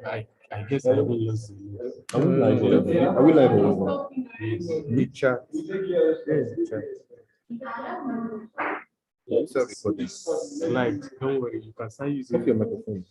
I guess I will lose. I will like it. I will like it. Chat. Sorry for this. Slide. Don't worry, you can start using Off your microphone.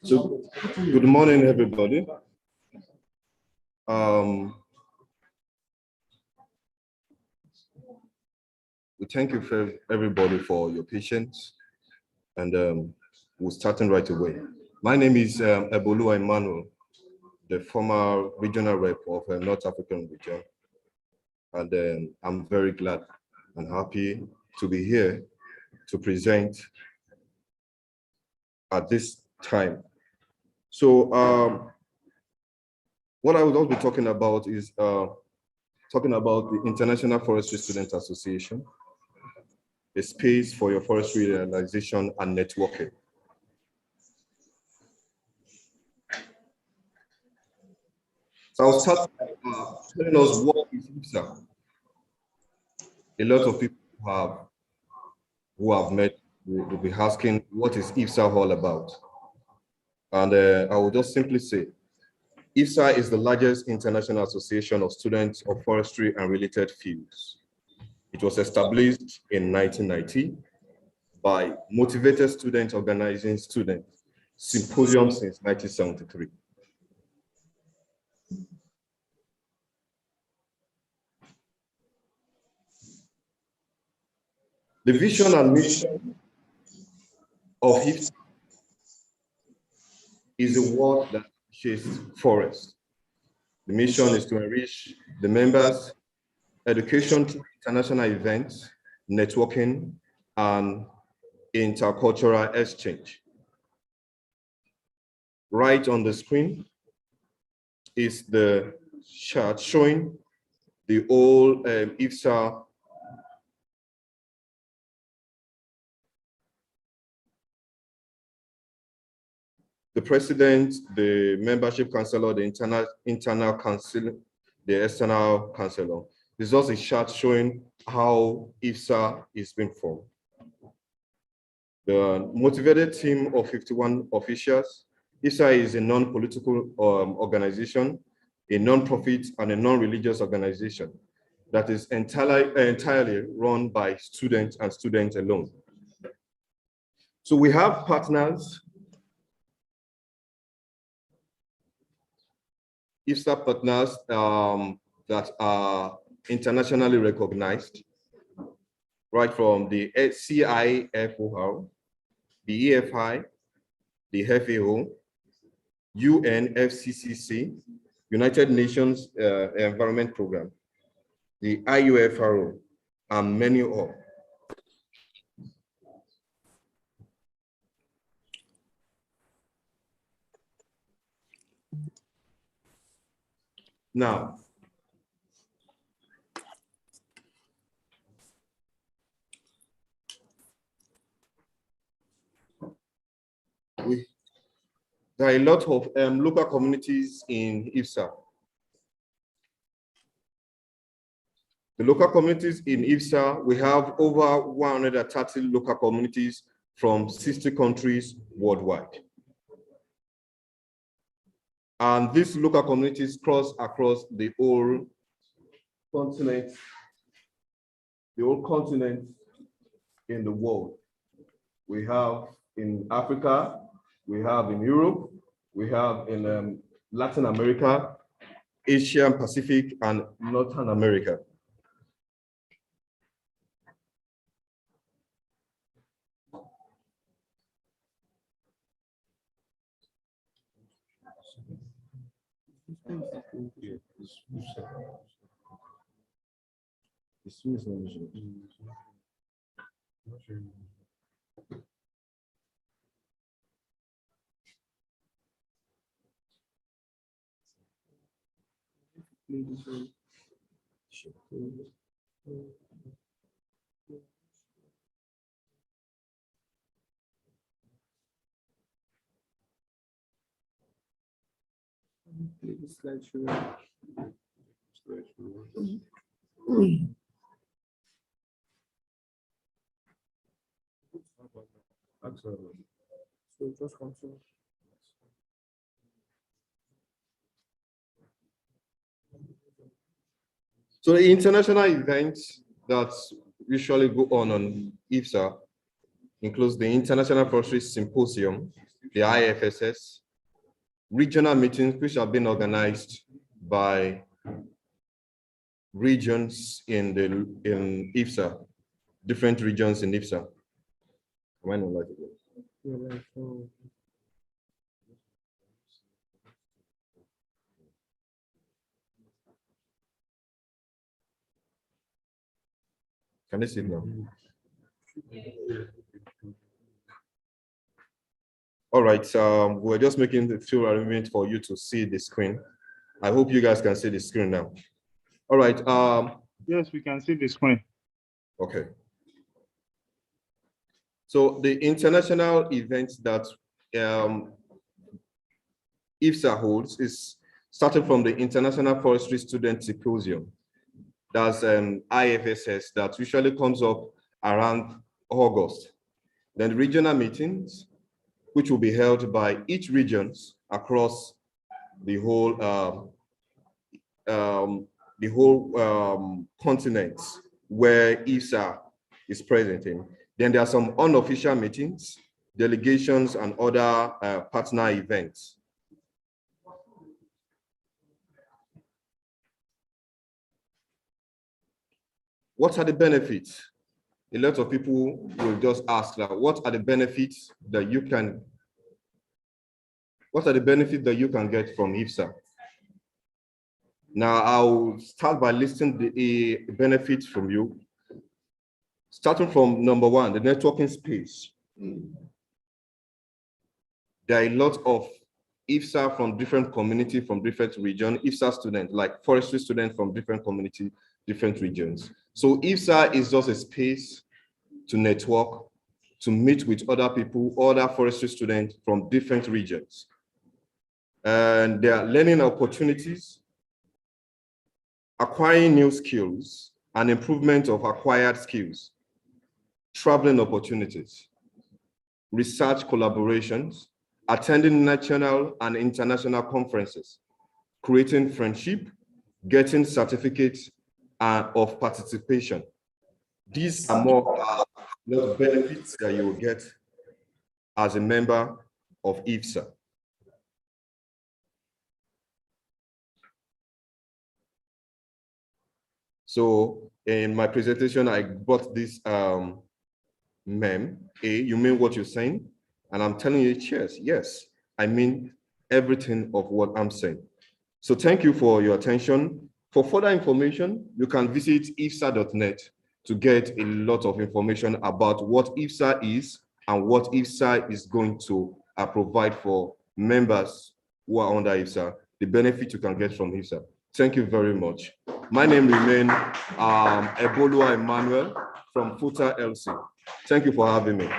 So, good morning, everybody. we thank you for everybody for your patience, and we're starting right away. My name is Ebolu Emmanuel, the former regional rep of North African region, and I'm very glad and happy to be here to present at this time. So what I would also be talking about is talking about the International Forestry Students Association, a space for your forestry realization and networking. So I'll start by telling us what is IFSA. A lot of people who have met will be asking, what is IFSA all about? And I will just simply say, IFSA is the largest international association of students of forestry and related fields. It was established in 1990 by motivated students organizing student symposiums since 1973. The vision and mission of IFSA is a work that shapes forest. The mission is to enrich the members' education through international events, networking, and intercultural exchange. Right on the screen is the chart showing the whole IFSA the president, the membership councillor, the internal council, the external councillor. This is also a chart showing how IFSA is being formed. The motivated team of 51 officials. IFSA is a non-political organization, a non-profit and a non-religious organization that is entirely run by students and students alone. So we have partners, IFSA partners that are internationally recognized, right from the CIFOR, the EFI, the FAO, UNFCCC, United Nations Environment Program, the IUFRO, and many more. Now, there are a lot of local communities in IFSA. The local communities in IFSA, we have over 130 local communities from 60 countries worldwide. And these local communities cross across the whole continent in the world. We have in Africa, we have in Europe, we have in Latin America, Asia Pacific, and Northern America. So the international events that usually go on IFSA includes the International Forestry Symposium, the IFSS, regional meetings which have been organized by regions in IFSA, different regions in IFSA. Am I not like it? Can you see it now? All right, we're just making the few arrangements for you to see the screen. I hope you guys can see the screen now. All right. Yes, we can see the screen. Okay. So the international events that IFSA holds is starting from the International Forestry Student Symposium. That's IFSS that usually comes up around August. Then regional meetings, which will be held by each regions across the whole continent where IFSA is present in. Then there are some unofficial meetings, delegations, and other partner events. What are the benefits? A lot of people will just ask that, what are the benefits that you can get from IFSA? Now, I'll start by listing the benefits from you. Starting from number one, the networking space. There are a lot of IFSA from different community, from different region, IFSA students, like forestry students from different community, different regions. So IFSA is just a space to network, to meet with other people, other forestry students from different regions. And there are learning opportunities, acquiring new skills, and improvement of acquired skills, traveling opportunities, research collaborations, attending national and international conferences, creating friendship, getting certificates of participation. These are more benefits that you will get as a member of IFSA. So in my presentation, I brought this meme. You mean what you're saying? And I'm telling you, cheers. Yes, I mean everything of what I'm saying. So thank you for your attention. For further information, you can visit ifsa.net to get a lot of information about what IFSA is and what IFSA is going to provide for members who are under IFSA, the benefit you can get from IFSA. Thank you very much. My name remains Ebolua Emmanuel from Futa LC. Thank you for having me.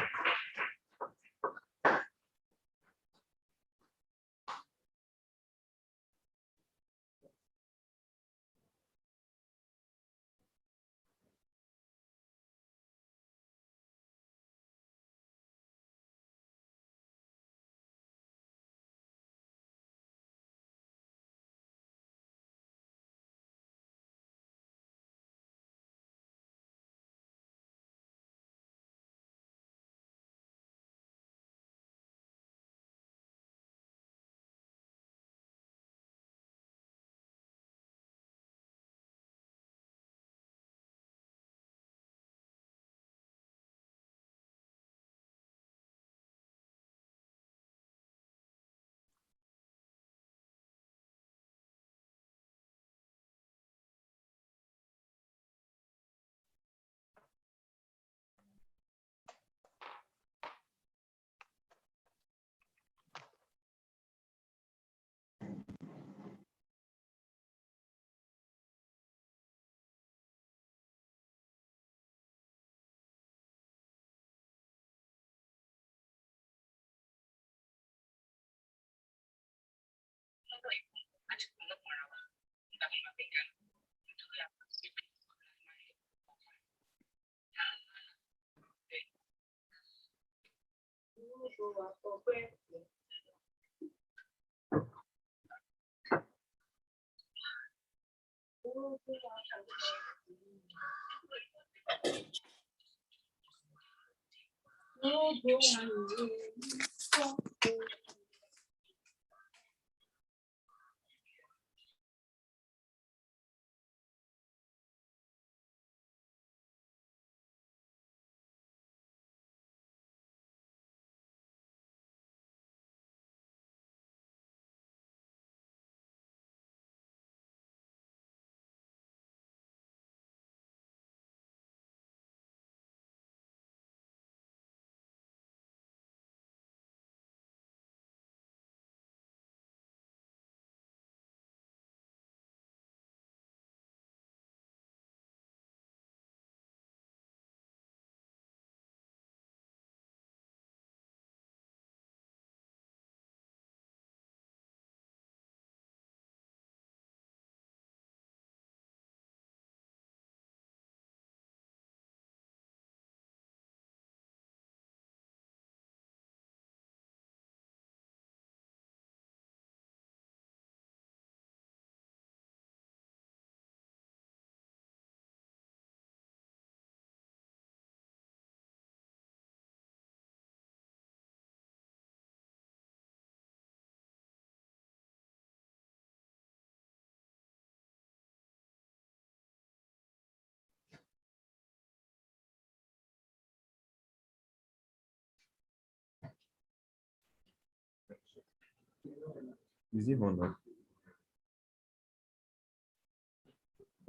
Is he on now?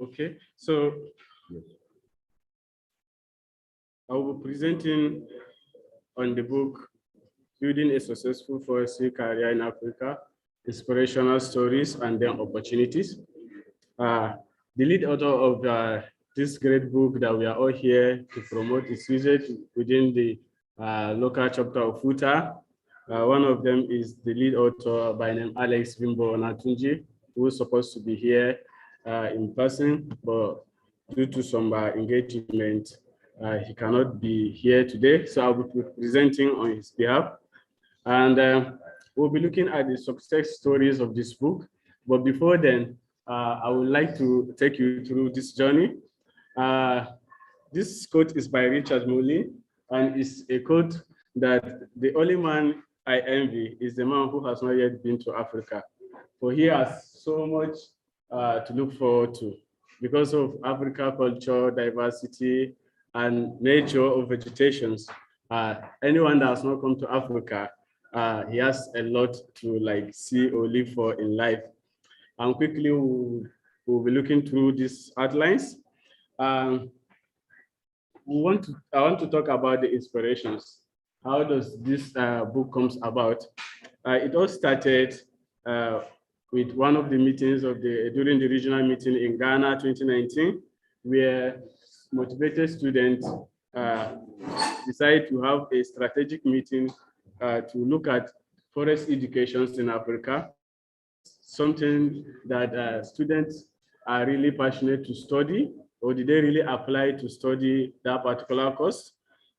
Okay, so Yes. I will be presenting on the book, Building a Successful Forestry Career in Africa, Inspirational Stories and then Opportunities. The lead author of this great book that we are all here to promote is seated within the local chapter of Futa. One of them is the lead author by name Alex Bimbo Natunji, who is supposed to be here in person, but due to some engagement, he cannot be here today. So I'll be presenting on his behalf. And we'll be looking at the success stories of this book. But before then, I would like to take you through this journey. This quote is by Richard Mullin, and it's a quote that the only man I envy is the man who has not yet been to Africa. For he has so much to look forward to because of Africa culture, diversity, and nature of vegetations. Anyone that has not come to Africa, he has a lot to like see or live for in life. And quickly we'll be looking through these outlines. I want to talk about the inspirations. How does this book comes about? It all started with one of the meetings during the regional meeting in Ghana 2019, where motivated students decided to have a strategic meeting to look at forest educations in Africa, something that students are really passionate to study, or did they really apply to study that particular course?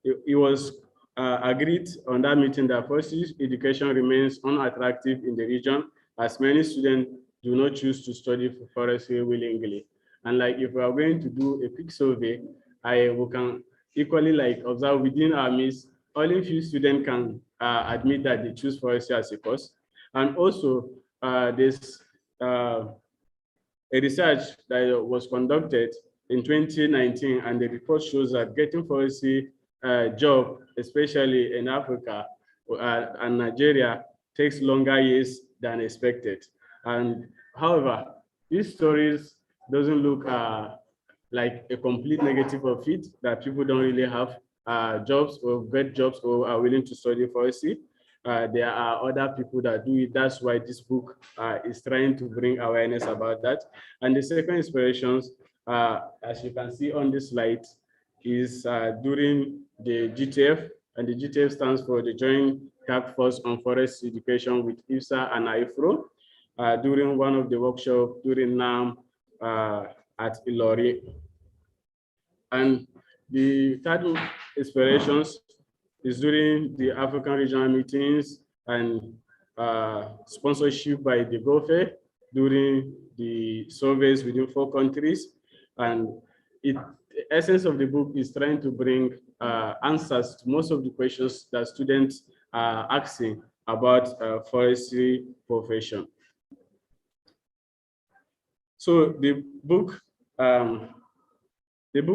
It was agreed on that meeting that forestry education remains unattractive in the region, as many students do not choose to study forestry willingly. And like if we are going to do a quick survey, we can equally like observe within our midst, only few students can admit that they choose forestry as a course. And also there's a research that was conducted in 2019, and the report shows that getting forestry job, especially in Africa and Nigeria, takes longer years than expected. And however, these stories doesn't look like a complete negative of it, that people don't really have jobs or get jobs or are willing to study forestry. There are other people that do it. That's why this book is trying to bring awareness about that. And the second inspirations, as you can see on this slide, is during the GTF, and the GTF stands for the Joint Task Force on Forest Education with IFSA and IUFRO, during one of the workshops during NAM at Ilori. And the third inspirations is during the African regional meetings and sponsorship by the GOFE during the surveys within 4 countries. And the essence of the book is trying to bring answers to most of the questions that students are asking about forestry profession. So the book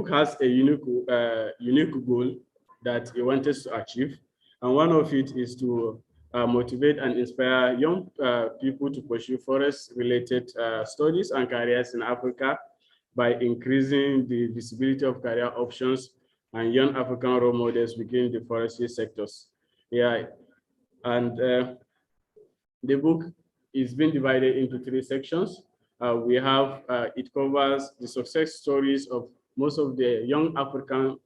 has a unique goal that it wanted to achieve, and one of it is to motivate and inspire young people to pursue forest-related studies and careers in Africa by increasing the visibility of career options and young African role models within the forestry sectors. Yeah, and the book is being divided into 3 sections. We have, it covers the success stories of most of the young African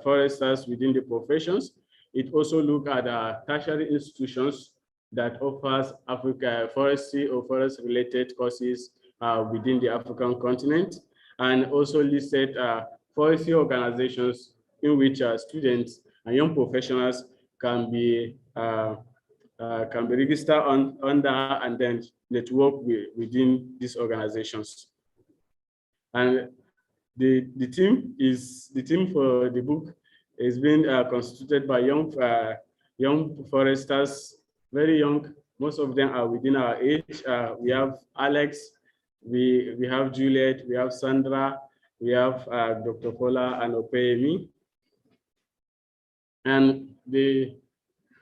foresters within the professions. It also looks at tertiary institutions that offers Africa forestry or forest-related courses within the African continent, and also listed forestry organizations in which students and young professionals can be registered under and then network within these organizations. And the team for the book is being constituted by young foresters, very young. Most of them are within our age. We have Alex, we have Juliet, we have Sandra, we have Dr. Paula and Opeyemi. And the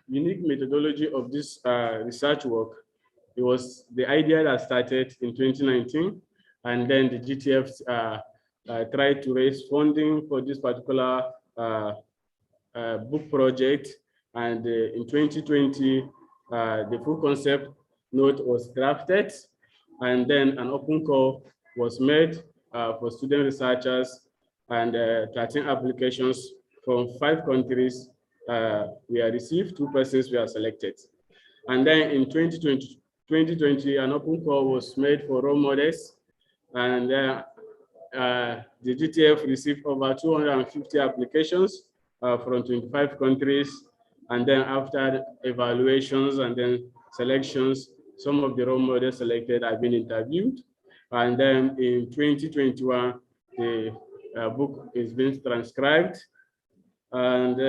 unique methodology of this research work It was the idea that started in 2019, and then the GTF tried to raise funding for this particular book project. And in 2020, the full concept note was drafted, and then an open call was made for student researchers, and 13 applications from 5 countries were received. 2 persons were selected. And then in 2020, an open call was made for role models, and the GTF received over 250 applications from 25 countries. And then after evaluations and then selections, some of the role models selected have been interviewed. And then in 2021, the book is being transcribed. And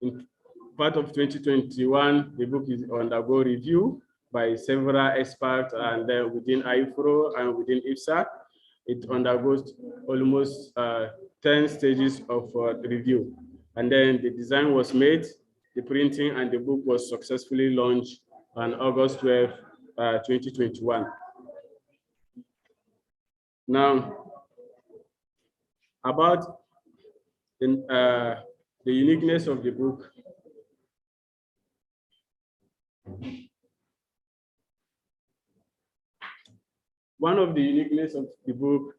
in part of 2021, the book is undergo review by several experts, and within IUFRO and within IFSA. It undergoes almost 10 stages of review. And then the design was made, the printing, and the book was successfully launched on August 12, 2021. Now, about the uniqueness of the book. One of the uniqueness of the book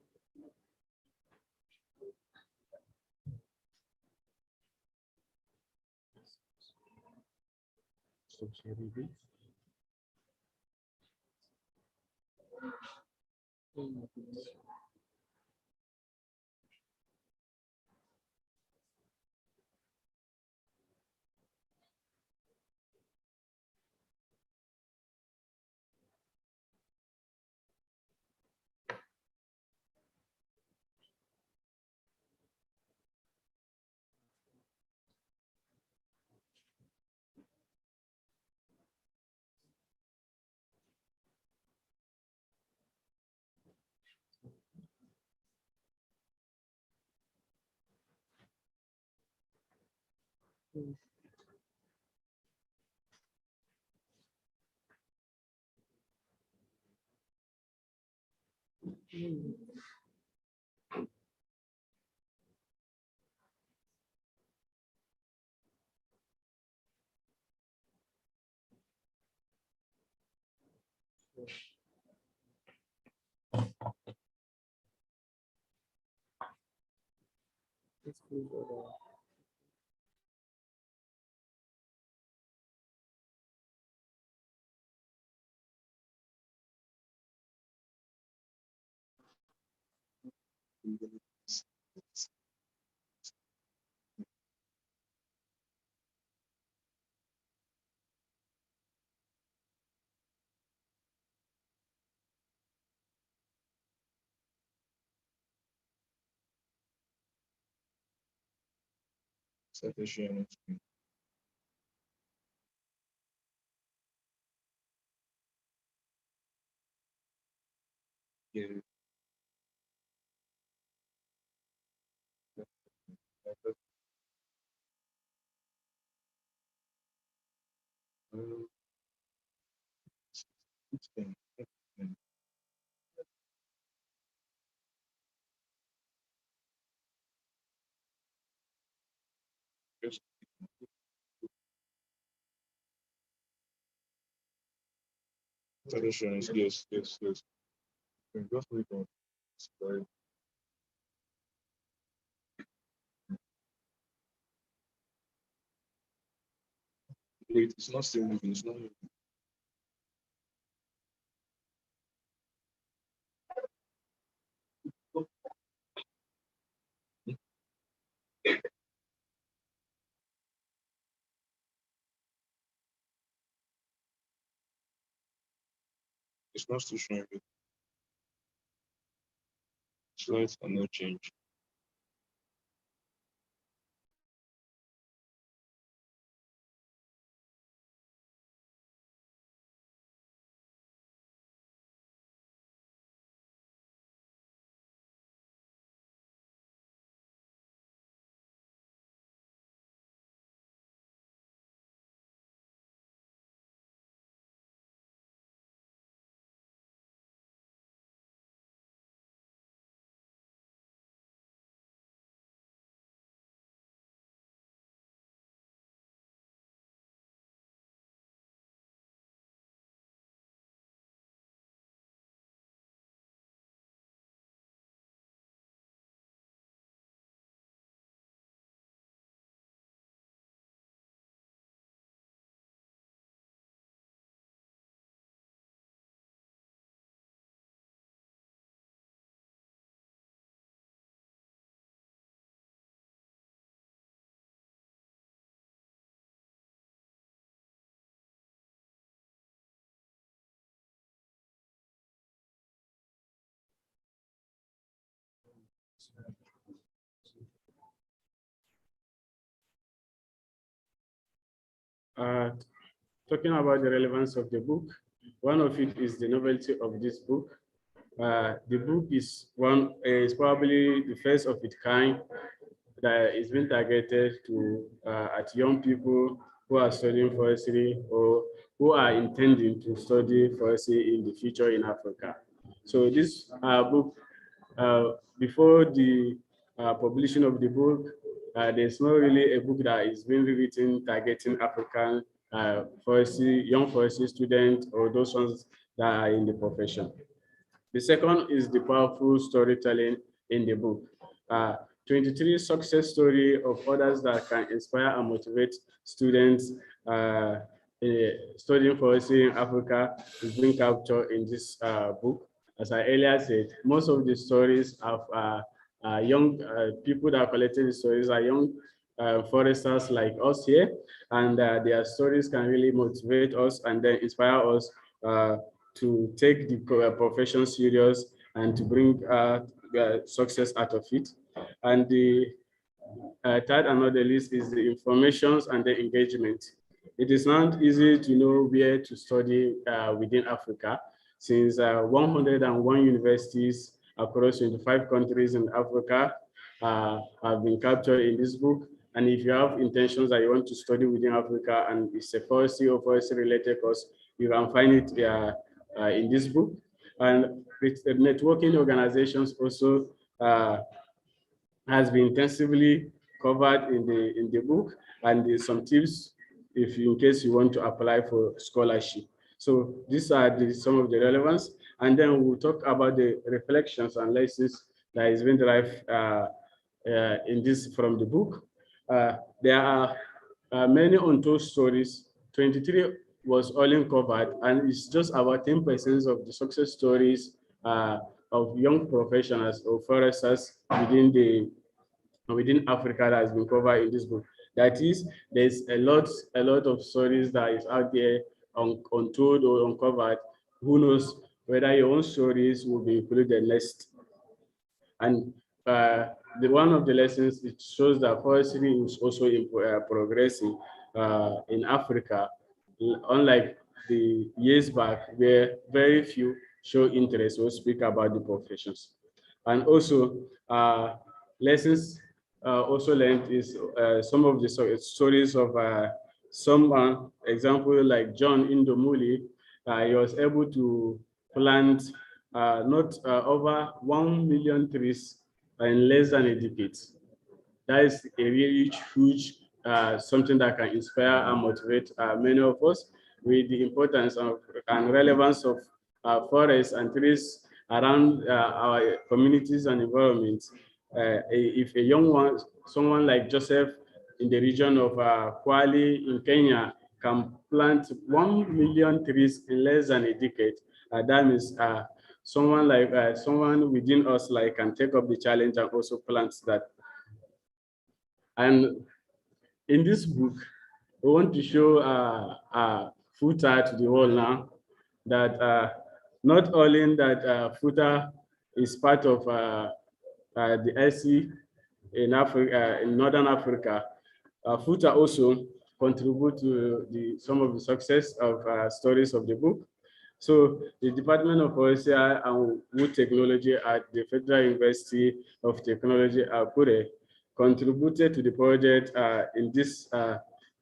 Sufficient. Yeah. Yes. Traditions, yes, yes, yes. You can just click on subscribe. Wait, it's not still moving, it's not moving. It's not still showing it. Slides are not changed. Talking about the relevance of the book, one of it is the novelty of this book. The book is probably the first of its kind that is being targeted to at young people who are studying forestry or who are intending to study forestry in the future in Africa. So this book, before the publishing of the book, there's not really a book that is being written targeting African forestry, young forestry students or those ones that are in the profession. The second is the powerful storytelling in the book. 23 success stories of others that can inspire and motivate students studying forestry in Africa is being captured in this book. As I earlier said, most of the stories of young people that collected the stories are young foresters like us here, and their stories can really motivate us and then inspire us to take the profession serious and to bring success out of it. And the third and not the least is the informations and the engagement. It is not easy to know where to study within Africa, since 101 universities across 25 countries in Africa have been captured in this book. And if you have intentions that you want to study within Africa and it's a forestry or forestry related course, you can find it in this book. And networking organizations also has been intensively covered in the book, and there's some tips if in case you want to apply for scholarship. So these are some of the relevance, and then we'll talk about the reflections and lessons that is being derived in this from the book. There are many untold stories. 23 was all uncovered, and it's just about 10% of the success stories of young professionals or foresters within Africa that has been covered in this book. That is, there's a lot of stories that is out there untold or uncovered. Who knows whether your own stories will be included next. And one of the lessons, it shows that forestry is also progressing in Africa, unlike the years back where very few show interest or speak about the professions. And also lessons also learned is some of the stories of someone, example like John Indomuli. He was able to plant not over 1 million trees in less than a decade. That is a really huge something that can inspire and motivate many of us with the importance of and relevance of forests and trees around our communities and environments. If a young one, someone like Joseph in the region of Kwale in Kenya can plant 1 million trees in less than a decade, that means someone like someone within us like can take up the challenge and also plant that. And in this book, we want to show Futa to the world now, that not only that Futa is part of the IC in Africa, in Northern Africa, Futa also contribute to some of the success of stories of the book. So the Department of Forestry and Wood Technology at the Federal University of Technology, Akure, contributed to the project in this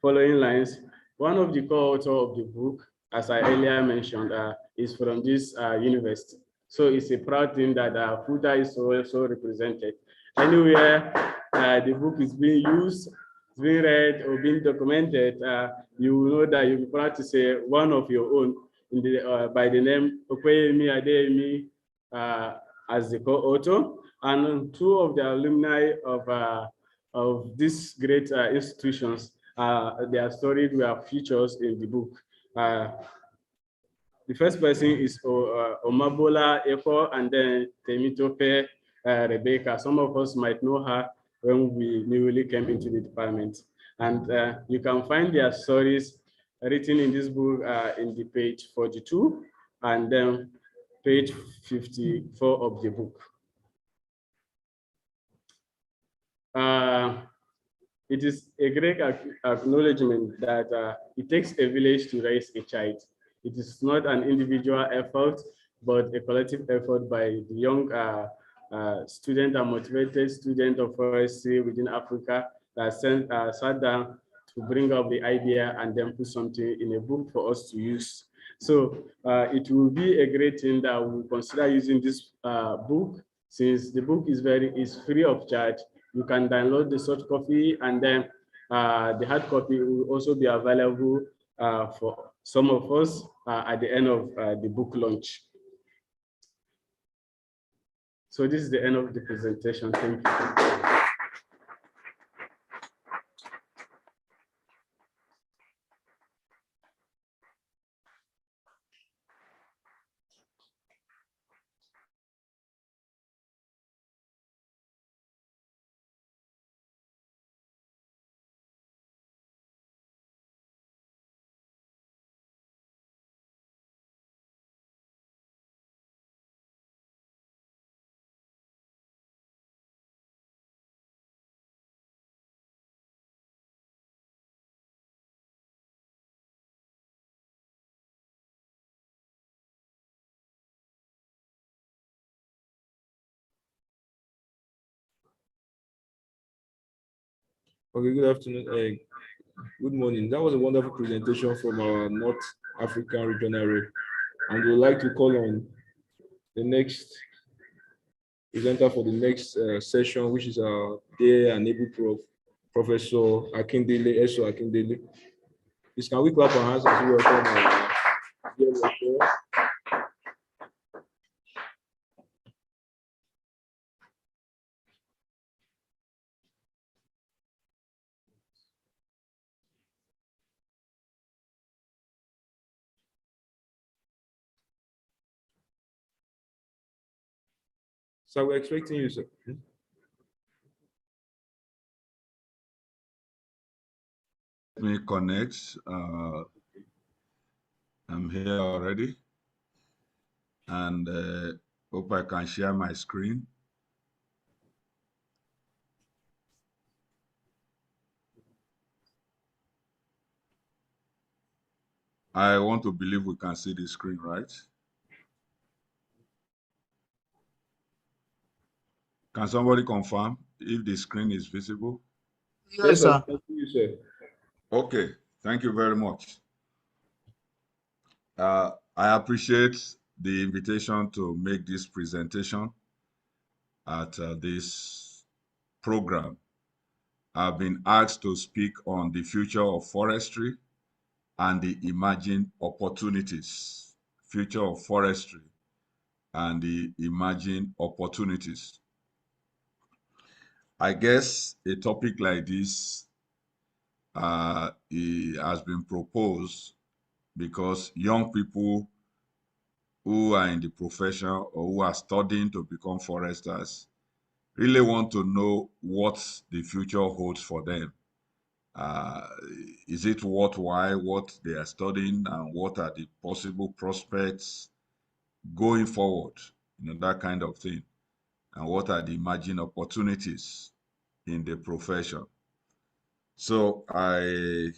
following lines. One of the co-authors of the book, as I earlier mentioned, is from this university. So it's a proud thing that Futa is also represented. Anywhere the book is being used, being read, or being documented, you will know that you'll be proud to say one of your own in the, by the name Okweyemi Adeyemi as the co-author, and two of the alumni of these great institutions. Their stories were features in the book. The first person is Omabola Eko, and then Temitope Rebecca. Some of us might know her when we newly came into the department. And you can find their stories written in this book in the page 42 and then page 54 of the book. it is a great acknowledgement that it takes a village to raise a child. It is not an individual effort, but a collective effort by the young student and motivated student of forestry within Africa that sat down to bring up the idea and then put something in a book for us to use. So it will be a great thing that we consider using this book, since the book is free of charge. You can download the soft copy, and then the hard copy will also be available for some of us at the end of the book launch. So this is the end of the presentation. Thank you. Okay, good afternoon. Good morning. That was a wonderful presentation from our North African regional rep. And we would like to call on the next presenter for the next session, which is our dear and able Professor Akindele, S.O. Akindele. Please, can we clap our hands as we welcome our dear lecturer? So we're expecting you, sir. Let me connect. I'm here already, and hope I can share my screen. I want to believe we can see the screen, right? Can somebody confirm if the screen is visible? Yes, sir. Thank you, sir. Okay, thank you very much. I appreciate the invitation to make this presentation at this program. I've been asked to speak on the future of forestry and the emerging opportunities. Future of forestry and the emerging opportunities. I guess a topic like this it has been proposed because young people who are in the profession or who are studying to become foresters really want to know what the future holds for them. Is it worthwhile what they are studying, and what are the possible prospects going forward? You know, that kind of thing. And what are the emerging opportunities in the profession? So I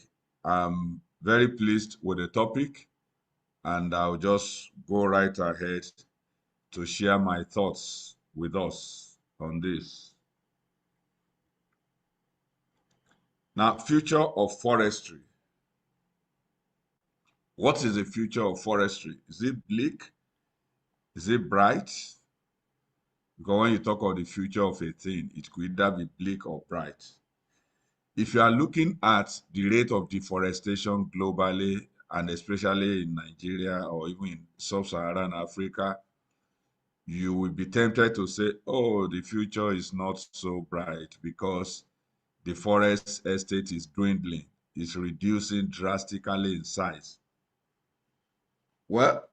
am very pleased with the topic, and I'll just go right ahead to share my thoughts with us on this. Now, future of forestry. What is the future of forestry? Is it bleak? Is it bright? Because when you talk of the future of a thing, it could either be bleak or bright. If you are looking at the rate of deforestation globally, and especially in Nigeria or even in sub-Saharan Africa, you will be tempted to say, oh, the future is not so bright because the forest estate is dwindling, it's reducing drastically in size. Well,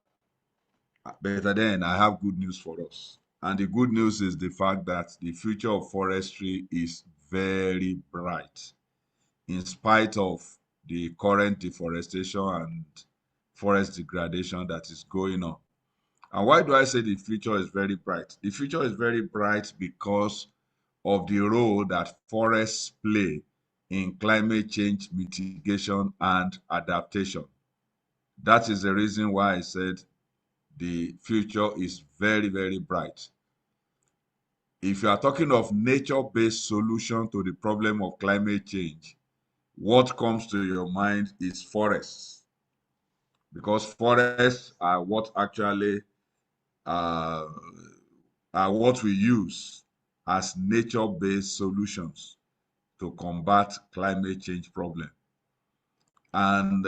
better then, I have good news for us. And the good news is the fact that the future of forestry is very bright, in spite of the current deforestation and forest degradation that is going on. And why do I say the future is very bright? The future is very bright because of the role that forests play in climate change mitigation and adaptation. That is the reason why I said the future is very, very bright. If you are talking of nature-based solution to the problem of climate change, what comes to your mind is forests, because forests are what actually are what we use as nature-based solutions to combat climate change problem. And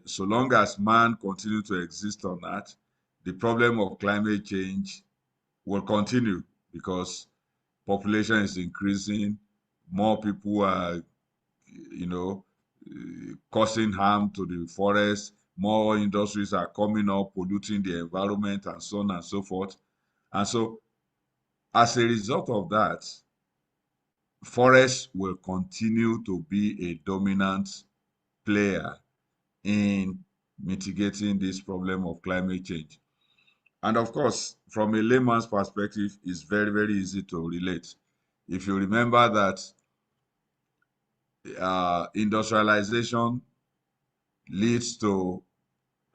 so long as man continues to exist on that, the problem of climate change will continue, because population is increasing, more people are, causing harm to the forest, more industries are coming up, polluting the environment, and so on and so forth. And so, as a result of that, forests will continue to be a dominant player in mitigating this problem of climate change. And of course, from a layman's perspective, it's very, very easy to relate. If you remember that industrialization leads to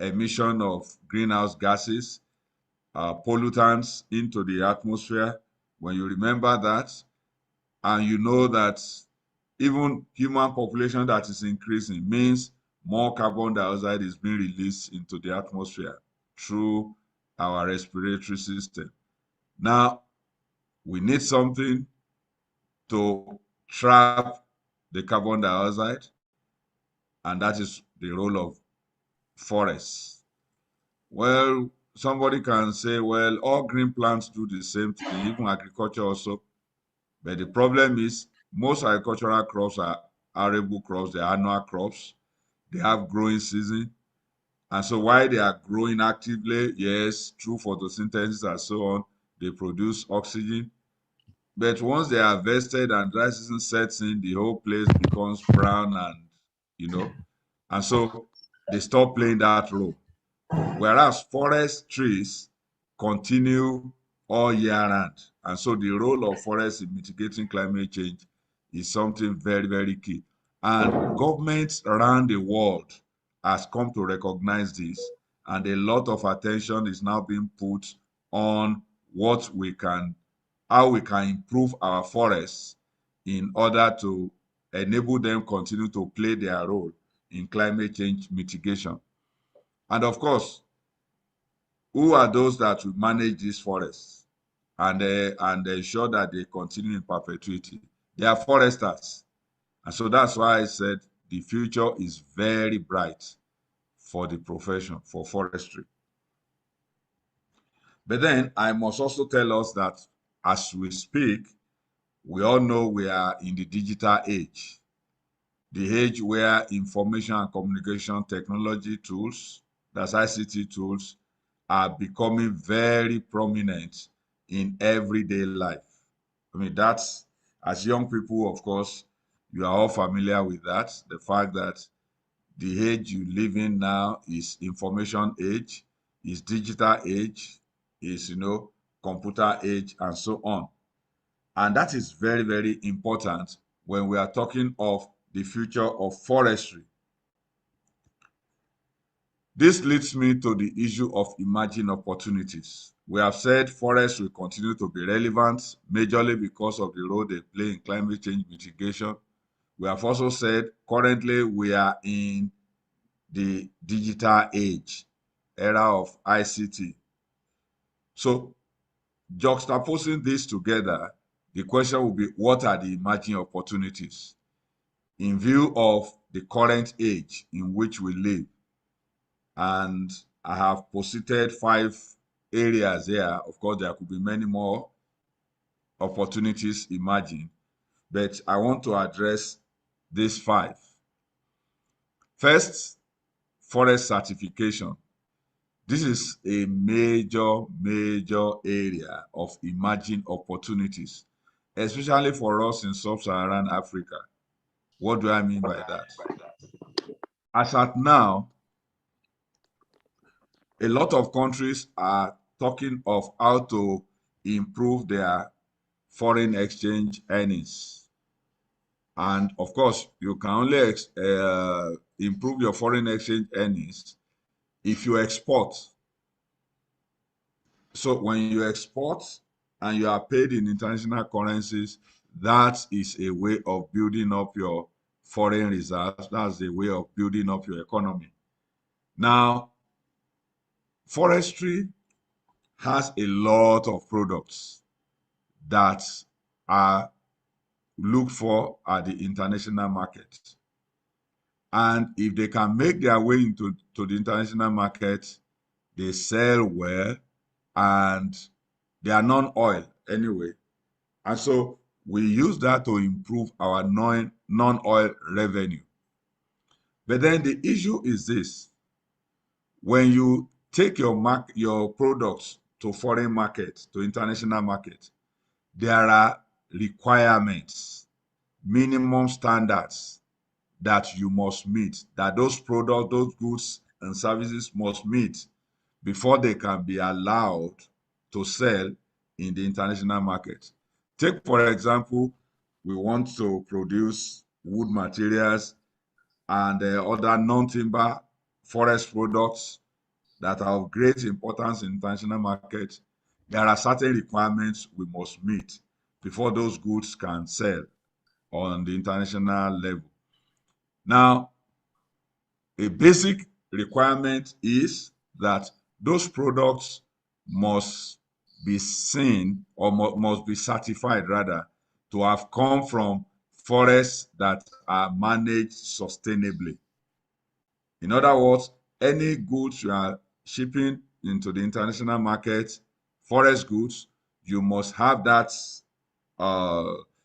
emission of greenhouse gases, pollutants into the atmosphere, when you remember that, and you know that even human population that is increasing means more carbon dioxide is being released into the atmosphere through our respiratory system. Now, we need something to trap the carbon dioxide, and that is the role of forests. Well, somebody can say, well, all green plants do the same thing, even agriculture also. But the problem is most agricultural crops are arable crops, they're annual crops. They have growing season. And so while they are growing actively, yes, through photosynthesis and so on, they produce oxygen. But once they are harvested and dry season sets in, the whole place becomes brown and, and so they stop playing that role. Whereas forest trees continue all year round. And so the role of forests in mitigating climate change is something very, very key. And governments around the world has come to recognize this, and a lot of attention is now being put on how we can improve our forests in order to enable them continue to play their role in climate change mitigation. And of course, who are those that will manage these forests and ensure that they continue in perpetuity? They are foresters. And so that's why I said the future is very bright for the profession, for forestry. But then I must also tell us that as we speak, we all know we are in the digital age, the age where information and communication technology tools, that's ICT tools, are becoming very prominent in everyday life. I mean, that's, as young people, of course, you are all familiar with that, the fact that the age you live in now is information age, is digital age, is, computer age, and so on. And that is very, very important when we are talking of the future of forestry. This leads me to the issue of emerging opportunities. We have said forests will continue to be relevant, majorly because of the role they play in climate change mitigation. We have also said currently we are in the digital age, era of ICT. So juxtaposing this together, the question will be, what are the emerging opportunities in view of the current age in which we live? And I have posited 5 areas here. Of course, there could be many more opportunities emerging, but I want to address these 5. First, forest certification. This is a major, major area of emerging opportunities, especially for us in sub-Saharan Africa. What do I mean by that? As at now, a lot of countries are talking of how to improve their foreign exchange earnings. And of course, you can only improve your foreign exchange earnings if you export. So when you export and you are paid in international currencies, that is a way of building up your foreign reserves. That's a way of building up your economy. Now, forestry has a lot of products that are looked for at the international market. And if they can make their way into the international market, they sell well and they are non-oil anyway. And so we use that to improve our non-oil revenue. But then the issue is this: when you take your products to foreign market, to international market, there are requirements, minimum standards that you must meet, that those products, those goods and services must meet before they can be allowed to sell in the international market. Take, for example, we want to produce wood materials and other non-timber forest products that are of great importance in international market. There are certain requirements we must meet before those goods can sell on the international level. Now, a basic requirement is that those products must be seen, or must be certified rather, to have come from forests that are managed sustainably. In other words, any goods you are shipping into the international market, forest goods, you must have that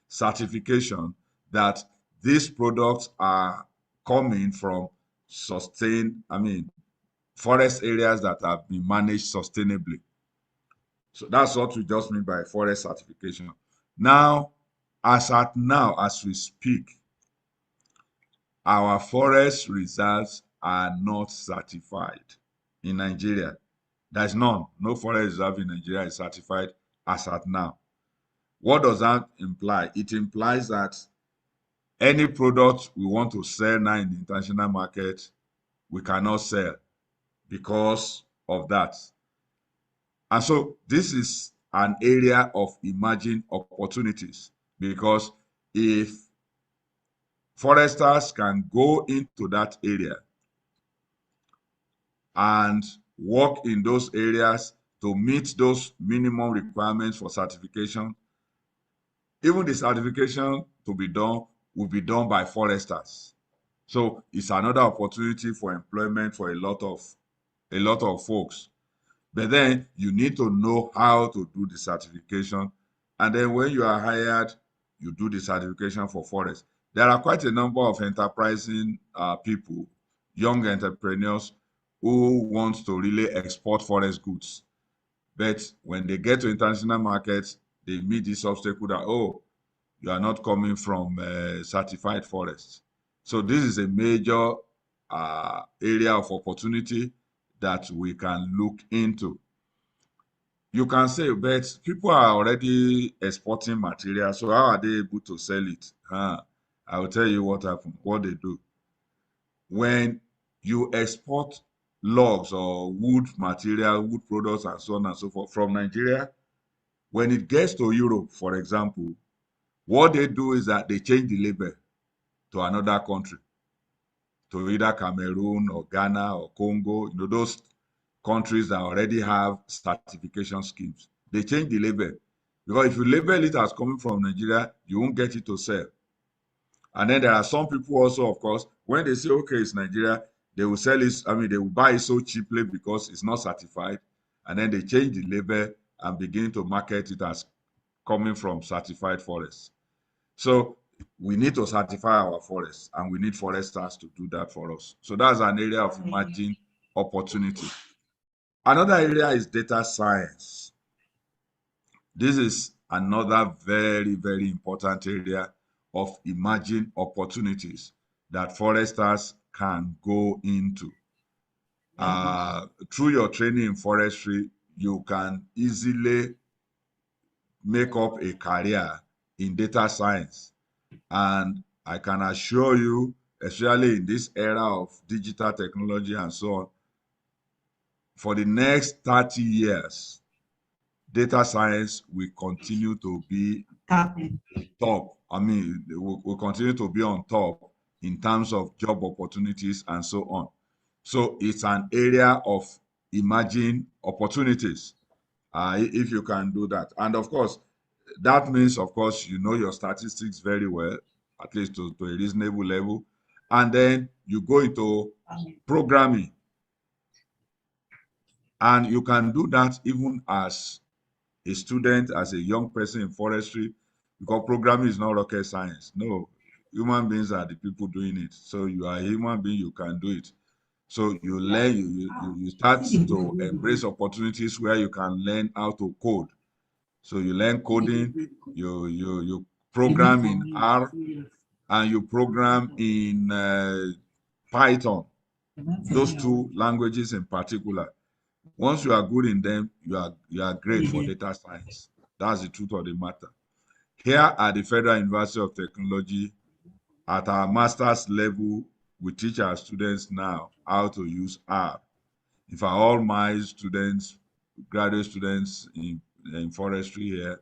certification that these products are coming from forest areas that have been managed sustainably. So that's what we just mean by forest certification. Now, as we speak, our forest reserves are not certified in Nigeria. There's none. No forest reserve in Nigeria is certified as at now. What does that imply? It implies that any product we want to sell now in the international market, we cannot sell because of that. And so this is an area of emerging opportunities, because if foresters can go into that area and work in those areas to meet those minimum requirements for certification, even the certification to be done will be done by foresters. So it's another opportunity for employment for a lot of folks. But then you need to know how to do the certification. And then when you are hired, you do the certification for forest. There are quite a number of enterprising people, young entrepreneurs, who want to really export forest goods. But when they get to international markets, they meet this obstacle that, oh, you are not coming from certified forests. So this is a major area of opportunity that we can look into. You can say, but people are already exporting material, so how are they able to sell it? I will tell you what happened, what they do. When you export logs or wood material, wood products, and so on and so forth from Nigeria, when it gets to Europe, for example, what they do is that they change the label to another country, to either Cameroon or Ghana or Congo, those countries that already have certification schemes. They change the label, because if you label it as coming from Nigeria, you won't get it to sell. And then there are some people also, of course, when they say, okay, it's Nigeria, they will sell it, they will buy it so cheaply because it's not certified. And then they change the label and begin to market it as coming from certified forests. So we need to certify our forests, and we need foresters to do that for us. So that's an area of emerging opportunity. Another area is data science. This is another very, very important area of emerging opportunities that foresters can go into. Through your training in forestry, you can easily make up a career in data science. And I can assure you, especially in this era of digital technology and so on, for the next 30 years, data science will continue to be top. I mean, will continue to be on top in terms of job opportunities and so on. So it's an area of emerging opportunities if you can do that. And of course, that means, of course, you know your statistics very well, at least to a reasonable level. And then you go into programming. And you can do that even as a student, as a young person in forestry, because programming is not rocket science. No, human beings are the people doing it. So you are a human being, you can do it. So you learn, you start to embrace opportunities where you can learn how to code. So you learn coding, you program in R, and you program in Python. Those two languages in particular. Once you are good in them, you are great for data science. That's the truth of the matter. Here at the Federal University of Technology, at our master's level, we teach our students now how to use R. In fact, all my students, graduate students in forestry here,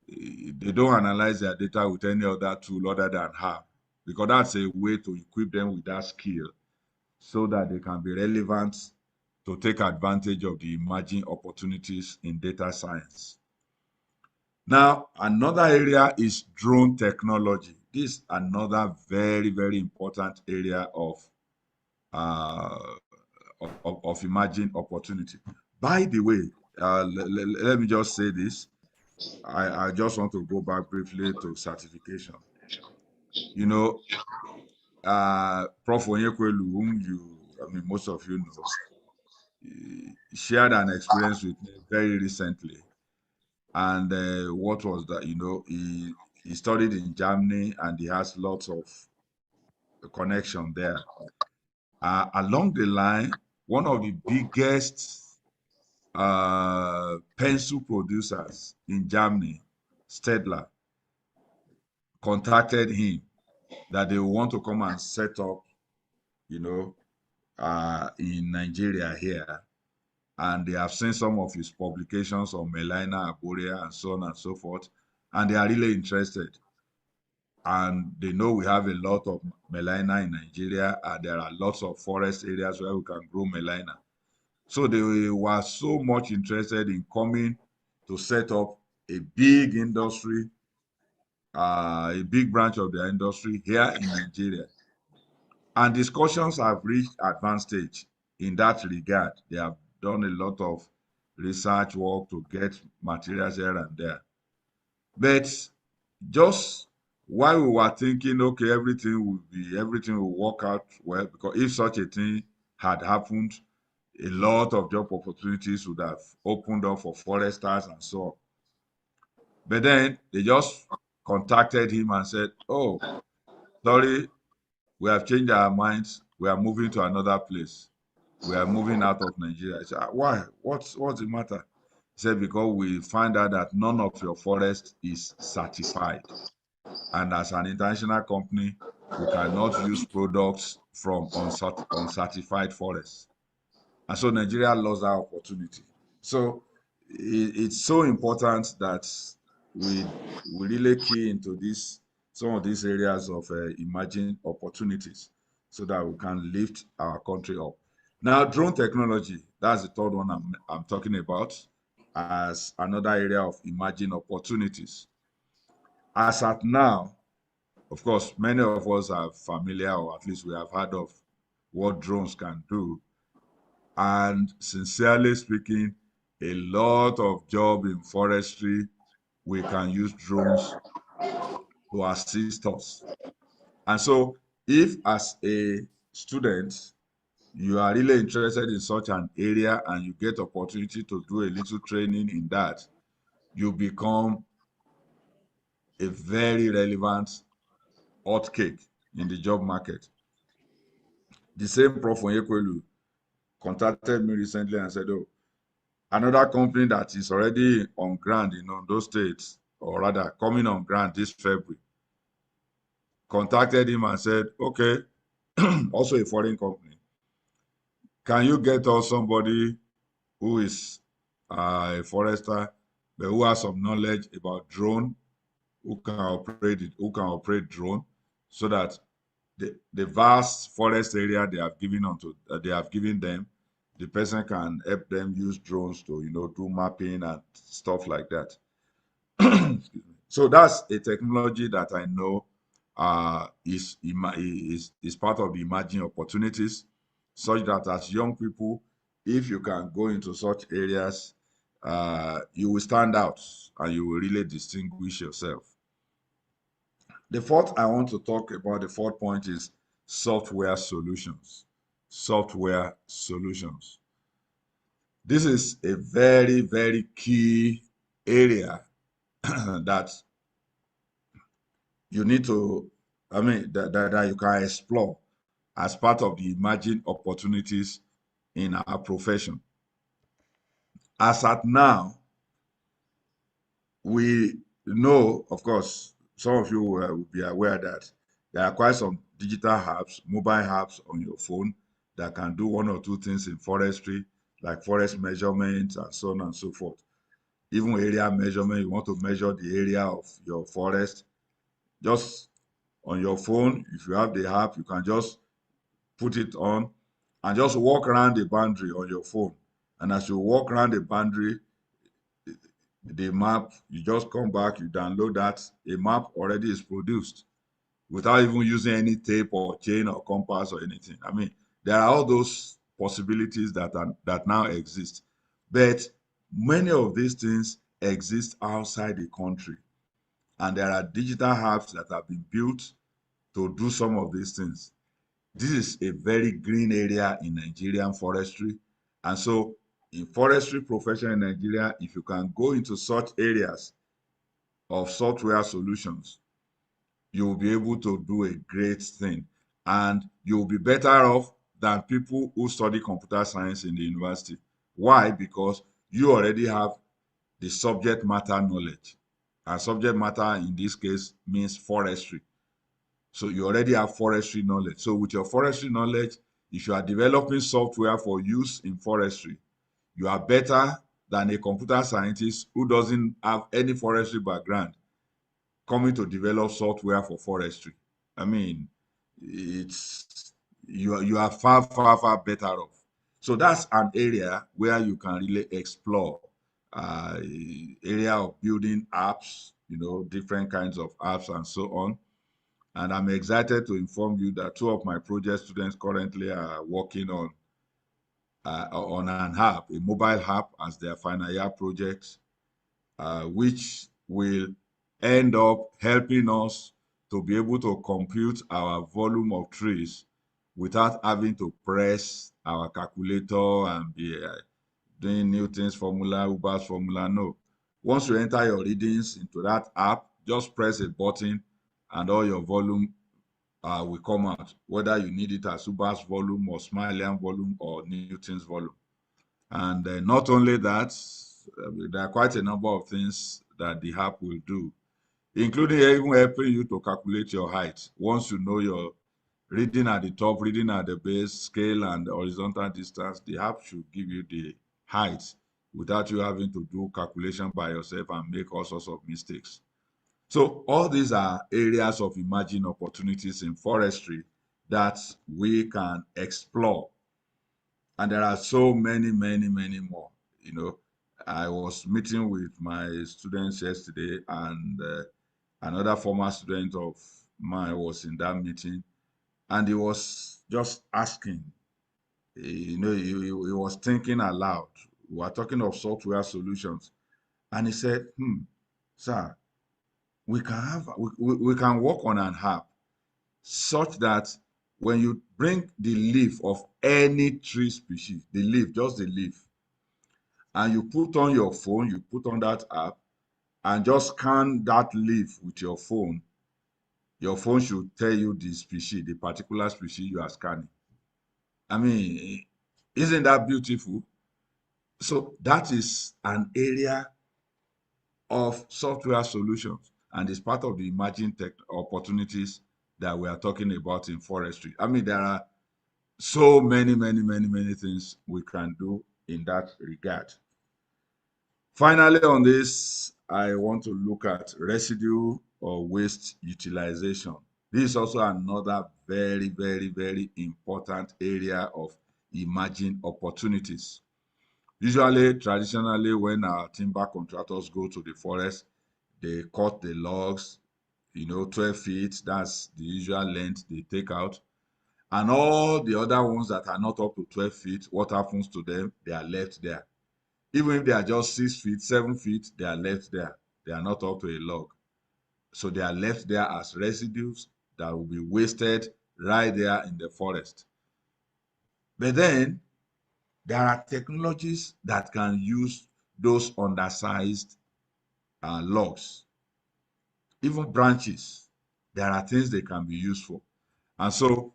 they don't analyze their data with any other tool other than R, because that's a way to equip them with that skill so that they can be relevant to take advantage of the emerging opportunities in data science. Now, another area is drone technology. This is another very, very important area of emerging opportunity. By the way, let me just say this. I just want to go back briefly to certification. You know, Prof. Onyekwelu, whom most of you know, shared an experience with me very recently. And what was that? He studied in Germany and he has lots of connection there. Along the line, one of the biggest pencil producers in Germany, Stedler, contacted him that they want to come and set up, in Nigeria here. And they have seen some of his publications on Melina, Akure, and so on and so forth. And they are really interested. And they know we have a lot of Melina in Nigeria, and there are lots of forest areas where we can grow Melina. So they were so much interested in coming to set up a big industry, a big branch of their industry here in Nigeria. And discussions have reached advanced stage in that regard. They have done a lot of research work to get materials here and there. But just while we were thinking, okay, everything will work out well, because if such a thing had happened, a lot of job opportunities would have opened up for foresters and so on. But then they just contacted him and said, oh, sorry, we have changed our minds. We are moving to another place. We are moving out of Nigeria. I said, why? What's the matter? He said, because we find out that none of your forest is certified. And as an international company, we cannot use products from uncertified forests. And so Nigeria lost that opportunity. So it's so important that we really key into some of these areas of emerging opportunities so that we can lift our country up. Now, drone technology, that's the third one I'm talking about as another area of emerging opportunities. As at now, of course, many of us are familiar, or at least we have heard of what drones can do. And sincerely speaking, a lot of job in forestry, we can use drones to assist us. And so if as a student, you are really interested in such an area and you get opportunity to do a little training in that, you become a very relevant hot cake in the job market. The same Prof. Onyekwelu contacted me recently and said, oh, another company that is already on ground in those states, or rather coming on ground this February, contacted him and said, okay, also a foreign company, can you get us somebody who is a forester, but who has some knowledge about drone, who can operate drone, so that the vast forest area they have given them, the person can help them use drones to do mapping and stuff like that. Excuse me. So that's a technology that I know is part of the emerging opportunities, such that as young people, if you can go into such areas, you will stand out and you will really distinguish yourself. The fourth I want to talk about, the fourth point, is software solutions. Software solutions. This is a very, very key area that you need to, that you can explore as part of the emerging opportunities in our profession. As at now, we know, of course, some of you will be aware that there are quite some digital apps, mobile apps on your phone that can do one or two things in forestry, like forest measurements and so on and so forth. Even area measurement, you want to measure the area of your forest, just on your phone, if you have the app, you can just put it on and just walk around the boundary on your phone. And as you walk around the boundary, the map, you just come back, you download that, a map already is produced without even using any tape or chain or compass or anything. I mean, there are all those possibilities that now exist. But many of these things exist outside the country. And there are digital apps that have been built to do some of these things. This is a very green area in Nigerian forestry. And so in forestry profession in Nigeria, if you can go into such areas of software solutions, you will be able to do a great thing. And you will be better off than people who study computer science in the university. Why? Because you already have the subject matter knowledge. And subject matter in this case means forestry. So you already have forestry knowledge. So with your forestry knowledge, if you are developing software for use in forestry, you are better than a computer scientist who doesn't have any forestry background coming to develop software for forestry. I mean, you are far, far, far better off. So that's an area where you can really explore, area of building apps, different kinds of apps and so on. And I'm excited to inform you that two of my project students currently are working on an app, a mobile app, as their final year project, which will end up helping us to be able to compute our volume of trees without having to press our calculator and be doing Newton's formula, Huber's formula. No. Once you enter your readings into that app, just press a button and all your volume will come out, whether you need it as Huber's volume or Smiley volume or Newton's volume. And not only that, there are quite a number of things that the app will do, including even helping you to calculate your height. Once you know your reading at the top, reading at the base, scale and horizontal distance, the app should give you the height without you having to do calculation by yourself and make all sorts of mistakes. So all these are areas of emerging opportunities in forestry that we can explore. And there are so many, many, many more. I was meeting with my students yesterday, and another former student of mine was in that meeting, and he was just asking, he was thinking aloud. We were talking of software solutions, and he said, sir, we can work on an app such that when you bring the leaf of any tree species, the leaf, just the leaf, and you put on your phone, you put on that app, and just scan that leaf with your phone should tell you the species, the particular species you are scanning. I mean, isn't that beautiful? So that is an area of software solutions, and it's part of the emerging tech opportunities that we are talking about in forestry. I mean, there are so many things we can do in that regard. Finally, on this, I want to look at residue or waste utilization. This is also another very important area of emerging opportunities. Usually, traditionally, when our timber contractors go to the forest, they cut the logs, 12 feet, that's the usual length they take out. And all the other ones that are not up to 12 feet, what happens to them? They are left there. Even if they are just 6 feet, 7 feet, they are left there. They are not up to a log. So they are left there as residues that will be wasted right there in the forest. But then there are technologies that can use those undersized logs, even branches. There are things they can be used for. And so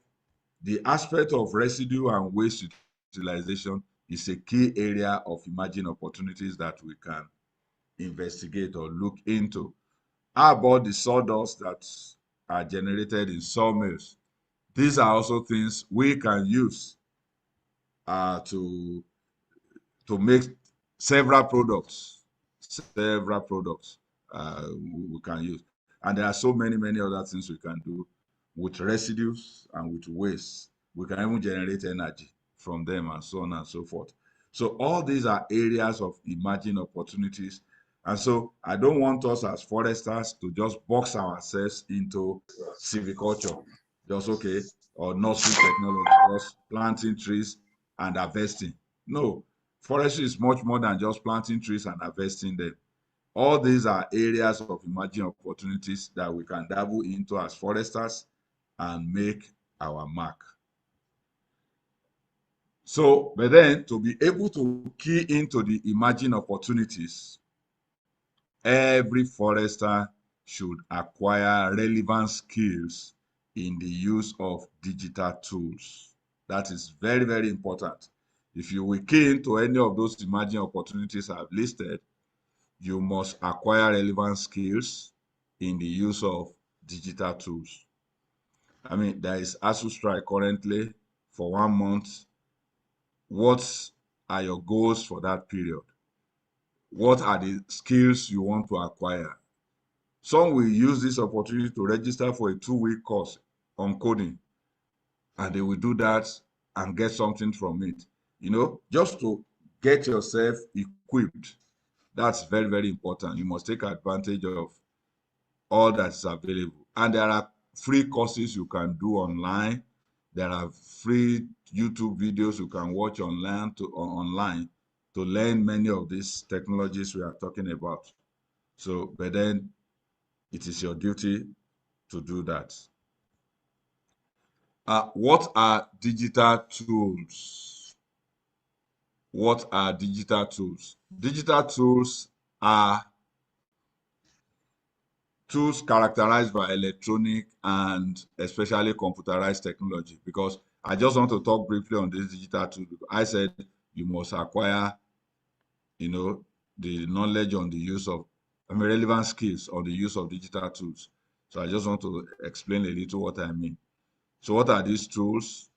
the aspect of residue and waste utilization is a key area of emerging opportunities that we can investigate or look into. How about the sawdust that are generated in sawmills? These are also things we can use to make several products we can use. And there are so many other things we can do with residues and with waste. We can even generate energy from them and so on and so forth. So all these are areas of emerging opportunities. And so I don't want us as foresters to just box ourselves into silviculture, just okay, or nursery technology, just planting trees and harvesting. No, forestry is much more than just planting trees and harvesting them. All these are areas of emerging opportunities that we can dabble into as foresters and make our mark. So, but then to be able to key into the emerging opportunities, every forester should acquire relevant skills in the use of digital tools. That is very important. If you will key into any of those emerging opportunities I've listed, you must acquire relevant skills in the use of digital tools. I mean, there is ASU strike currently for 1 month. What are your goals for that period? What are the skills you want to acquire? Some will use this opportunity to register for a 2-week course on coding, and they will do that and get something from it. Just to get yourself equipped. That's very important. You must take advantage of all that's available. And there are free courses you can do online. There are free YouTube videos you can watch online to learn many of these technologies we are talking about. So, but then it is your duty to do that. What are digital tools? What are digital tools? Digital tools are tools characterized by electronic and especially computerized technology, because I just want to talk briefly on this digital tool. I said you must acquire, the knowledge on the use of, relevant skills on the use of digital tools. So I just want to explain a little what I mean. So what are these tools?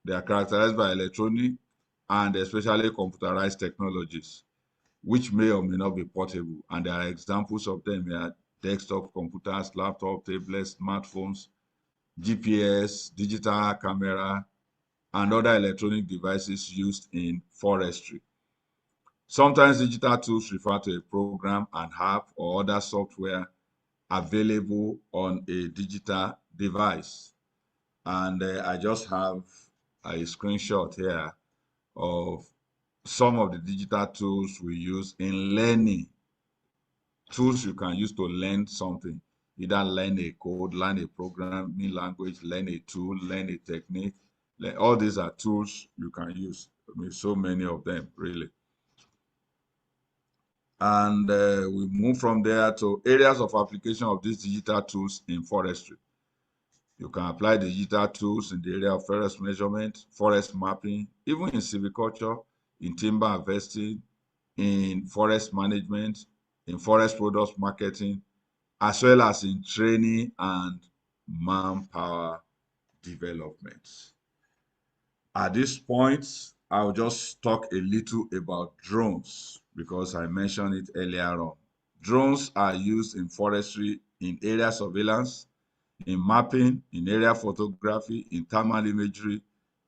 They are characterized by electronic and especially computerized technologies, which may or may not be portable. And there are examples of them here: desktop computers, laptop, tablets, smartphones, GPS, digital camera, and other electronic devices used in forestry. Sometimes digital tools refer to a program, an app, or other software available on a digital device. And I just have a screenshot here of some of the digital tools we use in learning. Tools you can use to learn something, either learn a code, learn a programming language, learn a tool, learn a technique. All these are tools you can use. So many of them, really. And we move from there to areas of application of these digital tools in forestry. You can apply digital tools in the area of forest measurement, forest mapping, even in silviculture, in timber harvesting, in forest management, in forest products marketing, as well as in training and manpower development. At this point, I'll just talk a little about drones because I mentioned it earlier on. Drones are used in forestry, in area surveillance, in mapping, in area photography, in thermal imagery,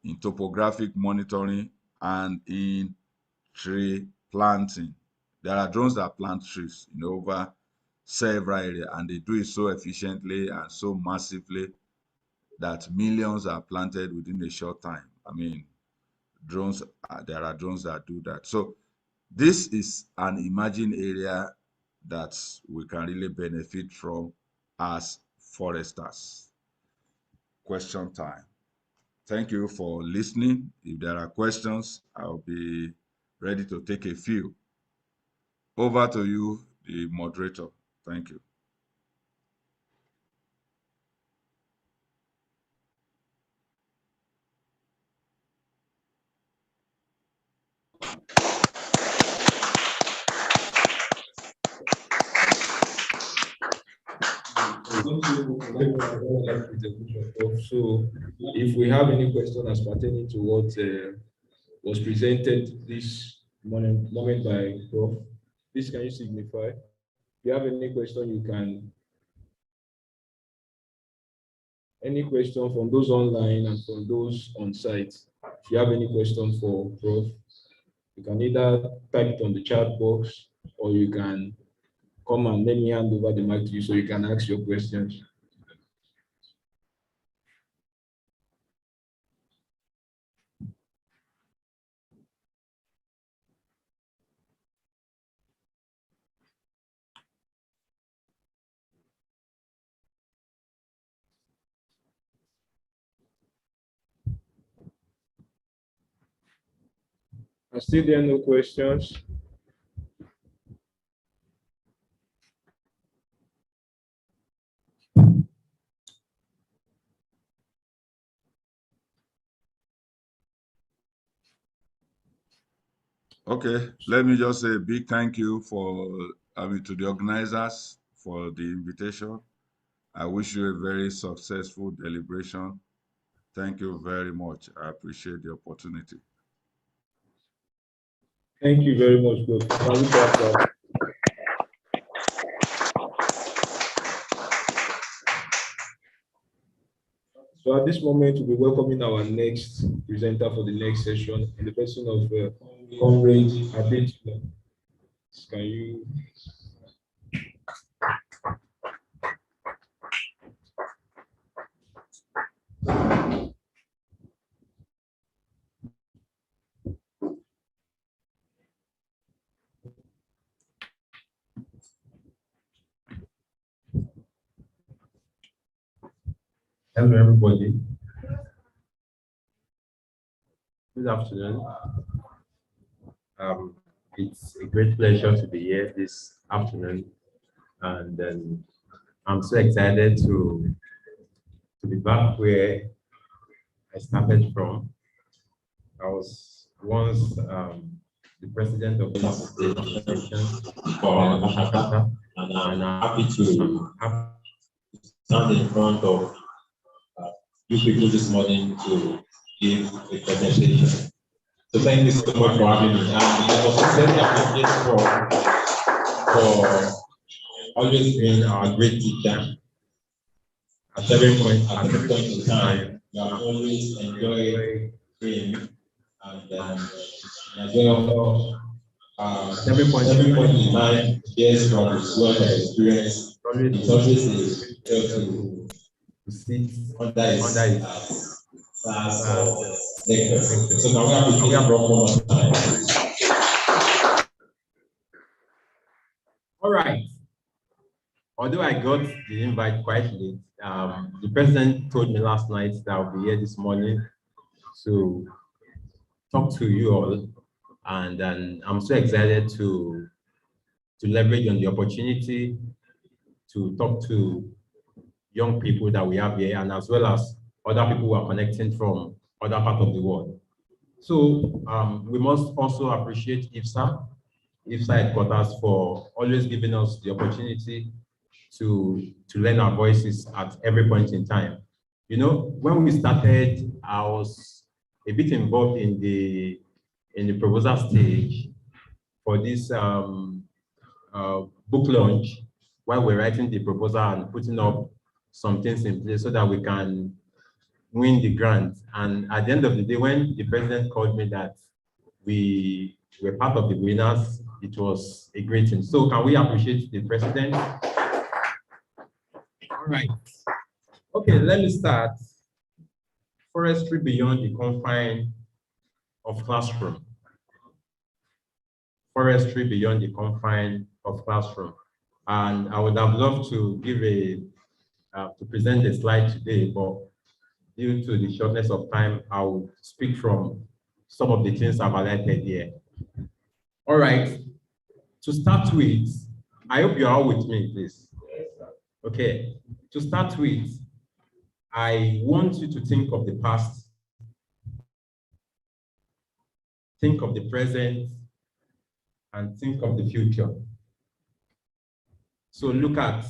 in topographic monitoring, and in tree planting. There are drones that plant trees in over several areas, and they do it so efficiently and so massively that millions are planted within a short time. I mean, drones, there are drones that do that. So this is an emerging area that we can really benefit from as foresters. Question time. Thank you for listening. If there are questions, I'll be ready to take a few. Over to you, the moderator. Thank you. So if we have any question as pertaining to what was presented this moment by Prof, please can you signify? If you have any question, you can. Any question from those online and from those on site? If you have any question for Prof, you can either type it on the chat box or you can come and let me hand over the mic to you so you can ask your questions. Are still there no questions? Okay, let me just say a big thank you to the organizers for the invitation. I wish you a very successful deliberation. Thank you very much. I appreciate the opportunity. Thank you very much, Prof. So at this moment, we'll be welcoming our next presenter for the next session in the person of Comrade Advocacy. Can you? Hello, everybody. Good afternoon. It's a great pleasure to be here this afternoon, and I'm so excited to be back where I started from. I was once the president of the Association for Africa, and I'm happy to stand in front of you people this morning to give a presentation. So thank you so much for having me. And I was very appreciated for always being our great teacher. At every point in time, you have always enjoyed training. And as well, at every point in time, yes, from his wealth of experience, it's always a pleasure to sit under his stars or lectures. So now we have one more time. All right. Although I got the invite quite late, the president told me last night that I'll be here this morning to talk to you all, and I'm so excited to leverage on the opportunity to talk to young people that we have here, and as well as other people who are connecting from other parts of the world. So we must also appreciate IFSA headquarters for always giving us the opportunity to lend our voices at every point in time. You know, when we started, I was a bit involved in the proposal stage for this book launch, while we're writing the proposal and putting up some things in place so that we can win the grant. And at the end of the day, when the president called me that we were part of the winners, it was a great thing. So can we appreciate the president? All right. Okay, let me start. Forestry beyond the confine of classroom. Forestry beyond the confine of classroom. And I would have loved to give to present a slide today, but due to the shortness of time, I will speak from some of the things I've highlighted here. All right, to start with, I hope you're all with me, please. Okay, to start with, I want you to think of the past, think of the present, and think of the future. So look at,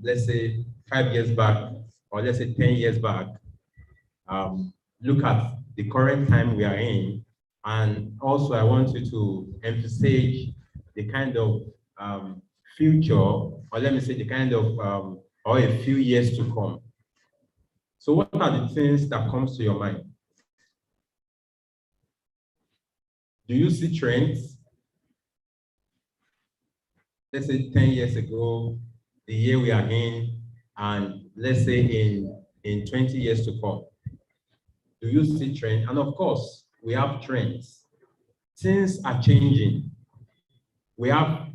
let's say 5 years back, or let's say 10 years back. Look at the current time we are in. And also I want you to emphasize the kind of future, or let me say the kind of, or a few years to come. So what are the things that comes to your mind? Do you see trends? Let's say 10 years ago, the year we are in, and let's say in 20 years to come. Do you see trends? And of course, we have trends. Things are changing. We have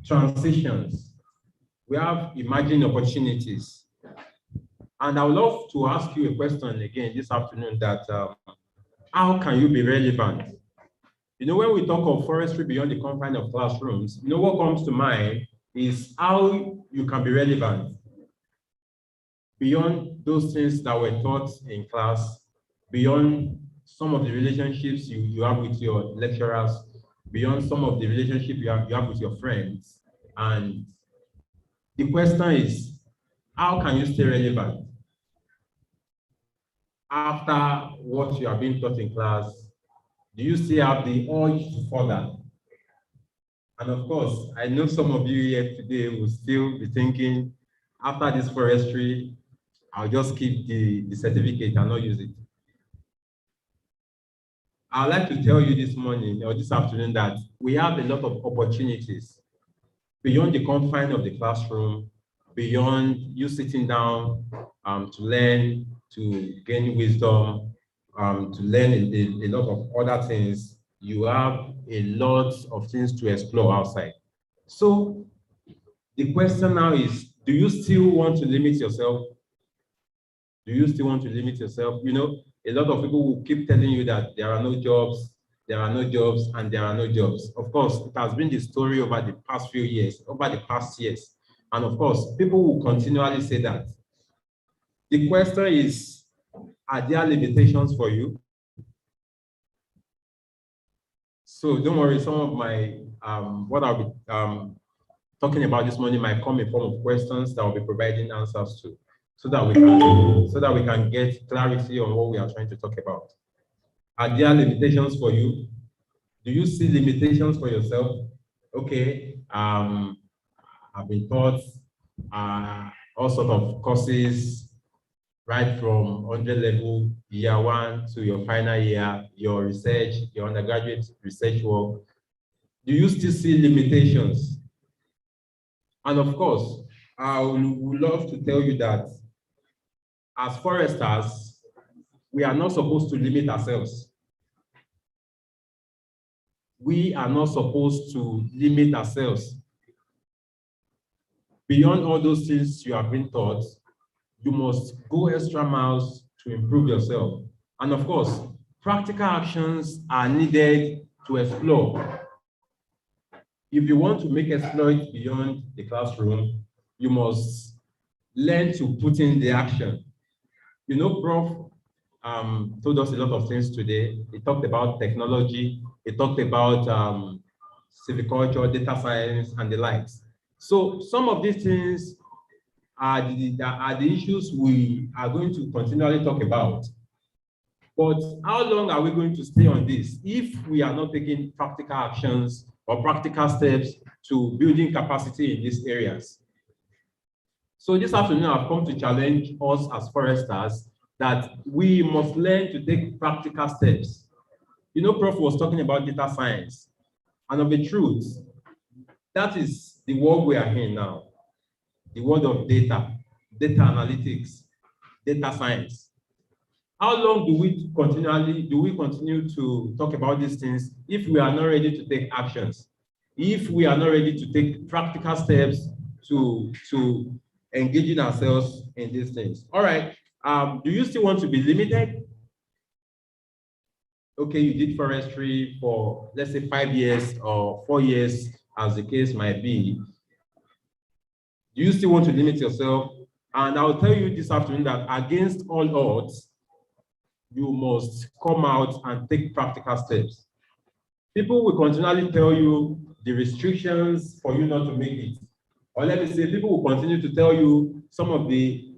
transitions. We have emerging opportunities. And I would love to ask you a question again this afternoon that how can you be relevant? You know, when we talk of forestry beyond the confine of classrooms, you know what comes to mind is how you can be relevant beyond those things that were taught in class, beyond some of the relationships you have with your lecturers, beyond some of the relationship you have with your friends. And the question is, how can you stay relevant after what you have been taught in class? Do you still have the urge to further? And of course, I know some of you here today will still be thinking, after this forestry, I'll just keep the certificate and not use it. I'd like to tell you this morning or this afternoon that we have a lot of opportunities beyond the confine of the classroom, beyond you sitting down to learn, to gain wisdom, to learn a lot of other things. You have a lot of things to explore outside. So the question now is, do you still want to limit yourself? Do you still want to limit yourself? You know, a lot of people will keep telling you that there are no jobs, there are no jobs, and there are no jobs. Of course, it has been the story over the past few years, over the past years. And of course, people will continually say that. The question is, are there limitations for you? So don't worry, some of my, what I'll be talking about this morning might come in form of questions that I'll be providing answers to, so that we can get clarity on what we are trying to talk about. Are there limitations for you? Do you see limitations for yourself? Okay, I've been taught all sorts of courses, right from 100 level, year 1 to your final year, your research, your undergraduate research work. Do you still see limitations? And of course, I would love to tell you that as foresters, we are not supposed to limit ourselves. We are not supposed to limit ourselves. Beyond all those things you have been taught, you must go extra miles to improve yourself. And of course, practical actions are needed to explore. If you want to make exploits beyond the classroom, you must learn to put in the action. You know, Prof told us a lot of things today. He talked about technology. He talked about civiculture, data science, and the likes. So some of these things are the issues we are going to continually talk about. But how long are we going to stay on this if we are not taking practical actions or practical steps to building capacity in these areas? So this afternoon, I've come to challenge us as foresters that we must learn to take practical steps. You know, Prof was talking about data science, and of the truth, that is the world we are in now, the world of data analytics, data science. How long do we continue to talk about these things if we are not ready to take actions? If we are not ready to take practical steps to engaging ourselves in these things? All right, do you still want to be limited? Okay, you did forestry for, let's say, 5 years or 4 years, as the case might be. Do you still want to limit yourself? And I'll tell you this afternoon that against all odds, you must come out and take practical steps. People will continually tell you the restrictions for you not to make it. Or let me say, people will continue to tell you some of the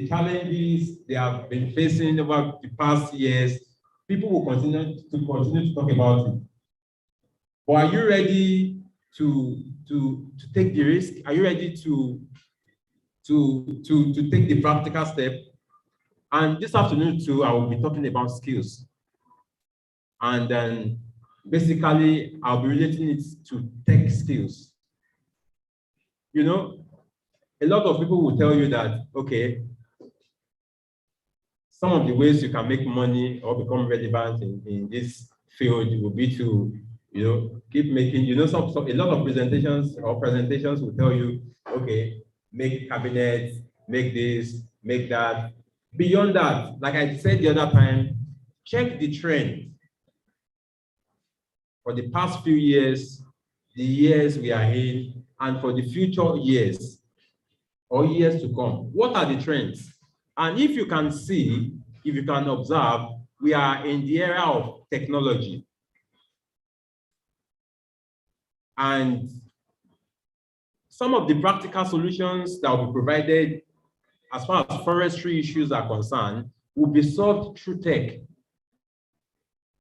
challenges they have been facing over the past years. People will continue to talk about it. But are you ready to take the risk? Are you ready to take the practical step? And this afternoon too, I will be talking about skills. And then basically, I'll be relating it to tech skills. You know, a lot of people will tell you that, okay, some of the ways you can make money or become relevant in this field will be to, you know, keep making, you know, a lot of presentations will tell you, okay, make cabinets, make this, make that. Beyond that, like I said the other time, check the trend for the past few years, the years we are in, and for the future years or years to come. What are the trends? And if you can see, if you can observe, we are in the era of technology. And some of the practical solutions that will be provided as far as forestry issues are concerned will be solved through tech.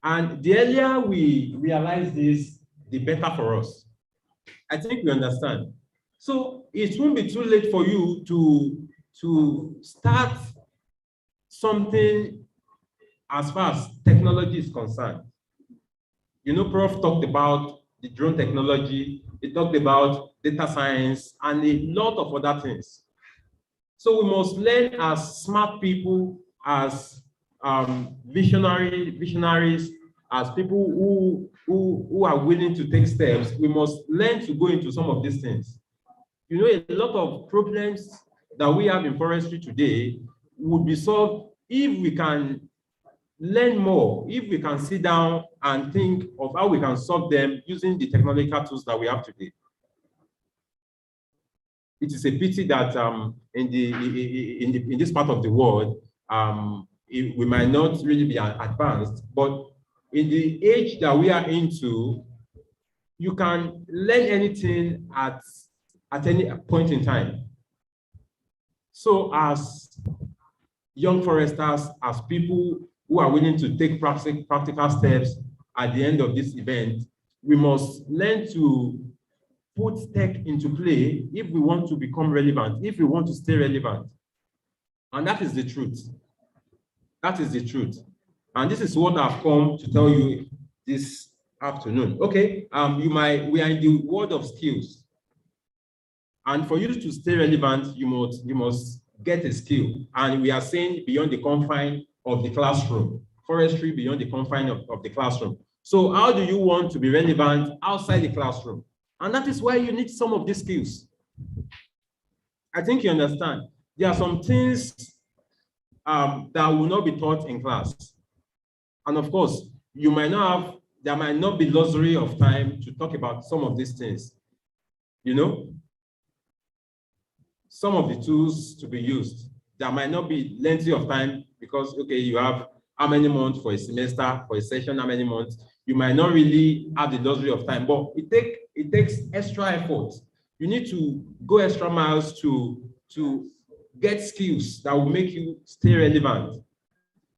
And the earlier we realize this, the better for us. I think we understand. So it won't be too late for you to start something as far as technology is concerned. You know, Prof talked about the drone technology, he talked about data science, and a lot of other things. So we must learn as smart people, as visionaries, as people who are willing to take steps. We must learn to go into some of these things. You know, a lot of problems that we have in forestry today would be solved if we can learn more, if we can sit down and think of how we can solve them using the technological tools that we have today. It is a pity that in this part of the world, we might not really be advanced, but in the age that we are into, you can learn anything at any point in time. So as young foresters, as people who are willing to take practical steps at the end of this event, we must learn to put tech into play if we want to become relevant, if we want to stay relevant. And that is the truth. That is the truth. And this is what I've come to tell you this afternoon. Okay, we are in the world of skills. And for you to stay relevant, you must get a skill. And we are saying beyond the confine of the classroom, forestry beyond the confine of the classroom. So how do you want to be relevant outside the classroom? And that is why you need some of these skills. I think you understand. There are some things that will not be taught in class. And of course, there might not be luxury of time to talk about some of these things. You know, some of the tools to be used, there might not be lengthy of time because, okay, you have how many months for a semester, for a session, how many months, you might not really have the luxury of time, but it takes extra effort. you need to go extra miles to get skills that will make you stay relevant.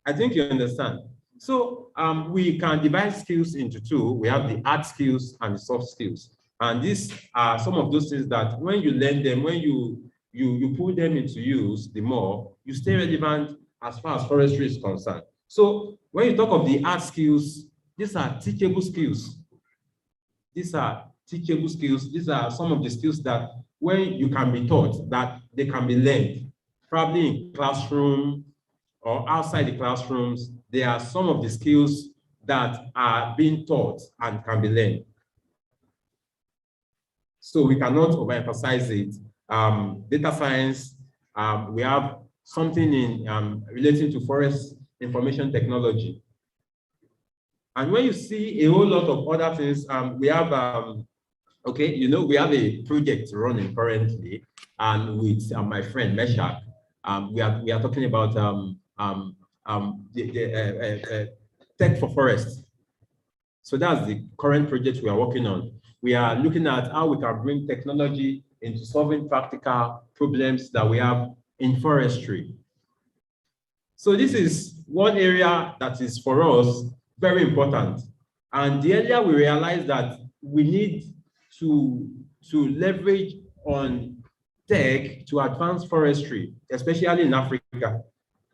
I think you understand. So we can divide skills into two. We have the hard skills and the soft skills. And these are some of those things that when you learn them, when you put them into use, the more you stay relevant as far as forestry is concerned. So when you talk of the hard skills, these are teachable skills. These are teachable skills. These are some of the skills that when you can be taught, that they can be learned, probably in classroom or outside the classrooms. There are some of the skills that are being taught and can be learned. So we cannot overemphasize it. Data science, we have something in relating to forest information technology. And when you see a whole lot of other things, we have, okay, you know, we have a project running currently, and with my friend Meshach, we are talking about tech for forests. So that's the current project we are working on. We are looking at how we can bring technology into solving practical problems that we have in forestry. So this is one area that is for us very important. And the earlier we realize that we need to leverage on tech to advance forestry, especially in Africa.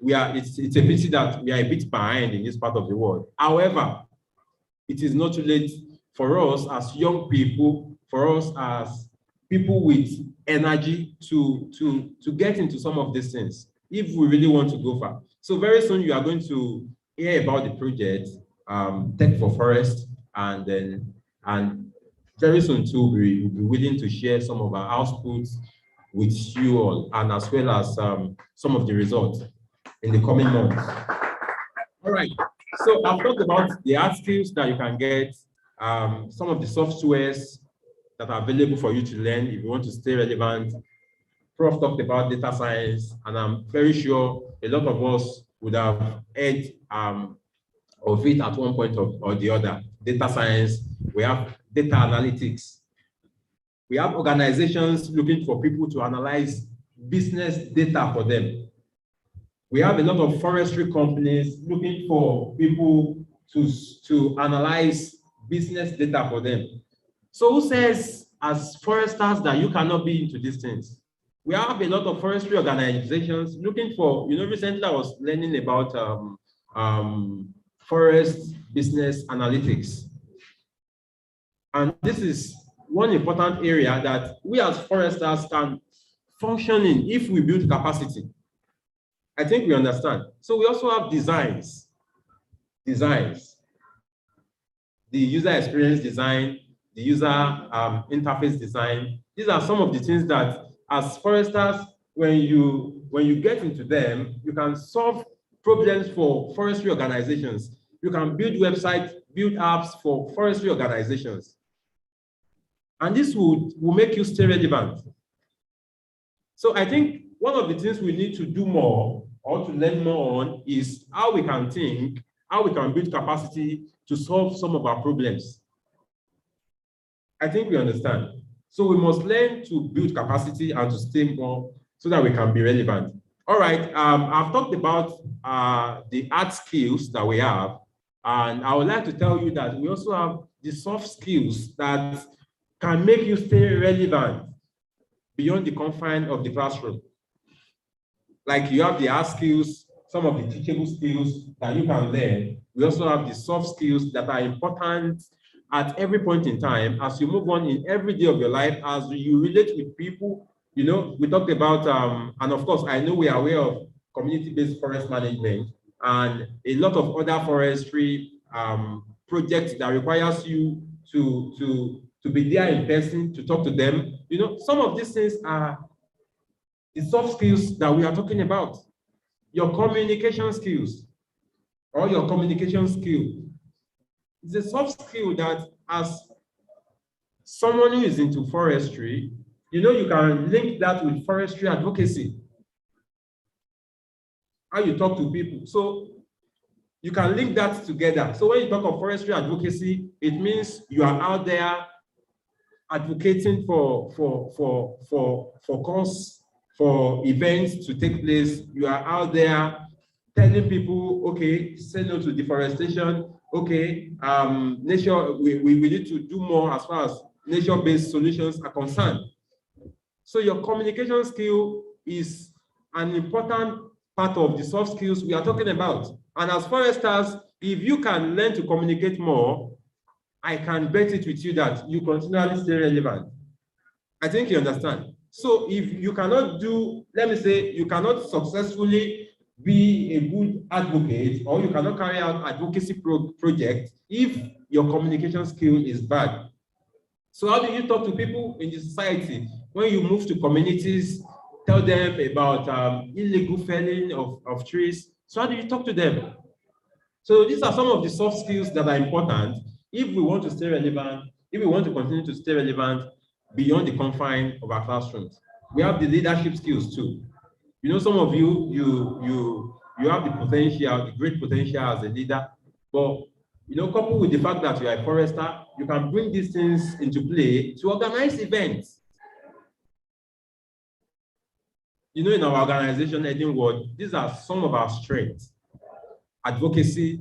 It's a pity that we are a bit behind in this part of the world. However, it is not too late for us as young people, for us as people with energy to get into some of these things, if we really want to go far. So very soon you are going to hear about the project, Tech for Forest, and very soon too we'll be willing to share some of our outputs with you all, and as well as some of the results in the coming months. All right, so I've talked about the hard skills that you can get, some of the softwares that are available for you to learn if you want to stay relevant. Prof talked about data science, and I'm very sure a lot of us would have heard of it at one point or the other. Data science, we have data analytics. We have organizations looking for people to analyze business data for them. We have a lot of forestry companies looking for people to analyze business data for them. So who says as foresters that you cannot be into these things? We have a lot of forestry organizations looking for, you know, recently I was learning about forest business analytics. And this is one important area that we as foresters can function in if we build capacity. I think we understand. So we also have designs, the user experience design, the user interface design. These are some of the things that as foresters, when you get into them, you can solve problems for forestry organizations. You can build websites, build apps for forestry organizations. And this will make you stay relevant. So I think one of the things we need to do more or to learn more on is how we can think, how we can build capacity to solve some of our problems. I think we understand. So we must learn to build capacity and to stay more so that we can be relevant. All right, I've talked about the hard skills that we have, and I would like to tell you that we also have the soft skills that can make you stay relevant beyond the confine of the classroom. Like you have the hard skills, some of the teachable skills that you can learn. We also have the soft skills that are important at every point in time as you move on in every day of your life, as you relate with people. You know, we talked about, and of course, I know we are aware of community-based forest management and a lot of other forestry projects that requires you to be there in person, to talk to them. You know, some of these things are the soft skills that we are talking about. Your communication skills or your communication skill. It's a soft skill that as someone who is into forestry, you know, you can link that with forestry advocacy. How you talk to people. So you can link that together. So when you talk of forestry advocacy, it means you are out there advocating for cause, for events to take place. You are out there telling people, okay, say no to deforestation. Okay, nature, we need to do more as far as nature-based solutions are concerned. So your communication skill is an important part of the soft skills we are talking about. And as foresters, if you can learn to communicate more, I can bet it with you that you continually stay relevant. I think you understand. So if you cannot do, let me say, you cannot successfully be a good advocate, or you cannot carry out advocacy project if your communication skill is bad. So how do you talk to people in the society? When you move to communities, tell them about illegal felling of trees. So how do you talk to them? So these are some of the soft skills that are important if we want to stay relevant, if we want to continue to stay relevant beyond the confine of our classrooms. We have the leadership skills too. You know, some of you have the potential, the great potential as a leader, but you know, coupled with the fact that you are a forester, you can bring these things into play to organize events. You know, in our organization, Eden World, these are some of our strengths. Advocacy,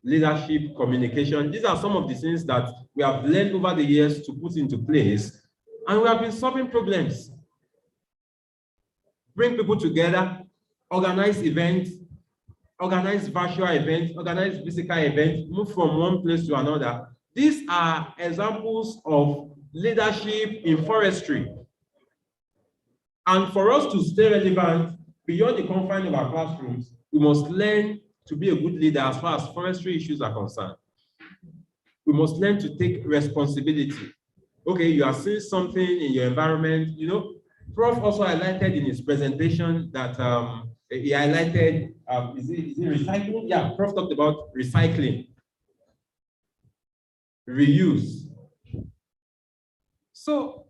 leadership, communication. These are some of the things that we have learned over the years to put into place, and we have been solving problems. Bring people together, organize events, organize virtual events, organize physical events, move from one place to another. These are examples of leadership in forestry. And for us to stay relevant beyond the confines of our classrooms, we must learn to be a good leader as far as forestry issues are concerned. We must learn to take responsibility. Okay, you are seeing something in your environment. You know, Prof also highlighted in his presentation that he highlighted, is it recycling? Yeah, Prof talked about recycling, reuse. So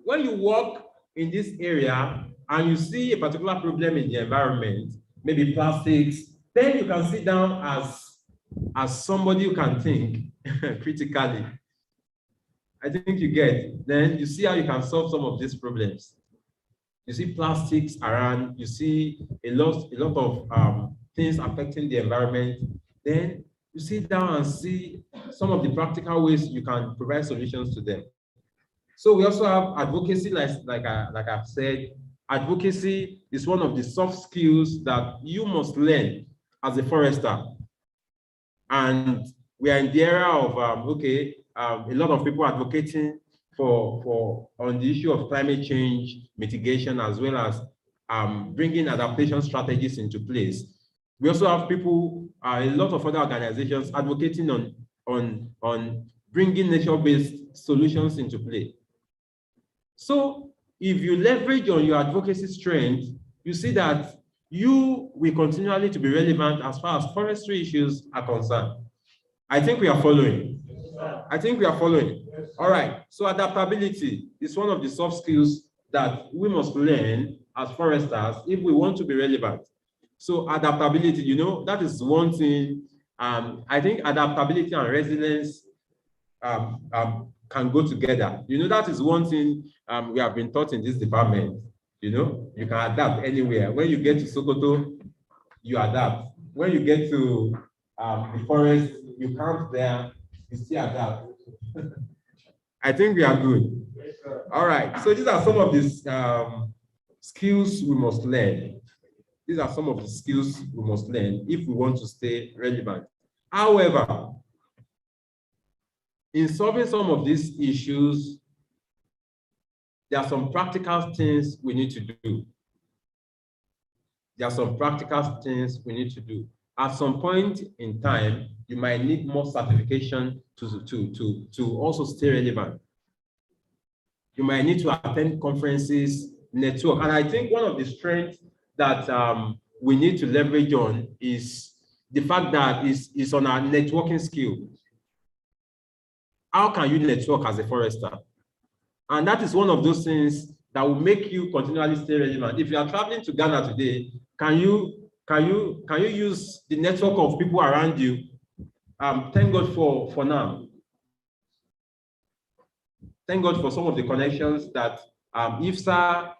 when you work in this area and you see a particular problem in the environment, maybe plastics, then you can sit down as somebody who can think critically. I think you get, then you see how you can solve some of these problems. You see plastics around, you see a lot of things affecting the environment. Then you sit down and see some of the practical ways you can provide solutions to them. So we also have advocacy, like I've said. Advocacy is one of the soft skills that you must learn as a forester. And we are in the era of a lot of people advocating on the issue of climate change mitigation, as well as bringing adaptation strategies into place. We also have people, a lot of other organizations advocating on bringing nature-based solutions into play. So if you leverage on your advocacy strength, you see that you will continually to be relevant as far as forestry issues are concerned. I think we are following. I think we are following. All right. So adaptability is one of the soft skills that we must learn as foresters if we want to be relevant. So adaptability, you know, that is one thing. I think adaptability and resilience can go together. You know, that is one thing we have been taught in this department. You know, you can adapt anywhere. When you get to Sokoto, you adapt. When you get to the forest, you camp there, you still adapt. I think we are good. All right. So these are some of these skills we must learn. These are some of the skills we must learn if we want to stay relevant. However, in solving some of these issues, there are some practical things we need to do. There are some practical things we need to do. At some point in time, you might need more certification to also stay relevant. You might need to attend conferences, network. And I think one of the strengths that we need to leverage on is the fact that it's on our networking skill. How can you network as a forester? And that is one of those things that will make you continually stay relevant. If you are traveling to Ghana today, can you use the network of people around you? Thank God for now. thank God for some of the connections that IFSA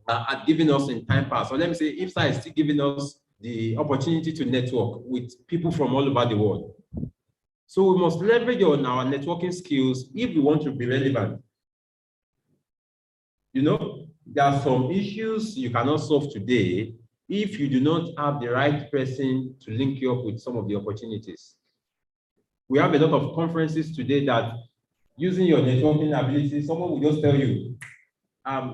are giving us in time past. So let me say IFSA is still giving us the opportunity to network with people from all over the world. So we must leverage on our networking skills if we want to be relevant. You know, there are some issues you cannot solve today if you do not have the right person to link you up with some of the opportunities. We have a lot of conferences today that using your networking ability, someone will just tell you,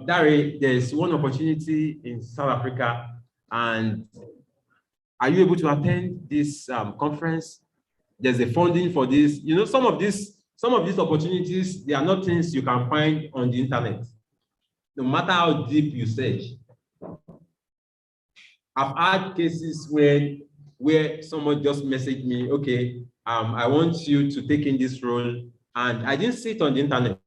Dari, there's one opportunity in South Africa, and are you able to attend this conference? There's a funding for this. You know, some of these opportunities, they are not things you can find on the internet, no matter how deep you search. I've had cases where someone just messaged me, okay, I want you to take in this role, and I didn't see it on the internet.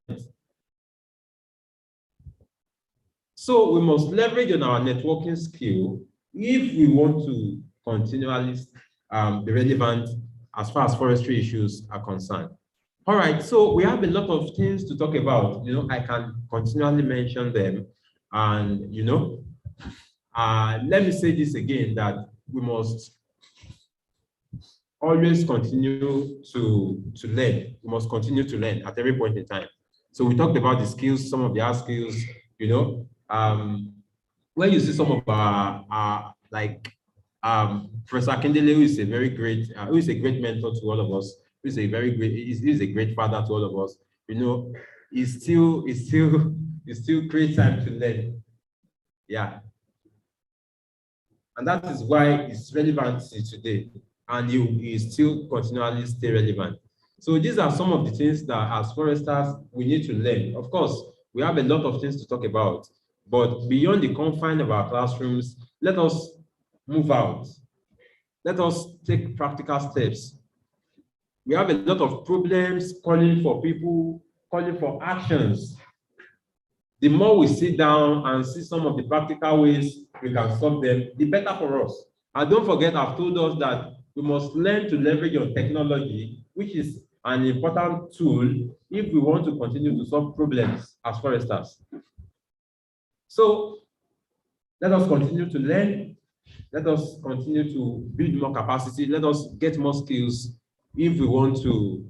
So we must leverage on our networking skill if we want to continually be relevant as far as forestry issues are concerned. All right, so we have a lot of things to talk about. You know, I can continually mention them, and you know, let me say this again, that we must always continue to learn. We must continue to learn at every point in time. So we talked about the skills, some of the hard skills, you know. When you see some of our like Professor Akindele, who is a very great, who is a great mentor to all of us, who is a very great, is a great father to all of us, you know, it still creates time to learn. Yeah. And that is why it's relevant today, and you still continually stay relevant. So these are some of the things that as foresters we need to learn. Of course, we have a lot of things to talk about, but beyond the confine of our classrooms, let us move out. Let us take practical steps. We have a lot of problems calling for people, calling for actions. The more we sit down and see some of the practical ways we can solve them, the better for us. And don't forget, I've told us that we must learn to leverage on technology, which is an important tool if we want to continue to solve problems as foresters. So let us continue to learn. Let us continue to build more capacity. Let us get more skills if we want to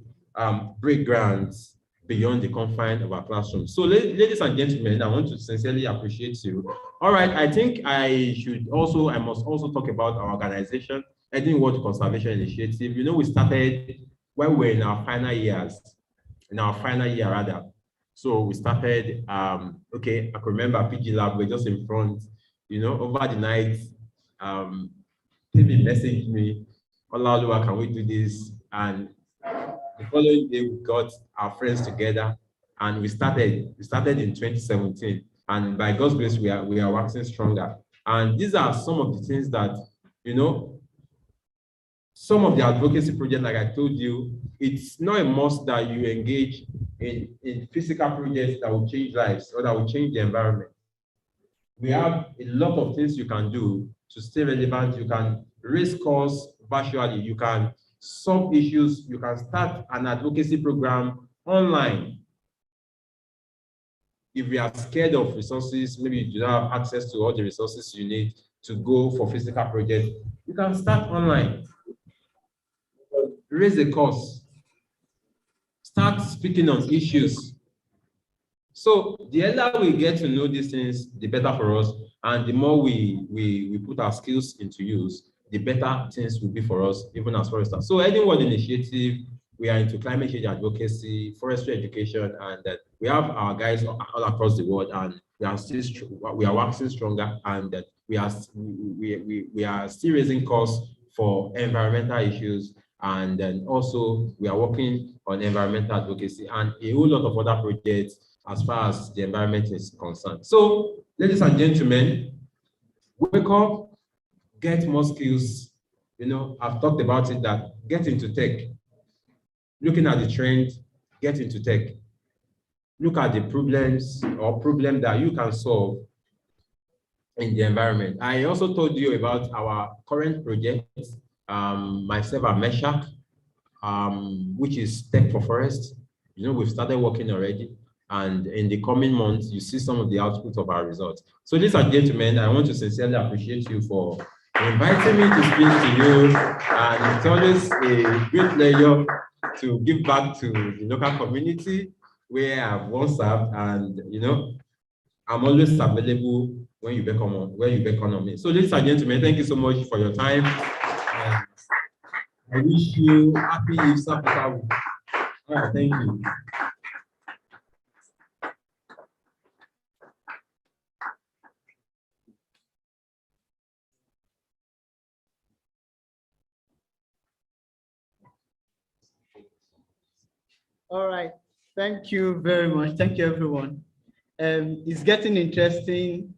break grounds beyond the confine of our classroom. So ladies and gentlemen, I want to sincerely appreciate you. All right, I think I must also talk about our organization, Heading World Conservation Initiative. You know, we started when we were in our final year rather. So we started, okay, I can remember PG Lab, we're just in front, you know, over the night, TV messaged me, Olaoluwa, can we do this? And the following day, we got our friends together and we started in 2017. And by God's grace, we are waxing stronger. And these are some of the things that, you know, some of the advocacy projects, like I told you, it's not a must that you engage in physical projects that will change lives or that will change the environment. We have a lot of things you can do to stay relevant. You can raise costs virtually. You can solve issues. You can start an advocacy program online. If you are scared of resources, maybe you do not have access to all the resources you need to go for physical projects, you can start online. Raise the cost. Start speaking on issues. So the earlier we get to know these things, the better for us. And the more we put our skills into use, the better things will be for us, even as foresters. So Heading World Initiative, we are into climate change advocacy, forestry education, and we have our guys all across the world, and we are waxing stronger, and we are still raising costs for environmental issues, and then also we are working on environmental advocacy and a whole lot of other projects as far as the environment is concerned. So, ladies and gentlemen, wake up, get more skills. You know, I've talked about it, that get into tech. Looking at the trend, get into tech. Look at the problems or problem that you can solve in the environment. I also told you about our current project, myself at Meshach, which is Tech for Forest. You know, we've started working already. And in the coming months, you see some of the outputs of our results. So ladies and gentlemen, I want to sincerely appreciate you for inviting me to speak to you. And it's always a great pleasure to give back to the local community where I've once served. And, you know, I'm always available when you beckon on me. So ladies and gentlemen, thank you so much for your time. And I wish you happy IFSA Peter Week. All right, thank you. All right. Thank you very much. Thank you, everyone. It's getting interesting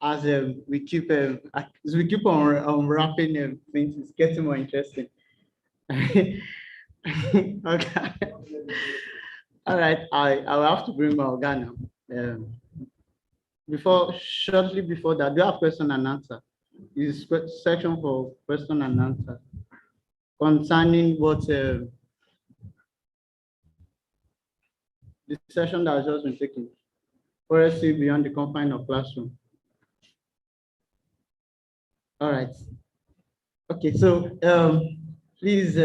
as we keep on unwrapping things. It's getting more interesting. Okay. All right. I will have to bring my organ now. Shortly before that, do you have question and answer? Is section for question and answer concerning what the session that has just been taken, forestry beyond the confine of classroom. All right. Okay, so please,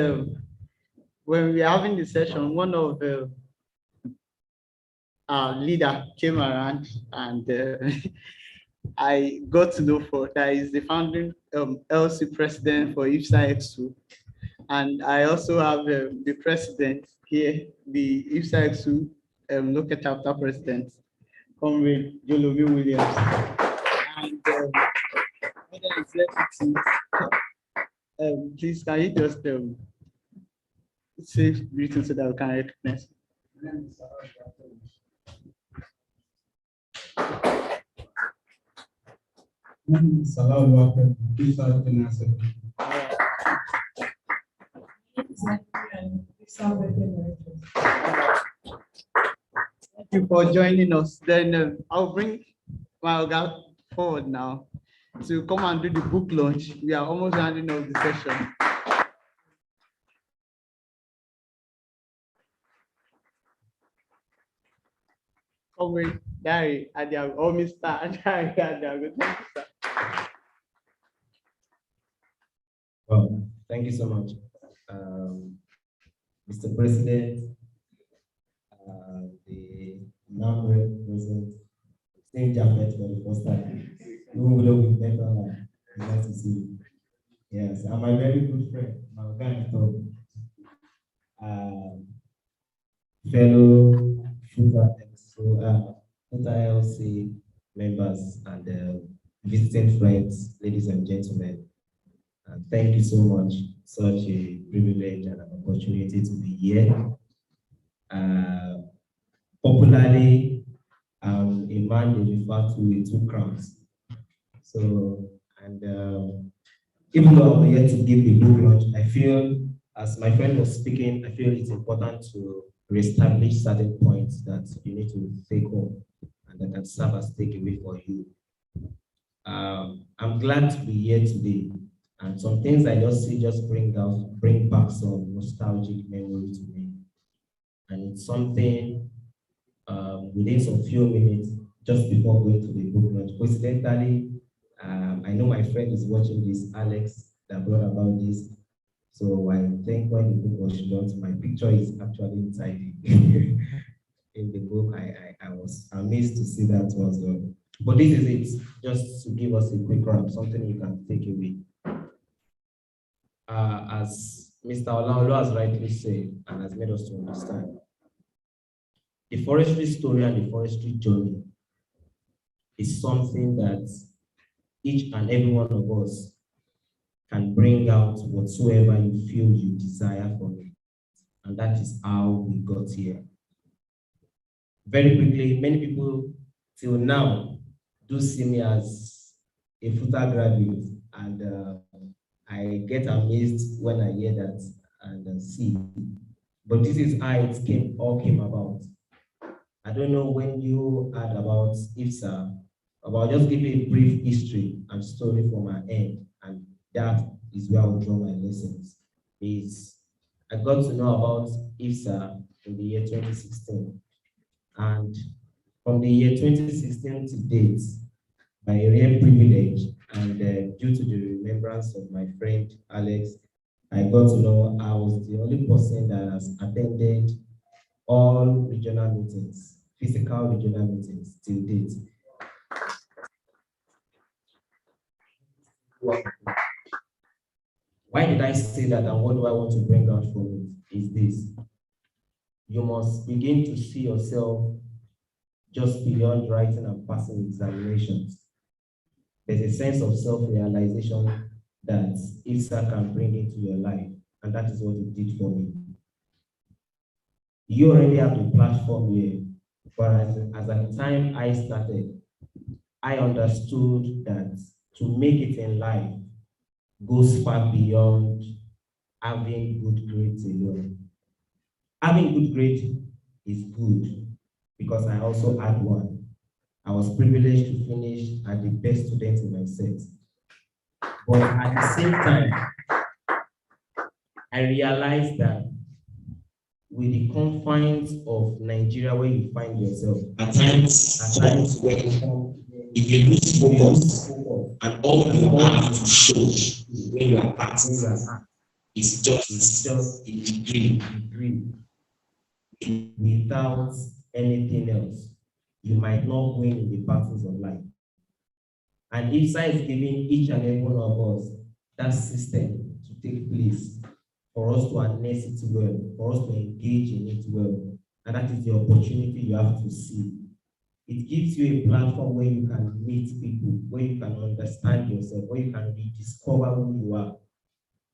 when we're having the session, one of our leader came around, and I got to know that is the founding LC president for IFSA X2. And I also have the president here, the IFSA X2 local chapter president, Comrade Jolomi Williams. And other executives, please, can you just say greetings so that we can recognize? Thank you for joining us. Then I'll bring my organ forward now to come and do the book launch. We are almost rounding off the session. Comrade Dari Adiago, or Mr. Dari Adiago. Thank you, sir. Well, thank you so much, Mr. President, the number president, St. Japhet for the first time. Even though we've met online, nice to see you. Yes, and my very good friend, my organic fellow Futa LC members and visiting friends, ladies and gentlemen. Thank you so much. Such a privilege and an opportunity to be here. Popularly, a man they refer to with two crowns. So, and even though I'm here to give the book launch, I feel, as my friend was speaking, I feel it's important to reestablish certain points that you need to take home and that can serve as takeaway for you. I'm glad to be here today. And some things I just see bring back some nostalgic memory to me. And it's something within some few minutes, just before going to the book launch. Coincidentally, I know my friend is watching this, Alex, that brought about this. So I think when the book was launched, my picture is actually inside in the book. I was amazed to see that was done. But this is it, just to give us a quick wrap, something you can take away. As Mr. Olaolo has rightly said and has made us to understand, the forestry story and the forestry journey is something that each and every one of us can bring out whatsoever you feel you desire from it. And that is how we got here. Very quickly, many people till now do see me as a Futa graduate, and I get amazed when I hear that and see. But this is how it all came about. I don't know when you heard about IFSA, but I'll just give you a brief history and story from my end, and that is where I'll draw my lessons. I got to know about IFSA in the year 2016. And from the year 2016 to date, by a rare privilege and due to the remembrance of my friend Alex, I got to know I was the only person that has attended all regional meetings, physical regional meetings till date. Why did I say that and what do I want to bring out from it is this. You must begin to see yourself just beyond writing and passing examinations. There's a sense of self-realization that IFSA can bring into your life, and that is what it did for me. You already have the platform here, but as at the time I started, I understood that to make it in life goes far beyond having good grades alone. Having good grades is good because I also had one. I was privileged to finish as the best student in my set. But at the same time, I realized that with the confines of Nigeria where you find yourself, at times where if you lose focus and all you have to show when you are acting is just a degree without anything else, you might not win in the battles of life. And IFSA is giving each and every one of us that system to take place for us to harness it well, for us to engage in it well. And that is the opportunity you have to see. It gives you a platform where you can meet people, where you can understand yourself, where you can rediscover who you are.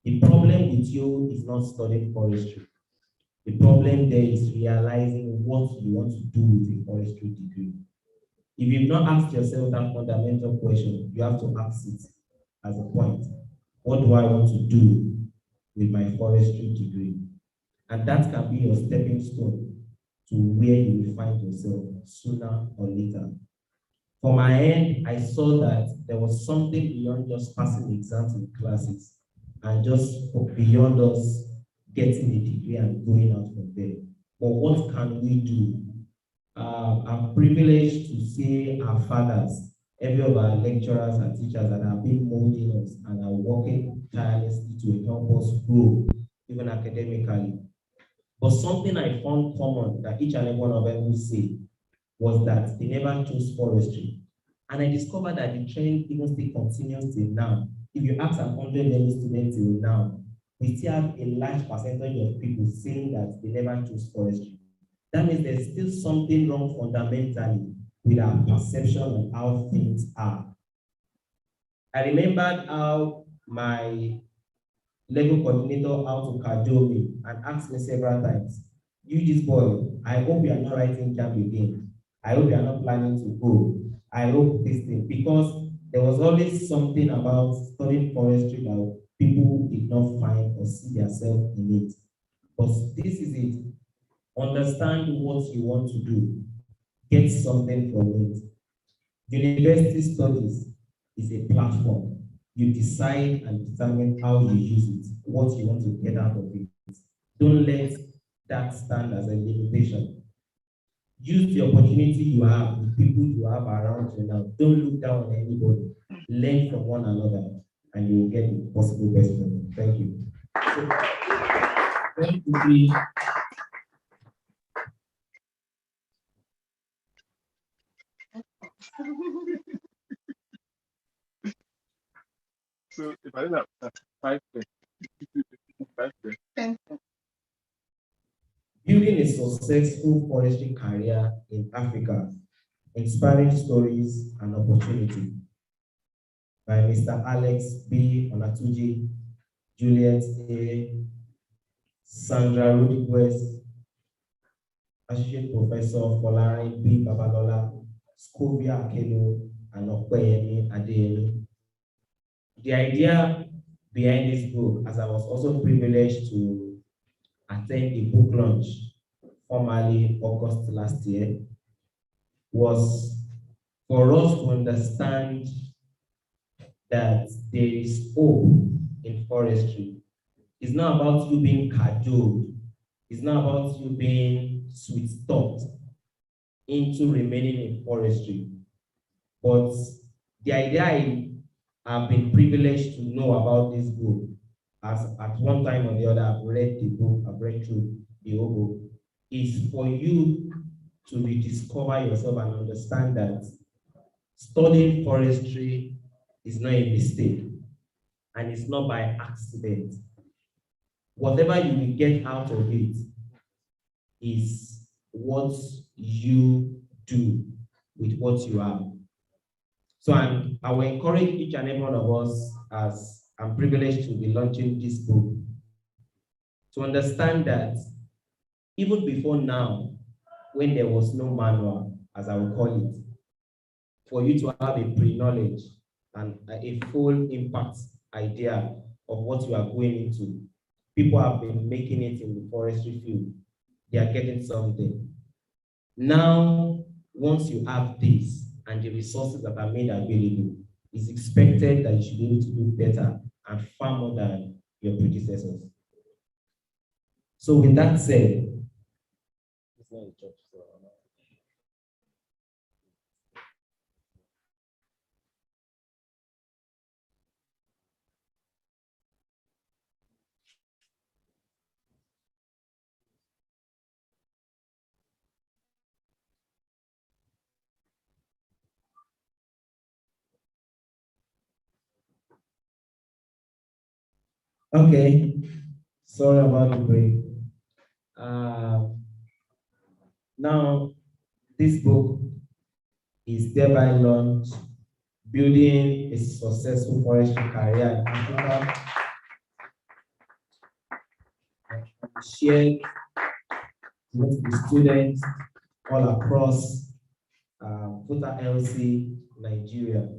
The problem with you is not studying forestry. The problem there is realizing what you want to do with a forestry degree. If you've not asked yourself that fundamental question, you have to ask it as a point. What do I want to do with my forestry degree? And that can be your stepping stone to where you will find yourself sooner or later. For my end, I saw that there was something beyond just passing exams in classes and just beyond us getting a degree and going out from there. But what can we do? I'm privileged to see our fathers, every of our lecturers and teachers that have been molding us and are working tirelessly to help us grow, even academically. But something I found common that each and every one of them would say was that they never chose forestry. And I discovered that the trend even still continues till now. If you ask 100 level students till now, we still have a large percentage of people saying that they never chose forestry. That means there's still something wrong fundamentally with our perception of how things are. I remembered how my level coordinator out to cajole me and asked me several times, you this boy, I hope you are not writing jam again. I hope you are not planning to go. I hope this thing, because there was always something about studying forestry that people did not find or see themselves in it. But this is it. Understand what you want to do. Get something from it. University studies is a platform. You decide and determine how you use it, what you want to get out of it. Don't let that stand as a limitation. Use the opportunity you have, the people you have around you now. Don't look down on anybody. Learn from one another, and you will get the possible best from it. Thank you. Very quickly, So if I did that, 5 10. building a successful forestry career in Africa, Inspiring Stories and Opportunities by Mr. Alex B. Onatuji, Juliet A. Sandra Rodriguez, Associate Professor Folarin B. Babalola, Scovia Akelo, and Okweyemi Adeyemi. The idea behind this book, as I was also privileged to attend a book launch formally August last year, was for us to understand that there is hope in forestry. It's not about you being cajoled. It's not about you being sweet-talked. into remaining in forestry. But the idea I've been privileged to know about this book, as at one time or the other, I've read the book, I've read through the whole book, is for you to rediscover yourself and understand that studying forestry is not a mistake and it's not by accident. Whatever you will get out of it is what you do with what you have. So I will encourage each and every one of us, as I'm privileged to be launching this book, to understand that even before now, when there was no manual, as I will call it, for you to have a pre-knowledge and a full impact idea of what you are going into. People have been making it in the forestry field. They are getting something. Now, once you have this and the resources that are made available, it's expected that you should be able to do better and far more than your predecessors. So with that said, it's not a church, so okay, sorry about the break. Now, this book is thereby launched, Building a Successful Forestry Career in Africa, shared with the students all across Futa LC, Nigeria.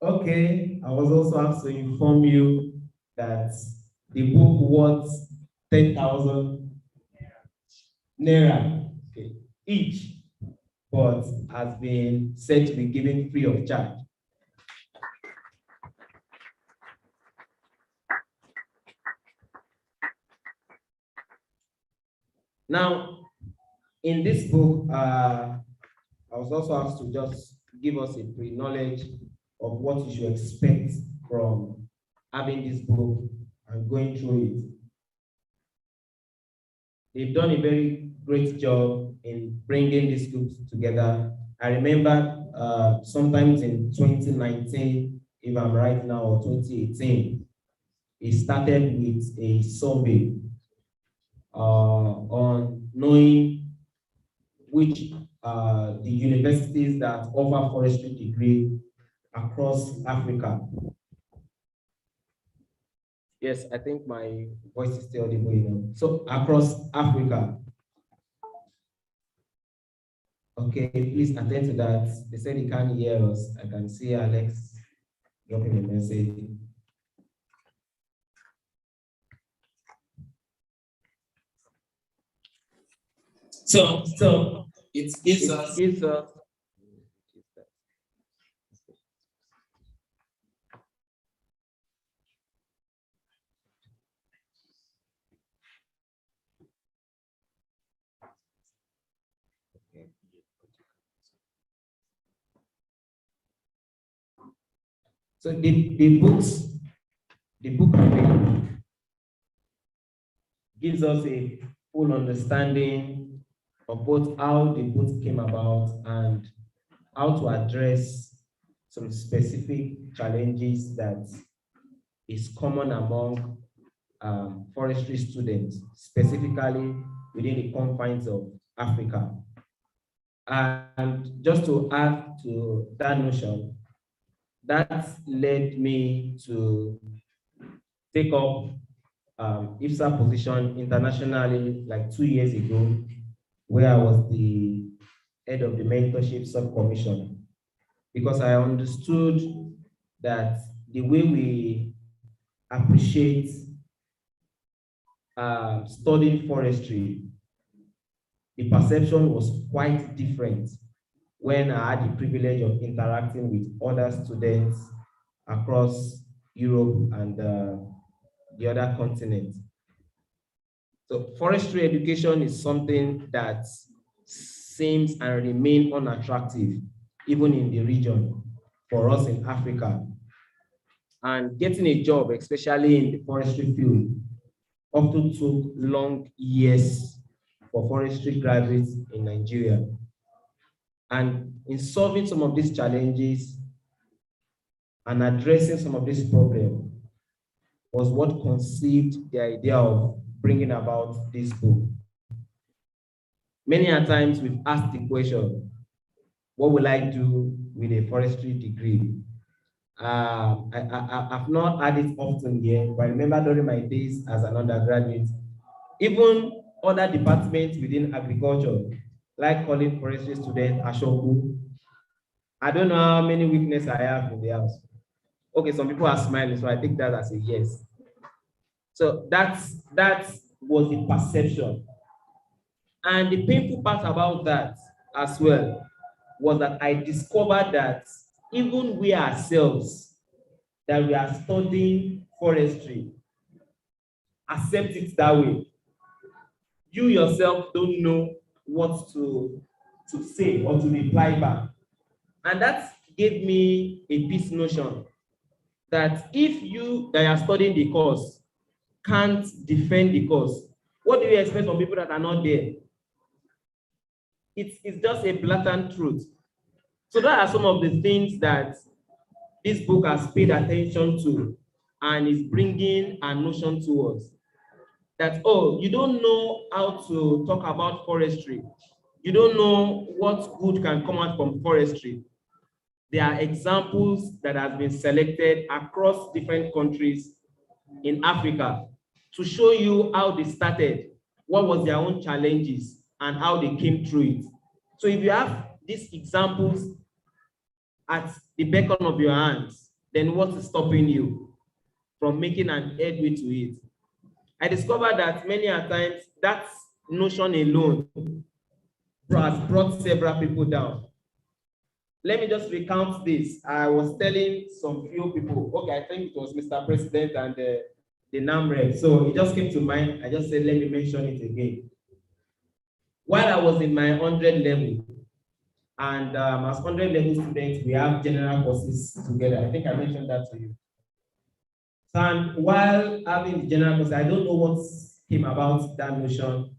Okay, I was also asked to inform you that the book was 10,000 naira each, but has been said to be given free of charge. Now, in this book, I was also asked to just give us a pre-knowledge of what you should expect from having this book and going through it. They've done a very great job in bringing these groups together. I remember sometimes in 2019, if I'm right now, or 2018, it started with a survey on knowing which the universities that offer forestry degree across Africa. Yes, I think my voice is still audible enough. So across Africa. Okay, please attend to that. They said they can't hear us. I can see Alex dropping a message. So it gives us. So the book gives us a full understanding of both how the book came about and how to address some specific challenges that is common among forestry students, specifically within the confines of Africa. And just to add to that notion, that led me to take up IFSA position internationally like 2 years ago, where I was the head of the mentorship subcommission, because I understood that the way we appreciate studying forestry, the perception was quite different when I had the privilege of interacting with other students across Europe and the other continents. So forestry education is something that seems and remain unattractive, even in the region, for us in Africa. And getting a job, especially in the forestry field, often took long years for forestry graduates in Nigeria. And in solving some of these challenges and addressing some of these problems was what conceived the idea of bringing about this book. Many a times we've asked the question, what will I do with a forestry degree? I've not had it often here, but I remember during my days as an undergraduate, even other departments within agriculture, like calling forestry students Ashoku. I don't know how many weaknesses I have in the house. Okay, some people are smiling, so I take that as a yes. So that was the perception. And the painful part about that as well was that I discovered that even we ourselves, that we are studying forestry, accept it that way. You yourself don't know what to say or to reply back. And that gave me a peace notion that if you that are studying the course can't defend the course, what do you expect from people that are not there? It's just a blatant truth. So that are some of the things that this book has paid attention to and is bringing a notion towards. That, oh, you don't know how to talk about forestry. You don't know what good can come out from forestry. There are examples that have been selected across different countries in Africa to show you how they started, what was their own challenges, and how they came through it. So if you have these examples at the beckon of your hands, then what is stopping you from making an headway to it? I discovered that many a times that notion alone has brought several people down. Let me just recount this. I was telling some few people, okay, I think it was Mr. President and the NAMRED. So it just came to mind. I just said, let me mention it again. While I was in my 100 level, and as 100 level students, we have general courses together. I think I mentioned that to you. And while having the general course, I don't know what came about that notion.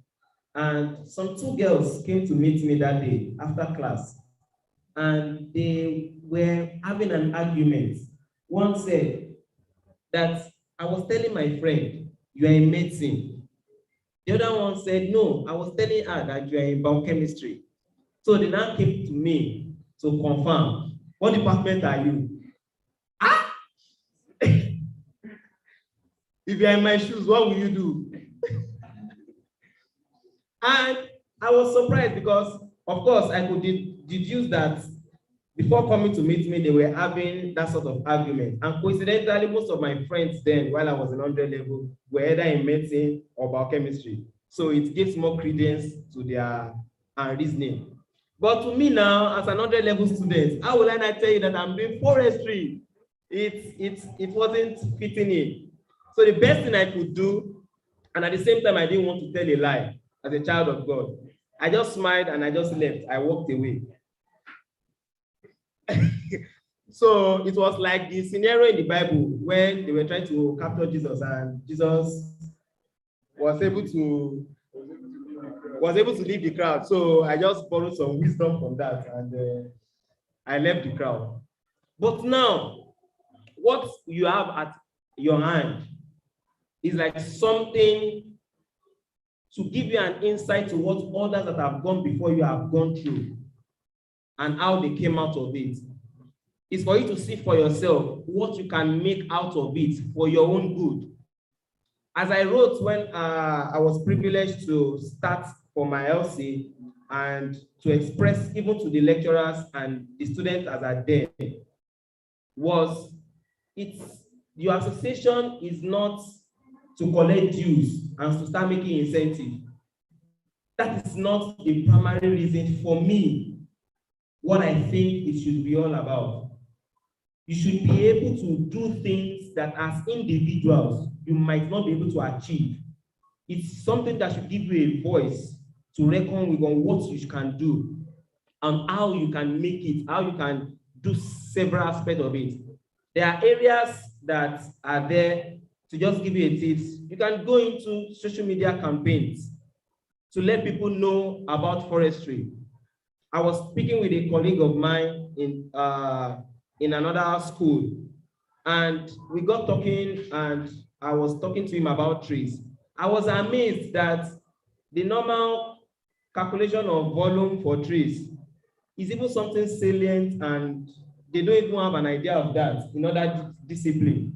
And some two girls came to meet me that day after class. And they were having an argument. One said that I was telling my friend, you are in medicine. The other one said, no, I was telling her that you are in biochemistry. So they now came to me to confirm, what department are you? Ah! If you are in my shoes, what will you do? And I was surprised because, of course, I could deduce that before coming to meet me, they were having that sort of argument. And coincidentally, most of my friends then, while I was in 100 level, were either in medicine or biochemistry. So it gives more credence to their reasoning. But to me now, as an 100 level student, how will I not tell you that I'm doing forestry? It wasn't fitting in. So the best thing I could do, and at the same time, I didn't want to tell a lie as a child of God. I just smiled and I just left. I walked away. So it was like the scenario in the Bible when they were trying to capture Jesus and Jesus was able to leave the crowd. So I just borrowed some wisdom from that and I left the crowd. But now, what you have at your hand is like something to give you an insight to what others that have gone before you have gone through and how they came out of it. It's for you to see for yourself what you can make out of it for your own good. As I wrote when I was privileged to start for my LC and to express even to the lecturers and the students as I did, was your association is not to collect dues and to start making incentive. That is not the primary reason for me what I think it should be all about. You should be able to do things that as individuals, you might not be able to achieve. It's something that should give you a voice to reckon with on what you can do and how you can make it, how you can do several aspects of it. There are areas that are there to just give you a tips. You can go into social media campaigns to let people know about forestry. I was speaking with a colleague of mine in another school, and we got talking, and I was talking to him about trees. I was amazed that the normal calculation of volume for trees is even something salient, and they don't even have an idea of that in other discipline.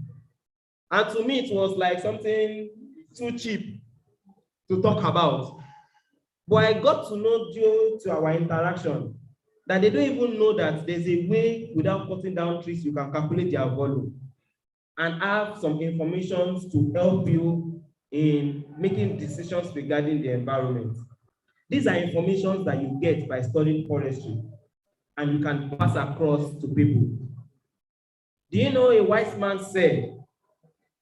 And to me, it was like something too cheap to talk about. But I got to know due to our interaction that they don't even know that there's a way without cutting down trees, you can calculate their volume and have some information to help you in making decisions regarding the environment. These are informations that you get by studying forestry and you can pass across to people. Do you know a wise man said,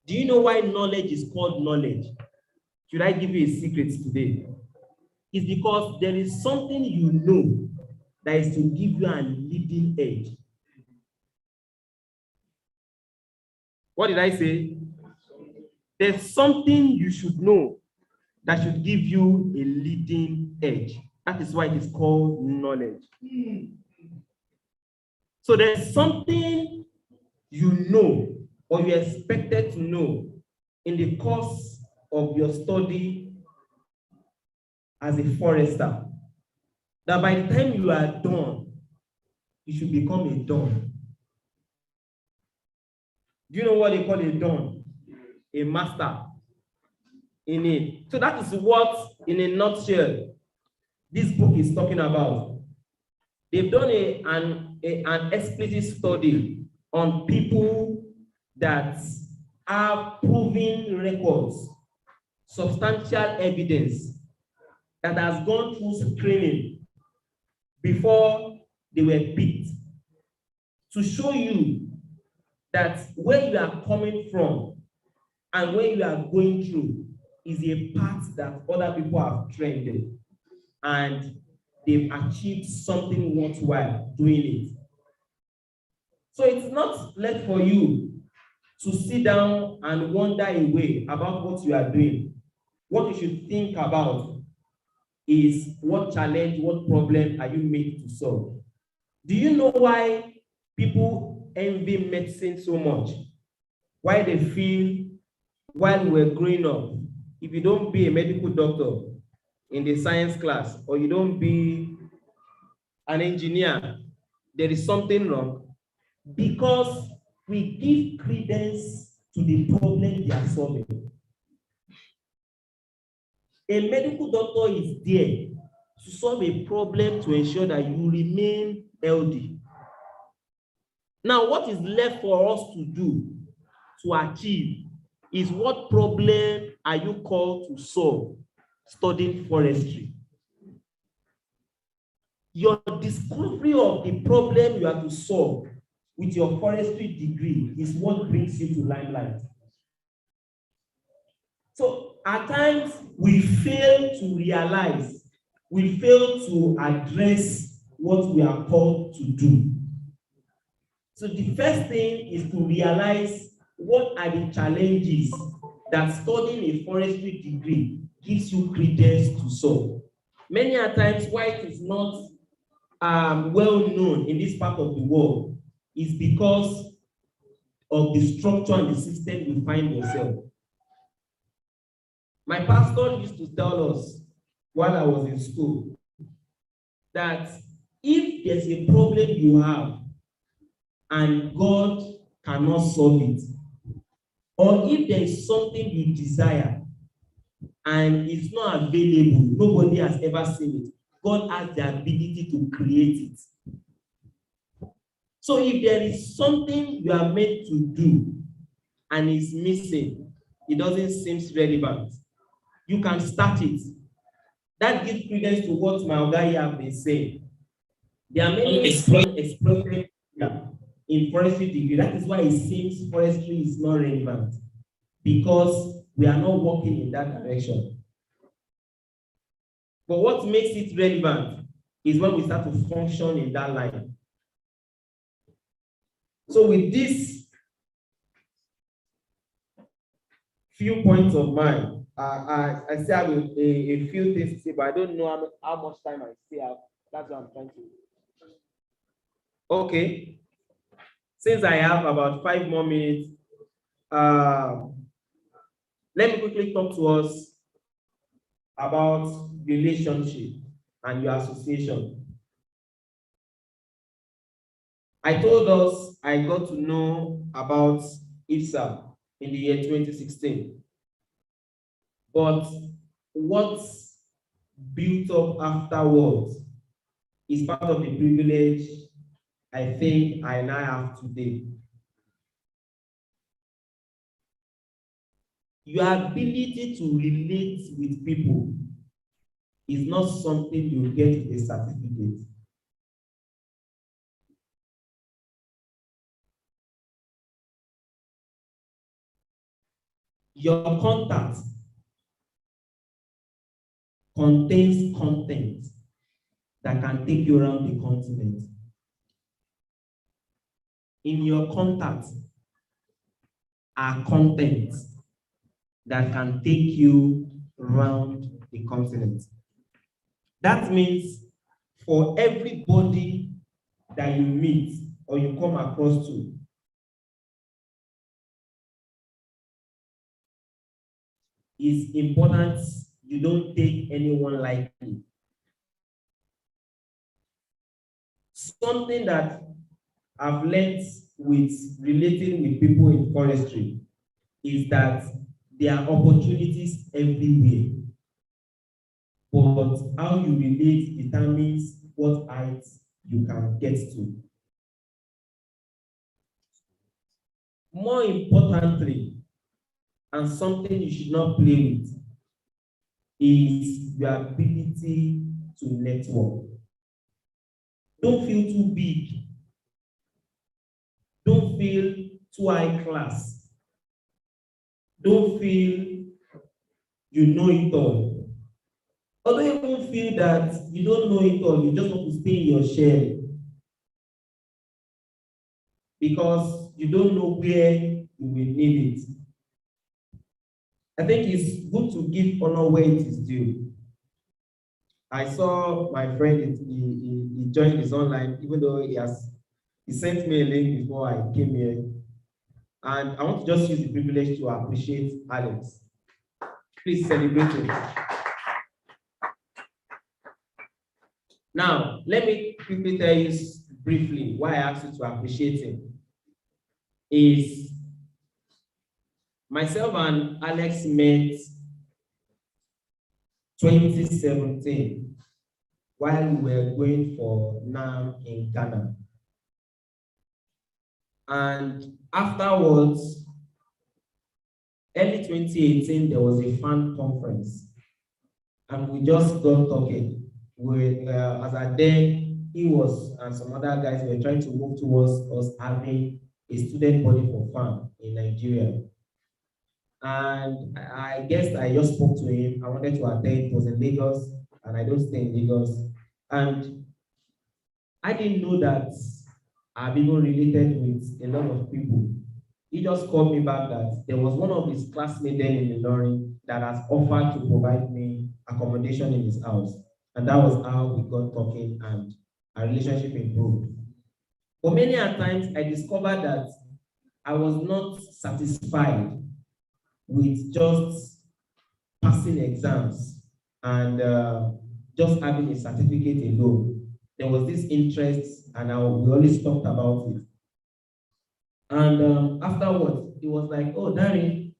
do you know why knowledge is called knowledge? Should I give you a secret today? It's because there is something you know that is to give you a leading edge. What did I say? There's something you should know that should give you a leading edge. That is why it is called knowledge. So there's something you know or you're expected to know in the course of your study as a forester, that by the time you are done, you should become a don. Do you know what they call a don? A master in it. So that is what, in a nutshell, this book is talking about. They've done an explicit study on people that have proven records, substantial evidence that has gone through screening before they were picked, to show you that where you are coming from and where you are going through is a path that other people have trended and they've achieved something worthwhile doing it. So it's not left for you to sit down and wonder away about what you are doing. What you should think about is what challenge, what problem are you made to solve? Do you know why people envy medicine so much? Why they feel while we were growing up, if you don't be a medical doctor in the science class or you don't be an engineer, there is something wrong? Because we give credence to the problem they are solving. A medical doctor is there to solve a problem to ensure that you remain healthy. Now, what is left for us to do to achieve is what problem are you called to solve studying forestry? Your discovery of the problem you have to solve with your forestry degree is what brings you to limelight. So at times we fail to realize, we fail to address what we are called to do. So the first thing is to realize what are the challenges that studying a forestry degree gives you credence to solve. Many a times why it is not well known in this part of the world is because of the structure and the system you find yourself. My pastor used to tell us while I was in school that if there's a problem you have and God cannot solve it, or if there is something you desire and it's not available, nobody has ever seen it, God has the ability to create it. So if there is something you are meant to do and it's missing, it doesn't seem relevant, you can start it. That gives credence to what my guy have been saying. There are many exploited in forestry degree. That is why it seems forestry is not relevant, because we are not working in that direction. But what makes it relevant is when we start to function in that line. So with this few points of mine, I still have a few things to say, but I don't know how much time I still have. That's what I'm trying to. Okay. Since I have about 5 more minutes, let me quickly talk to us about relationship and your association. I told us I got to know about IFSA in the year 2016. But what's built up afterwards is part of the privilege I think I now have today. Your ability to relate with people is not something you get with a certificate. Your contact contains content that can take you around the continent. In your contact are content that can take you around the continent. That means for everybody that you meet or you come across to, it's important you don't take anyone lightly. Something that I've learned with relating with people in forestry is that there are opportunities everywhere, but how you relate determines what heights you can get to. More importantly, and something you should not play with, is your ability to network. Don't feel too big. Don't feel too high class. Don't feel you know it all. Or don't even feel that you don't know it all, you just want to stay in your shell. Because you don't know where you will need it. I think it's good to give honor where it is due. I saw my friend, he joined his online, even though he sent me a link before I came here. And I want to just use the privilege to appreciate Alex. Please celebrate him. Now, let me quickly tell you briefly why I asked you to appreciate him. Is myself and Alex met 2017 while we were going for NAM in Ghana. And afterwards, early 2018, there was a fan conference. And we just got talking. As at then, he was and some other guys were trying to move towards us having a student body for farm in Nigeria. And I guess I just spoke to him. I wanted to attend. It was in Lagos, and I don't stay in Lagos. And I didn't know that I've even related with a lot of people. He just called me back that there was one of his classmates then in Ilorin that has offered to provide me accommodation in his house. And that was how we got talking and our relationship improved. But many a times I discovered that I was not satisfied with just passing exams and just having a certificate alone. There was this interest and we always talked about it. And afterwards, it was like, oh, Darren,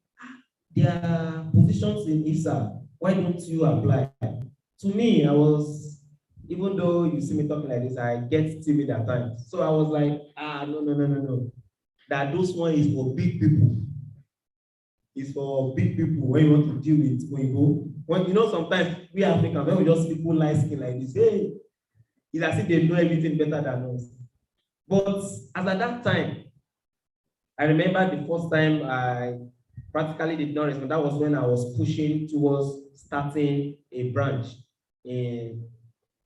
there are positions in IFSA. Why don't you apply? To me, I was, even though you see me talking like this, I get timid at times. So I was like, no. That those one is for big people. It's for big people when you want to deal with Oyibo. When you know sometimes we Africans, when we just see people light skin like this, hey, It's as if they know everything better than us. But as at that time, I remember the first time I practically did not respond. That was when I was pushing towards starting a branch in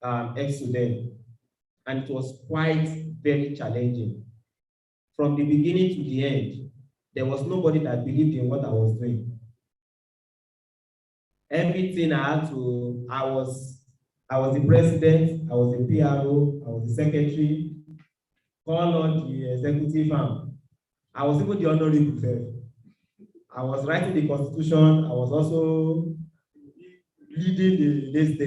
Exuden. And it was quite very challenging. From the beginning to the end, there was nobody that believed in what I was doing. Everything I had to, I was the president, I was the PRO, I was the secretary, call on the executive arm. I was even the honorable self. I was writing the constitution, I was also leading the list.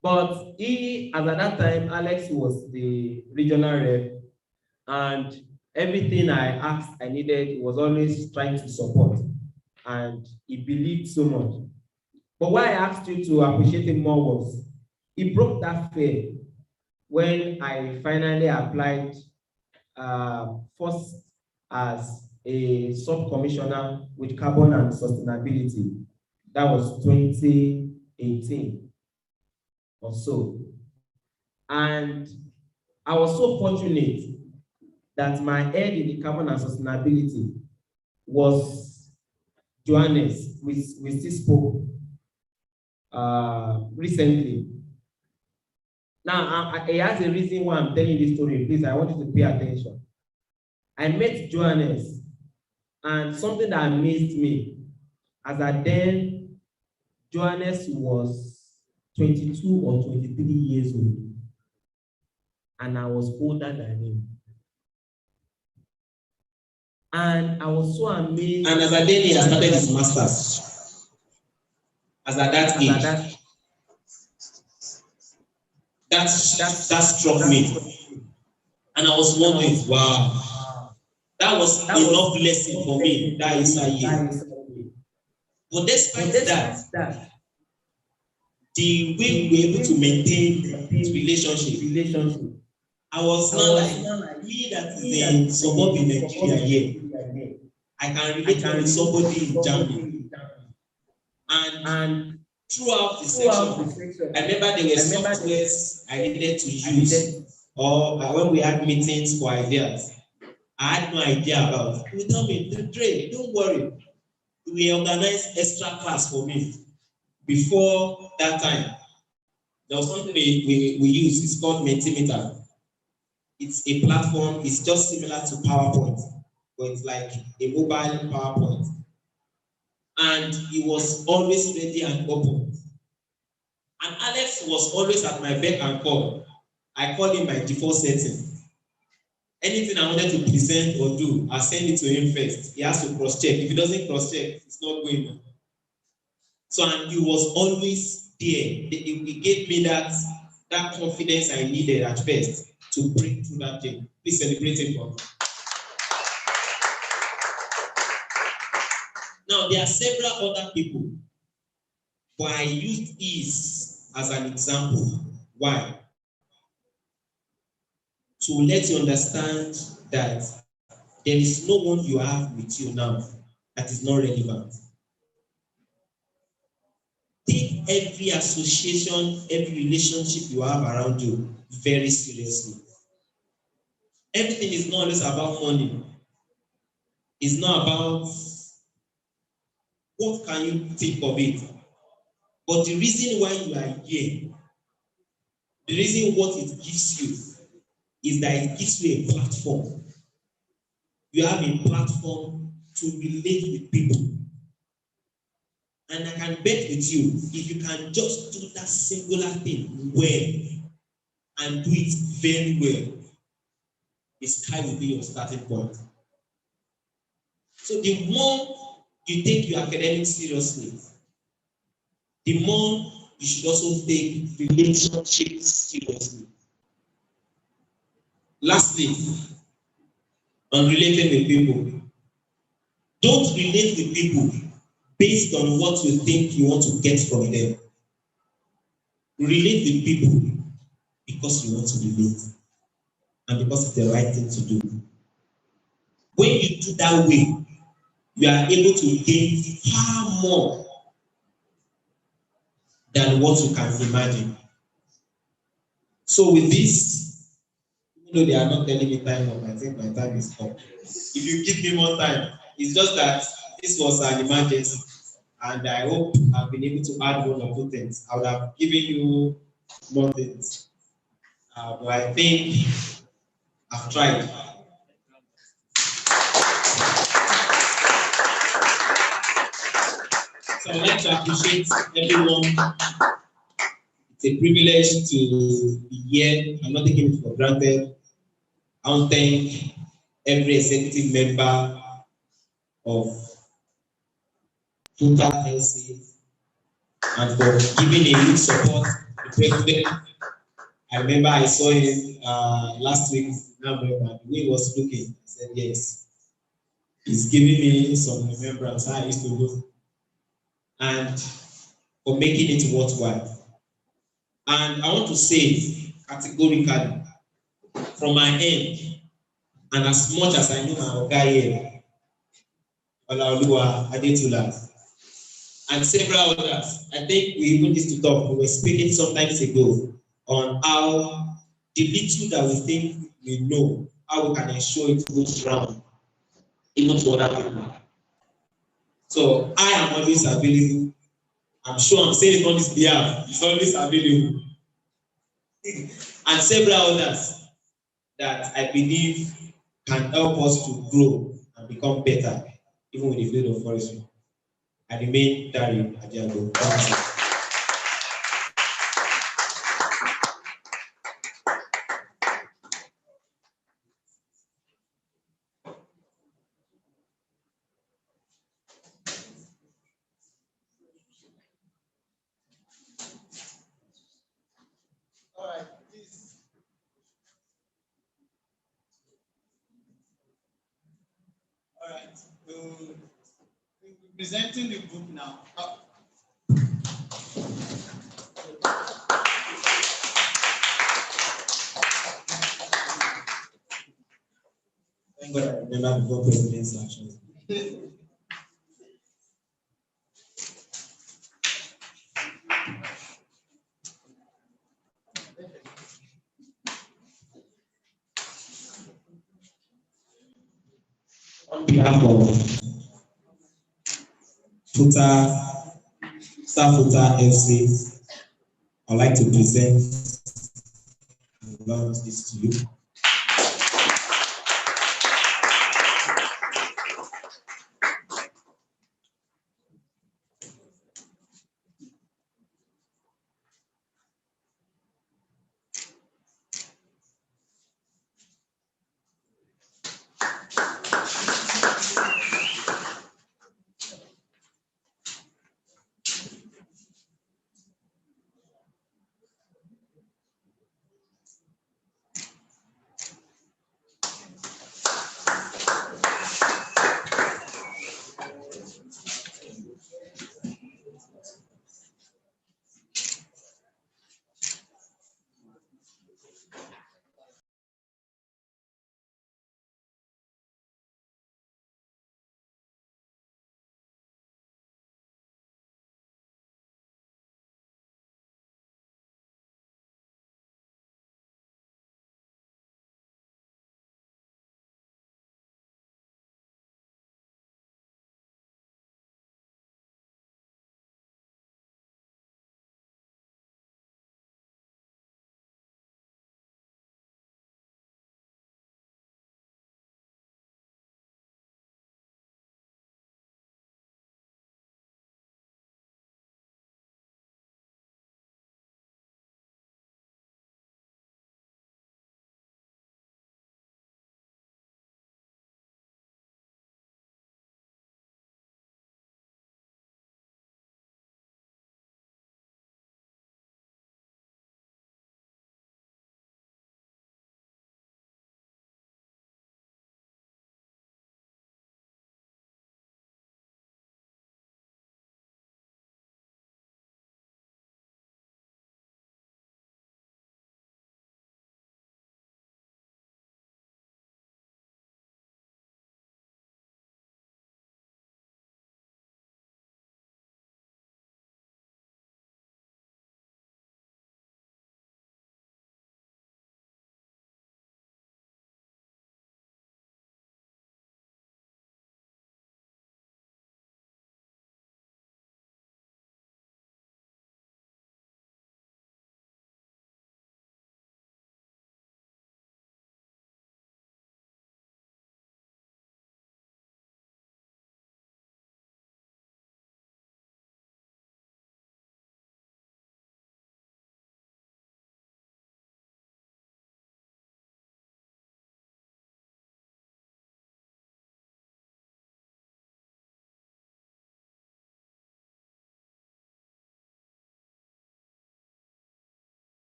But as at that time, Alex was the regional rep, and everything I asked I needed, he was always trying to support, and he believed so much. But why I asked you to appreciate him more was, he broke that fear when I finally applied first as a sub-commissioner with carbon and sustainability. That was 2018 or so. And I was so fortunate that my head in the carbon and sustainability was Johannes. We still spoke recently. Now, he has a reason why I'm telling this story. Please, I want you to pay attention. I met Johannes, and something that amazed me, as at then, Johannes was 22 or 23 years old, and I was older than him. And I was so amazed. And as at then, he had started his master's. As at that age. That struck me. And I was wondering, wow, that was enough lesson for me that IFSA year. But despite that, the way we were able to maintain relationship, I was not like me that is in suburban Nigeria here. I can relate with somebody in Germany. And throughout the section, I remember there were softwares I needed to use, or when we had meetings for ideas, I had no idea about. He would tell me, Dre, don't worry. We organized extra class for me. Before that time, there was something we use, it's called Mentimeter. It's a platform, it's just similar to PowerPoint, but it's like a mobile PowerPoint. And he was always ready and open. And Alex was always at my beck and call. I call him my default setting. Anything I wanted to present or do, I send it to him first. He has to cross-check. If he doesn't cross-check, it's not going on. So, and he was always there. He gave me that confidence I needed at first to break through that thing. Please celebrate him for me. Now, there are several other people, but I used his as an example. Why? To let you understand that there is no one you have with you now that is not relevant. Take every association, every relationship you have around you very seriously. Everything is not always about money. It's not about what can you think of it. But the reason why you are here, the reason what it gives you, is that it gives you a platform. You have a platform to relate with people. And I can bet with you, if you can just do that singular thing well and do it very well, the sky will be your starting point. So the more you take your academics seriously, the more you should also take relationships seriously. Lastly, on relating with people, don't relate with people based on what you think you want to get from them. Relate with people because you want to relate and because it's the right thing to do. When you do that way, you are able to gain far more than what you can imagine. So with this, even though they are not telling me time up, I think my time is up. If you give me more time, it's just that this was an emergency, and I hope I've been able to add one or two things. I would have given you more things, but I think I've tried. So I'd like to appreciate everyone. It's a privilege to be here. I'm not taking it for granted. I want to thank every executive member of Futa LC and for giving a huge support to the president. I remember I saw him last week, November, the way he was looking. I said, yes, he's giving me some remembrance how I used to look, and for making it worthwhile. And I want to say categorically, from my end, and as much as I know my guy here, Olaoluwa Adetula, and several others, I think we even used to talk, we were speaking sometimes ago on how the little that we think we know, how we can ensure it goes round, even to other people. So I am always available. I'm sure I'm saying it on his behalf. He's always available. And several others that I believe can help us to grow and become better, even with the field of forestry. I remain Dario Ajago. All right, please. All right, we'll be presenting the book now. Thank God I remember before president's actions. On behalf of Futa, Futa LC, I'd like to present and launch this to you.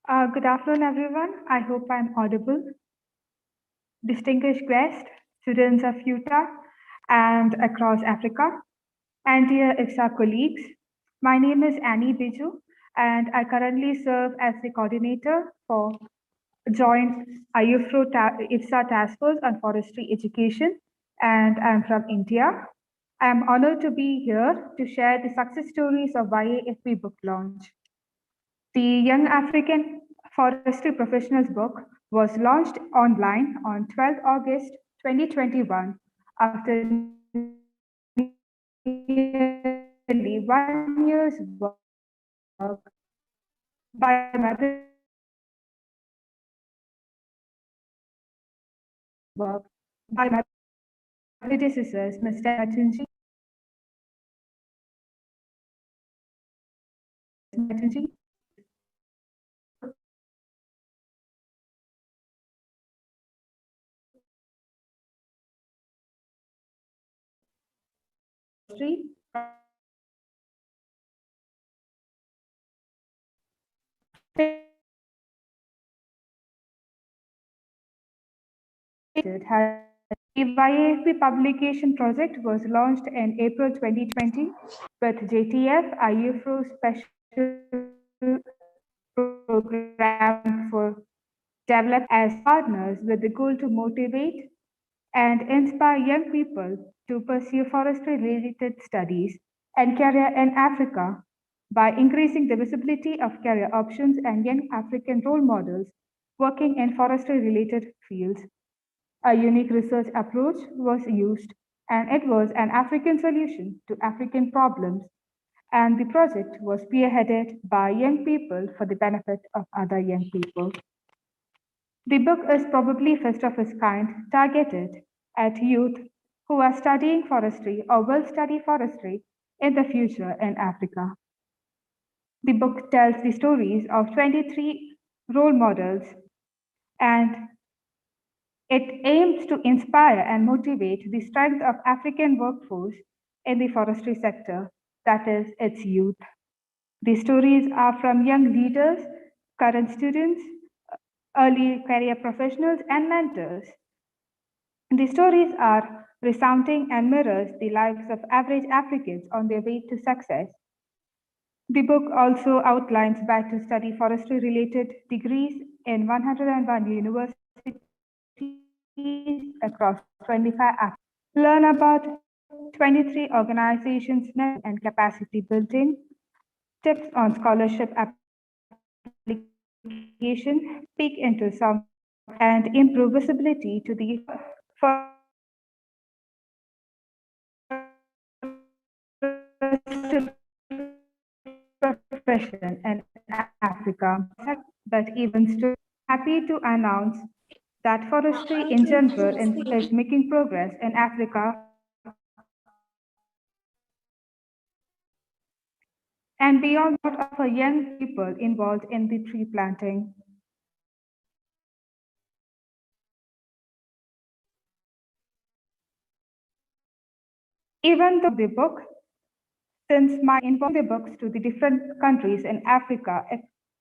Good afternoon, everyone. I hope I'm audible. Distinguished guests, students of Futa and across Africa, and dear IFSA colleagues, my name is Annie Biju, and I currently serve as the coordinator for Joint IUFRO-IFSA Task Force on Forestry Education, and I'm from India. I'm honored to be here to share the success stories of YAFP book launch. The Young African Forestry Professionals book was launched online on 12 August 2021 after nearly 1 year's work by my work by my predecessors, Mr. Matunji, The YAFP publication project was launched in April 2020 with JTF IUFRO Special Program for Develop as partners with the goal to motivate and inspire young people to pursue forestry related studies and career in Africa by increasing the visibility of career options and young African role models working in forestry related fields. A unique research approach was used, and it was an African solution to African problems. And the project was spearheaded by young people for the benefit of other young people. The book is probably first of its kind, targeted at youth who are studying forestry or will study forestry in the future in Africa. The book tells the stories of 23 role models, and it aims to inspire and motivate the strength of African workforce in the forestry sector, that is, its youth. The stories are from young leaders, current students, early career professionals, and mentors. The stories are resounding and mirrors the lives of average Africans on their way to success. The book also outlines where to study forestry-related degrees in 101 universities across 25 Africa. Learn about 23 organizations and capacity building, tips on scholarship application, peek into some and improve visibility to the profession in Africa. But even still, happy to announce that forestry in general is making progress in Africa and beyond of our young people involved in the tree planting. Even though the book, since my involved the books to the different countries in Africa,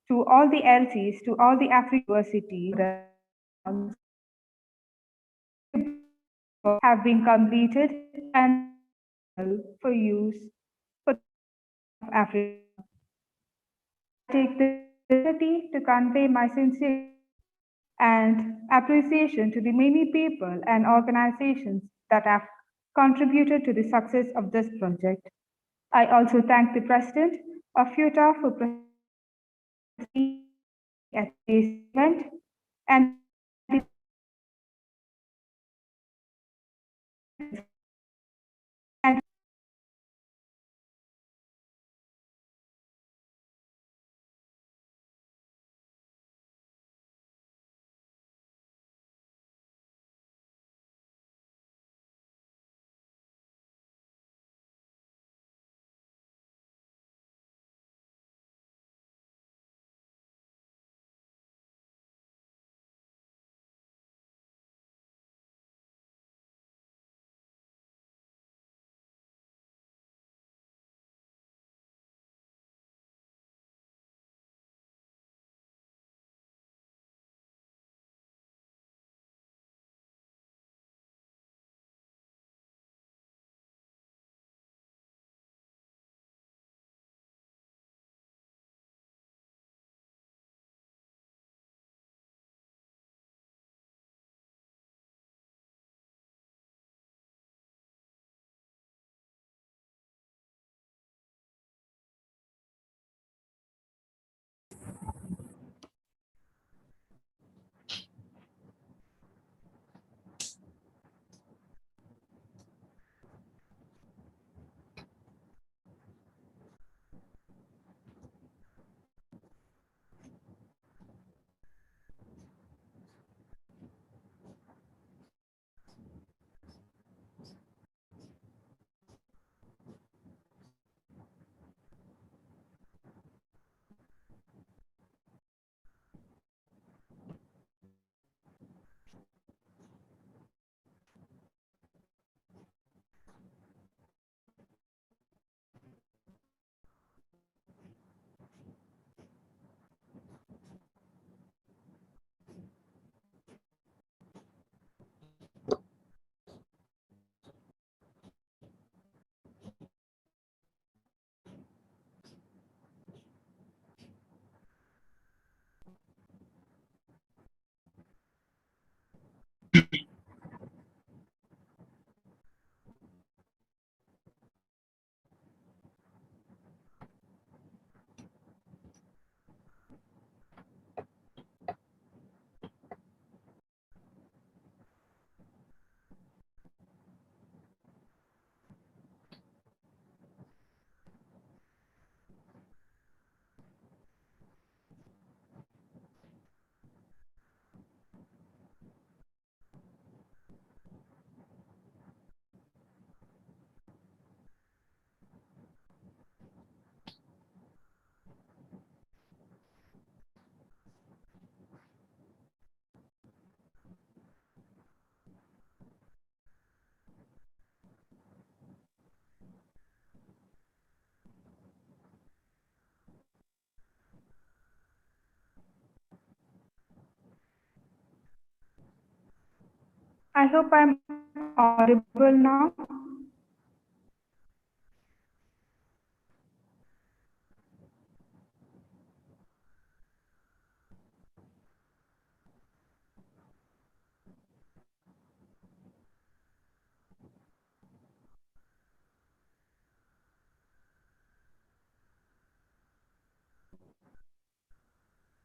to all the LCs, to all the African universities, have been completed and for use for Africa. I take the opportunity to convey my sincere and appreciation to the many people and organizations that have contributed to the success of this project. I also thank the President of Futa for presenting at this event and I hope I'm audible now.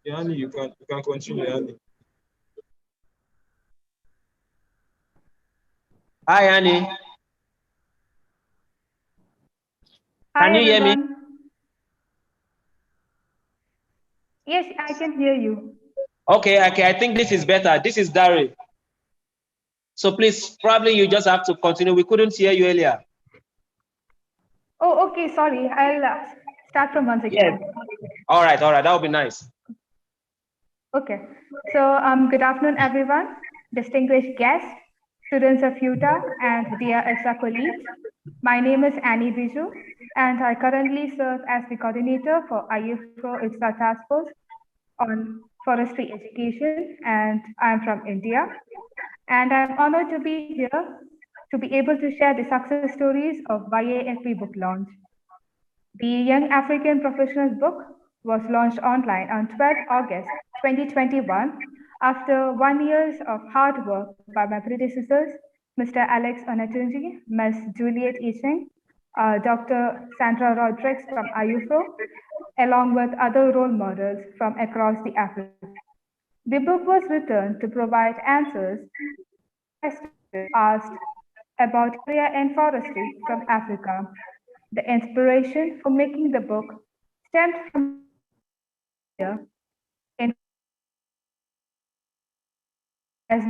Yani, you can continue, Yani. Hi, Annie. Hi, Can you hear me? everyone. Yes, I can hear you. Okay, I think this is better. This is Dari. So please, probably you just have to continue. We couldn't hear you earlier. Oh, okay, sorry. I'll start from once Yes. again. All right, that would be nice. Okay. So, good afternoon, everyone, distinguished guests, students of Futa, and dear IFSA colleagues. My name is Annie Biju, and I currently serve as the coordinator for IUFRO-IFSA Task Force on Forestry Education, and I'm from India. And I'm honored to be here to be able to share the success stories of YAFP book launch. The Young African Professionals book was launched online on 12 August 2021 after 1 year of hard work by my predecessors, Mr. Alex Onatunji, Ms. Juliet Ishing, Dr. Sandra Rodriguez from IUFRO, along with other role models from across the Africa. The book was written to provide answers to questions asked about career and forestry from Africa. The inspiration for making the book stemmed from in as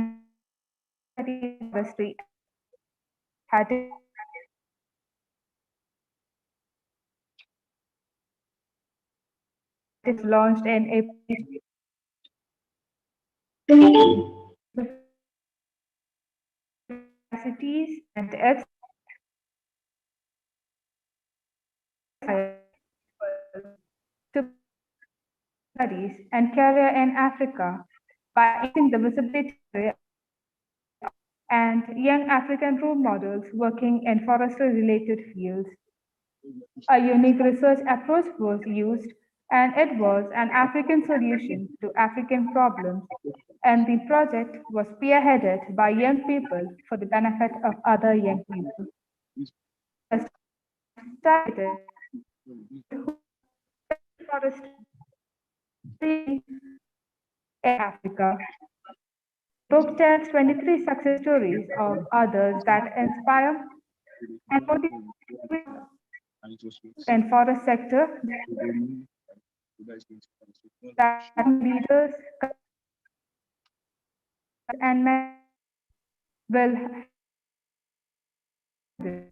forestry had it launched in April. Capacities and to studies and career in Africa by increasing the visibility and young African role models working in forestry-related fields. A unique research approach was used, and it was an African solution to African problems, and the project was spearheaded by young people for the benefit of other young people. Started forestry in Africa. Book tells 23 success stories of others that inspire and motivate in forest sector that leaders and men will the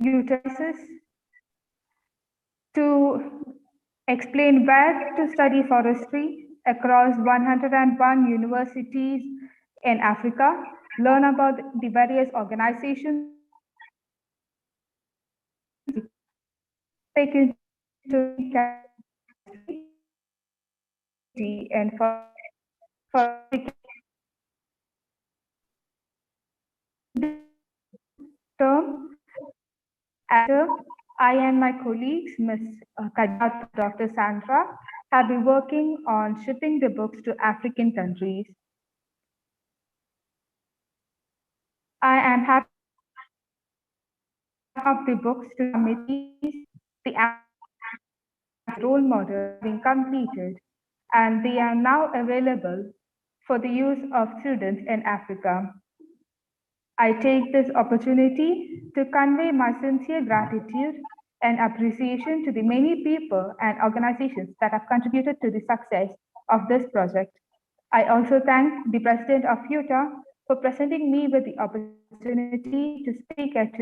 utilizes to explain where to study forestry across 101 universities in Africa, learn about the various organizations taken to and for term. After I and my colleagues, Ms. Kajat, Dr. Sandra, have been working on shipping the books to African countries. I am happy of the books to committees, the role model being completed, and they are now available for the use of students in Africa. I take this opportunity to convey my sincere gratitude and appreciation to the many people and organizations that have contributed to the success of this project. I also thank the President of Futa for presenting me with the opportunity to speak at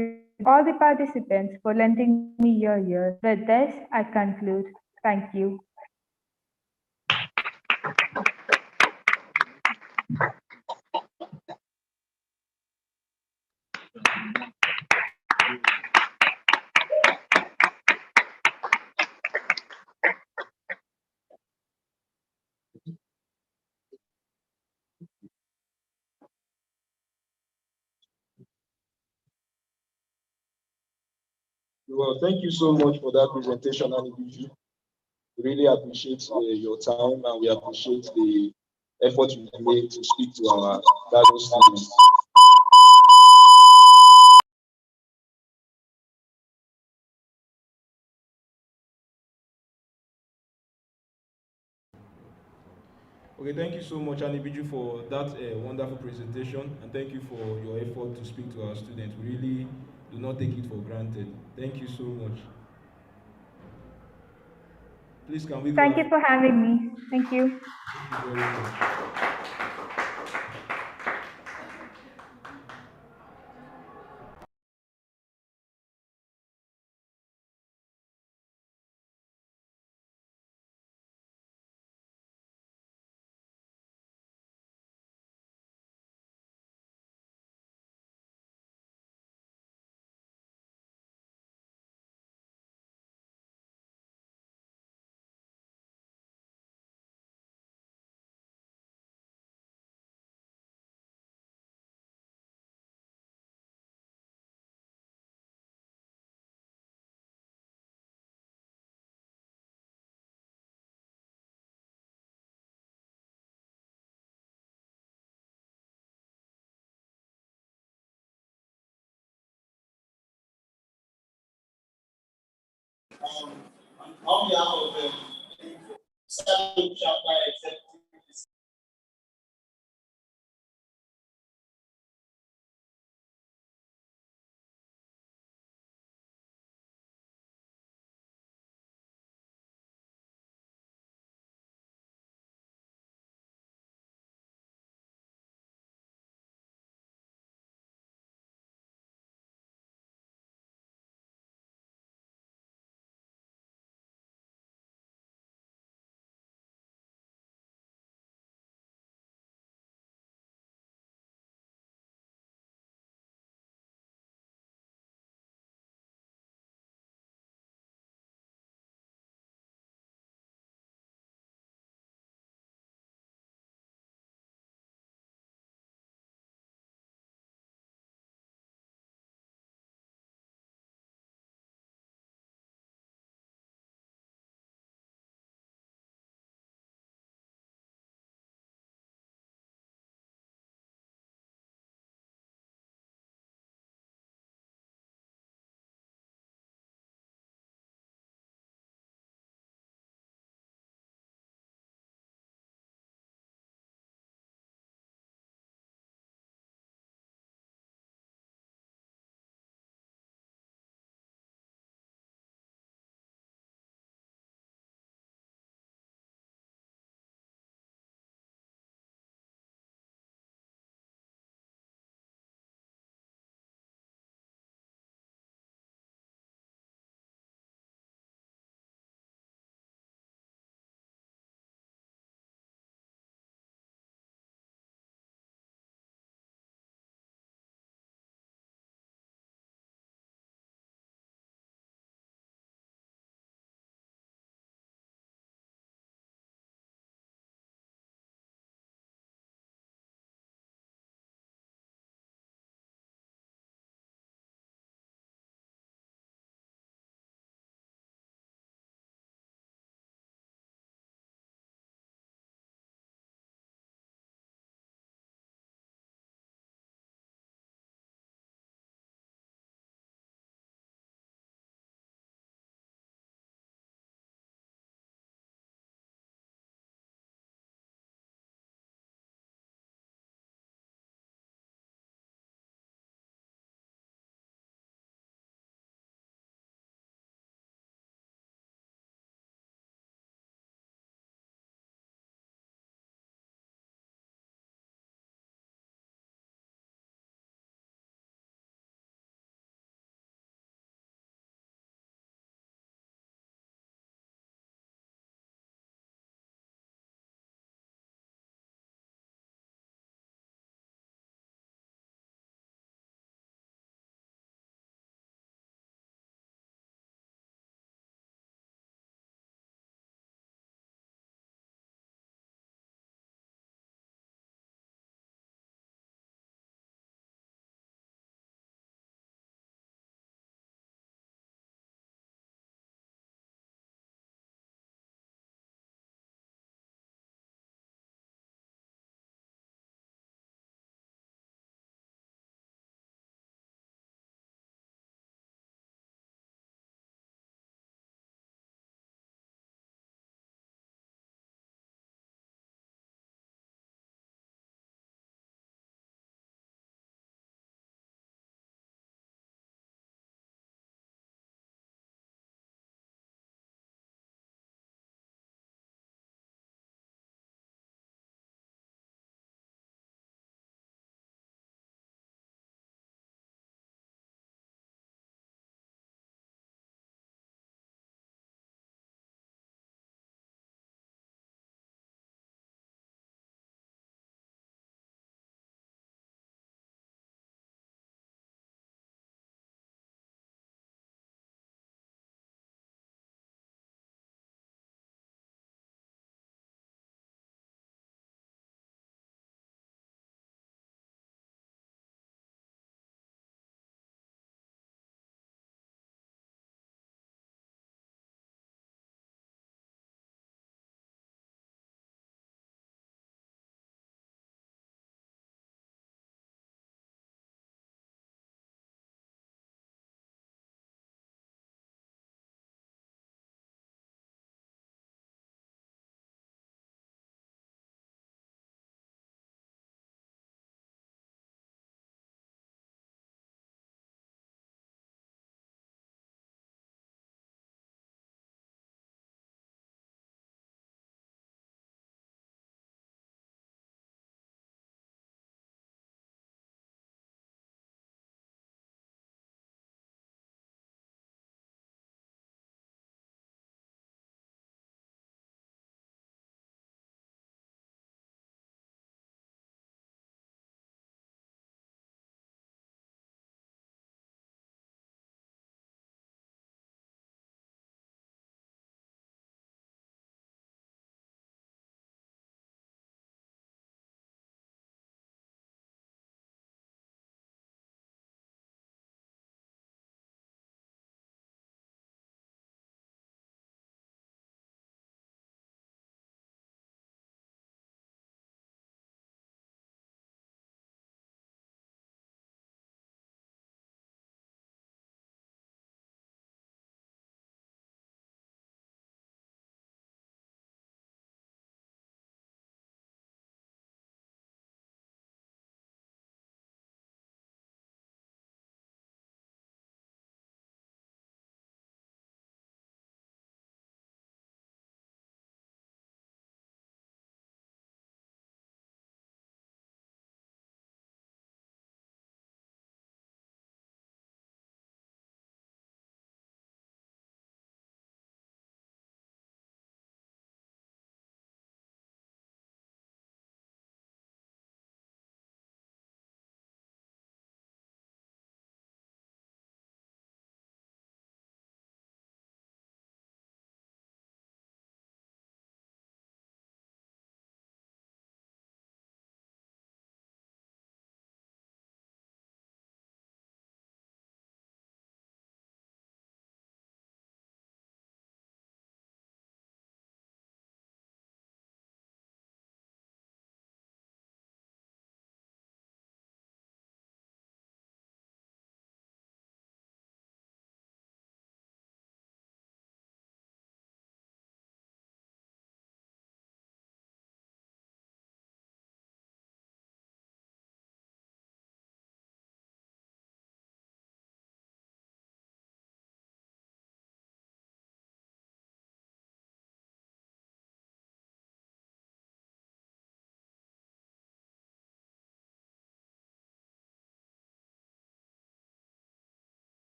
all the participants for lending me your ears. With this, I conclude. Thank you. Well, thank you so much for that presentation, and we really appreciate your time, and we appreciate the effort you made to speak to our valued students. Okay, thank you so much, Anibiju, for that wonderful presentation, and thank you for your effort to speak to our students. We really do not take it for granted. Thank you so much. Please, can we Thank you for having me. Thank you. Thank you very much. On behalf of the Untitled Chapter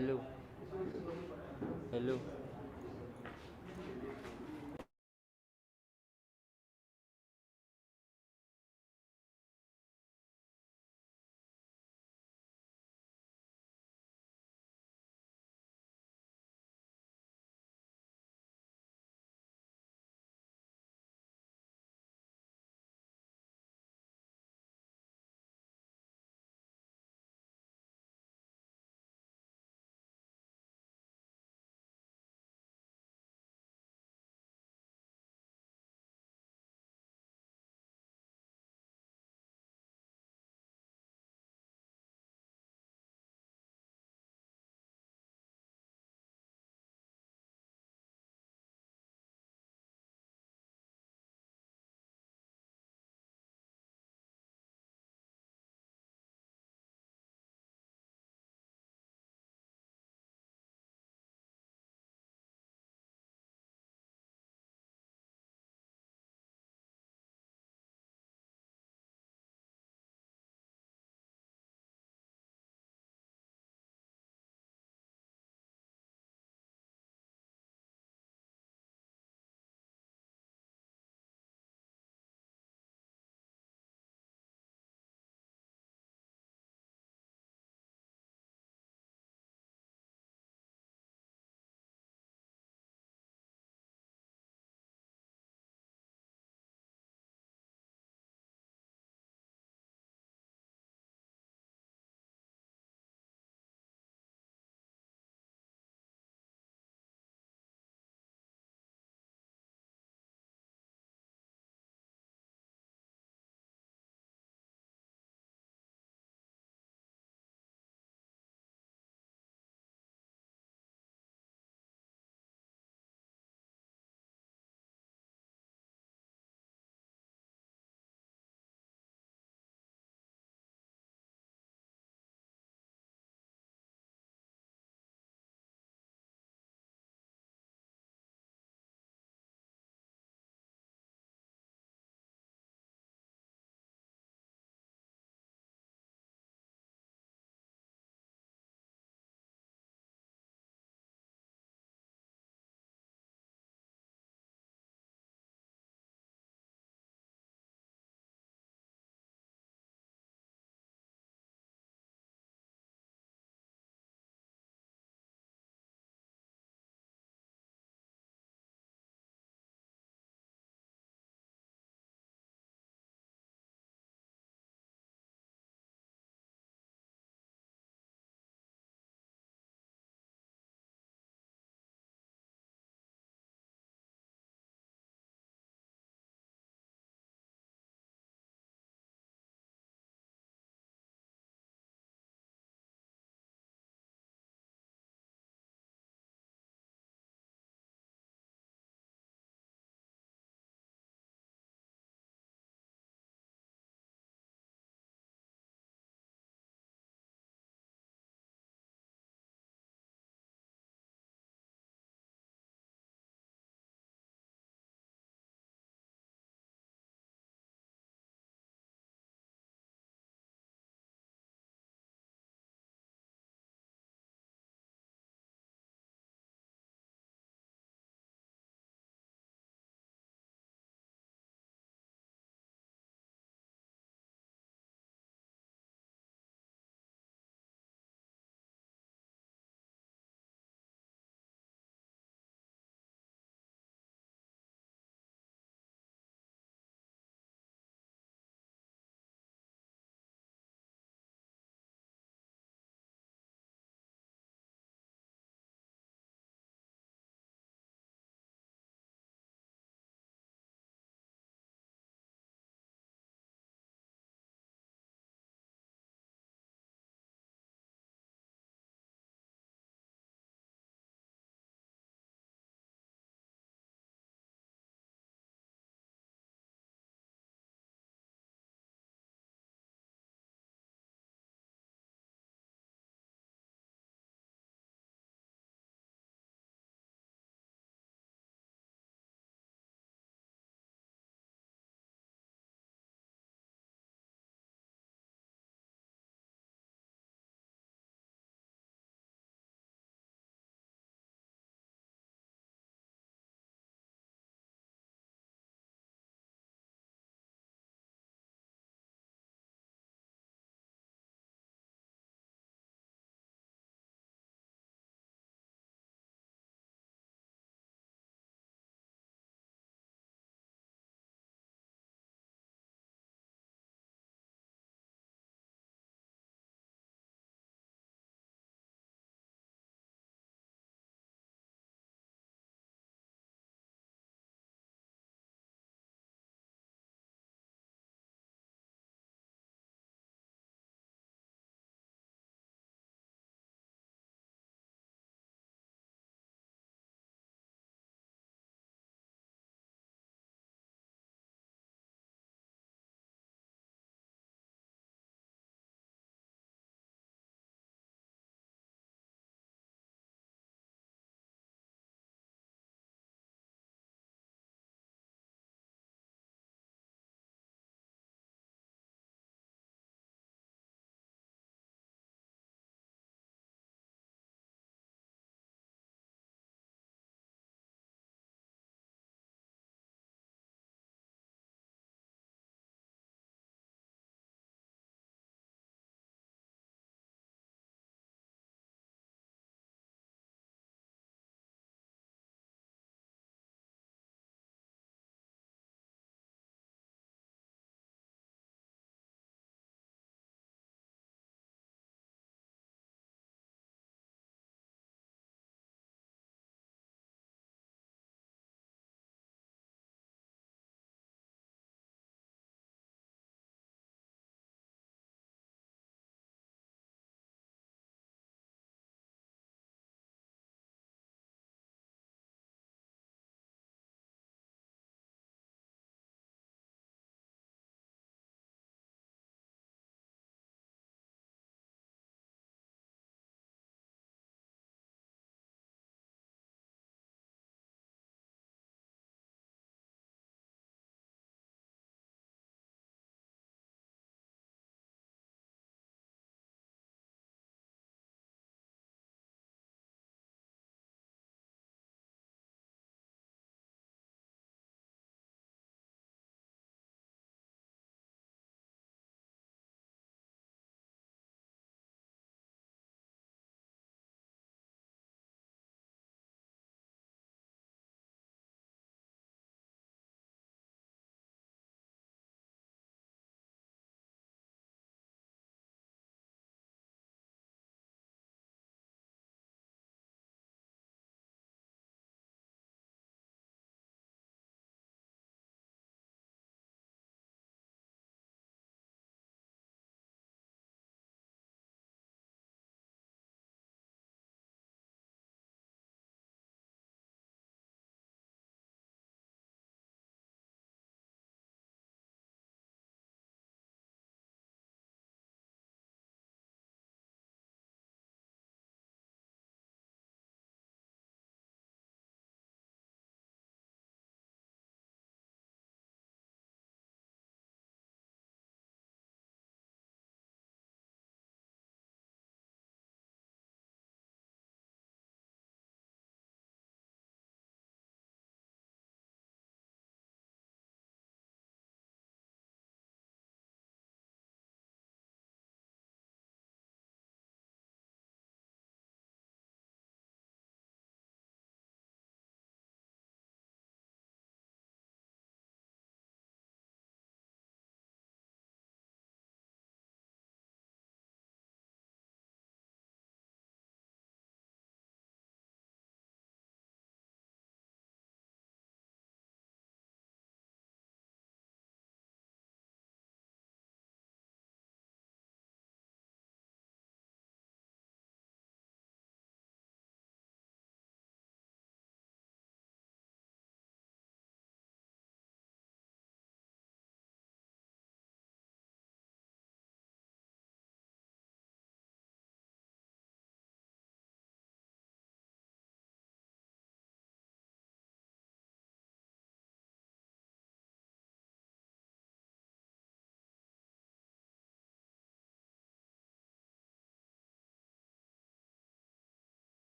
Hello. Hello.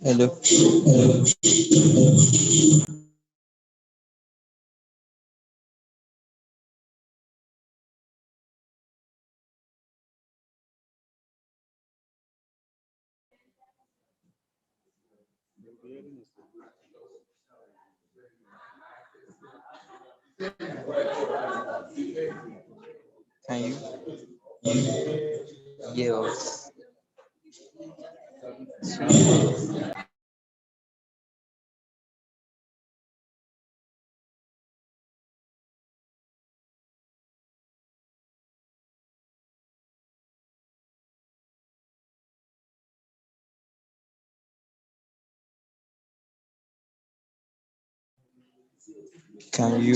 Hello. Can you hear us? Can you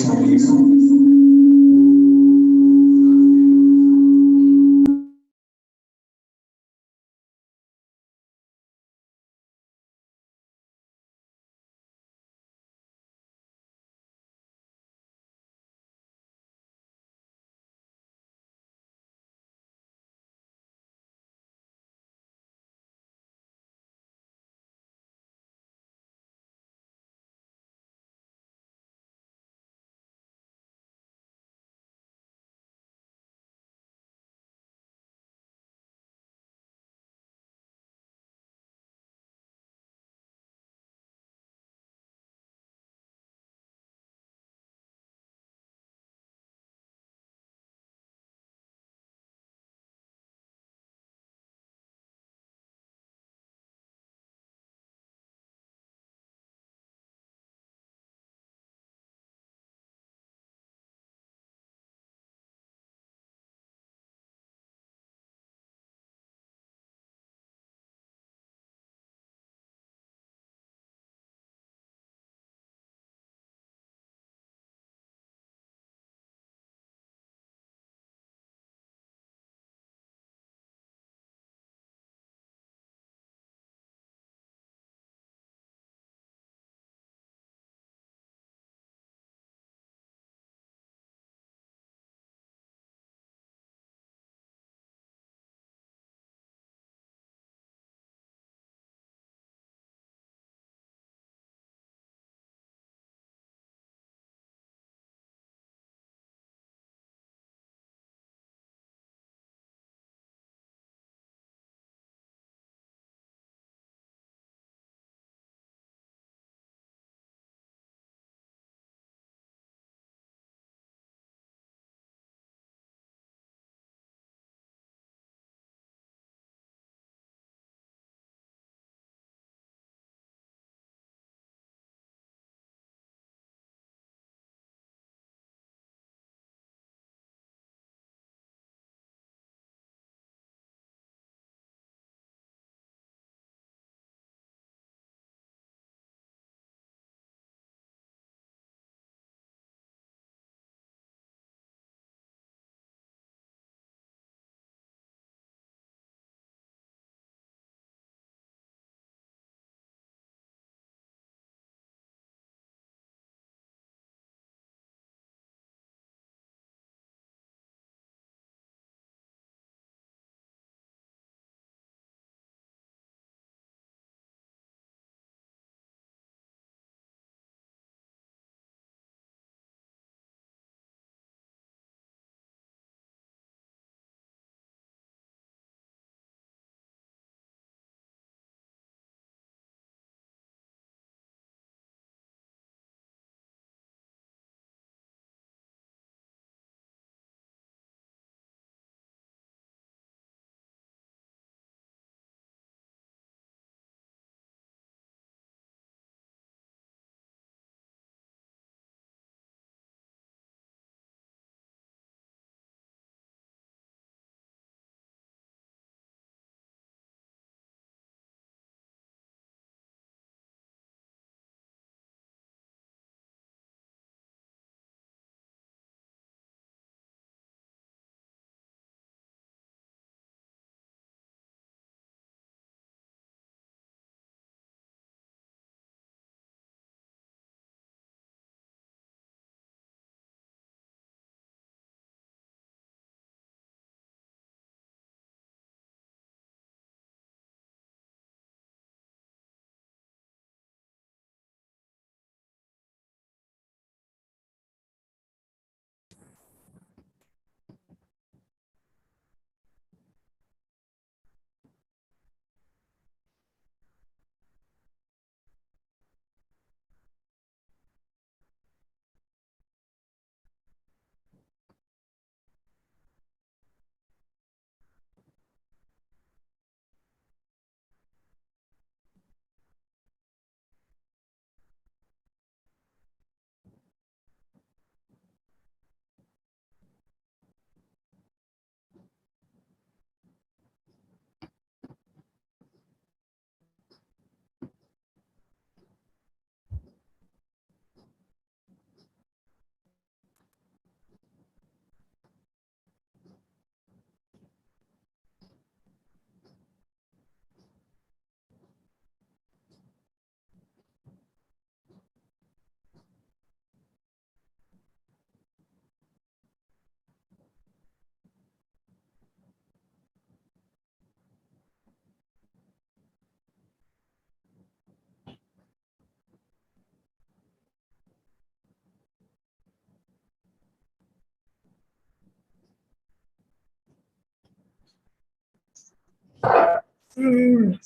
Okay.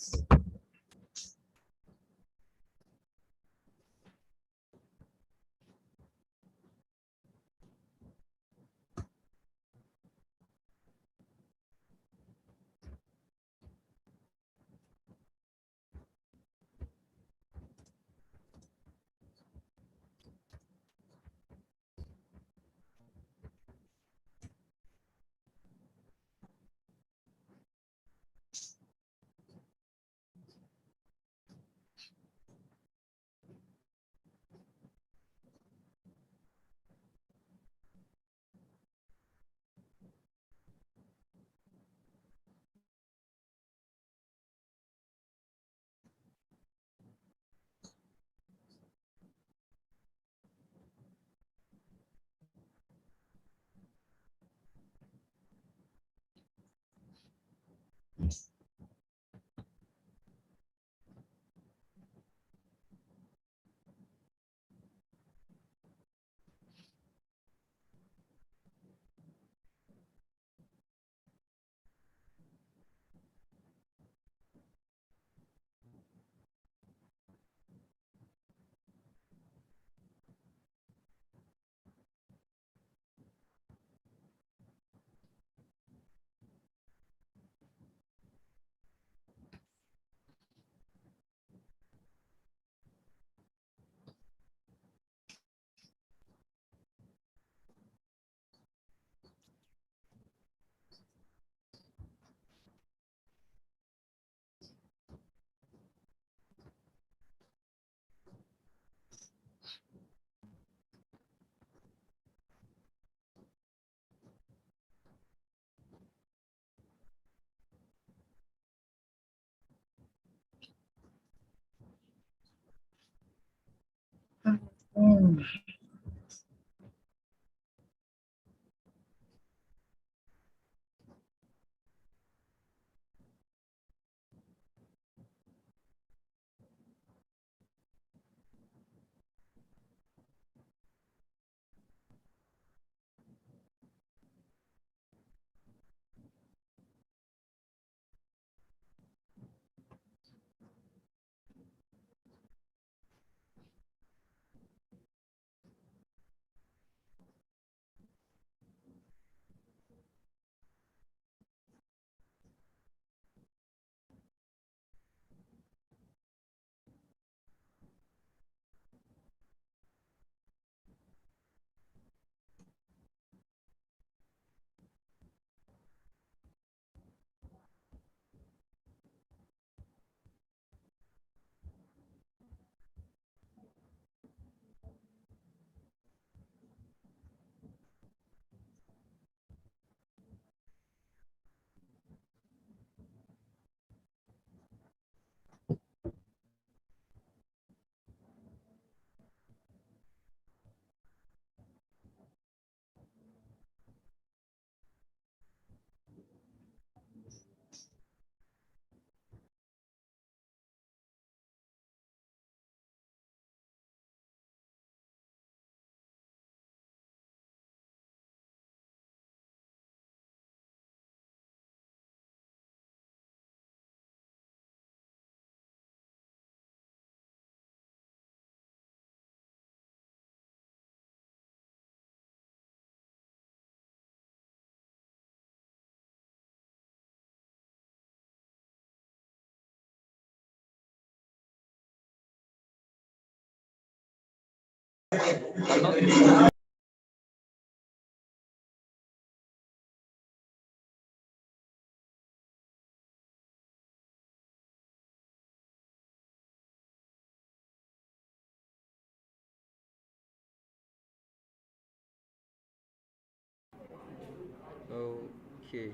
Okay.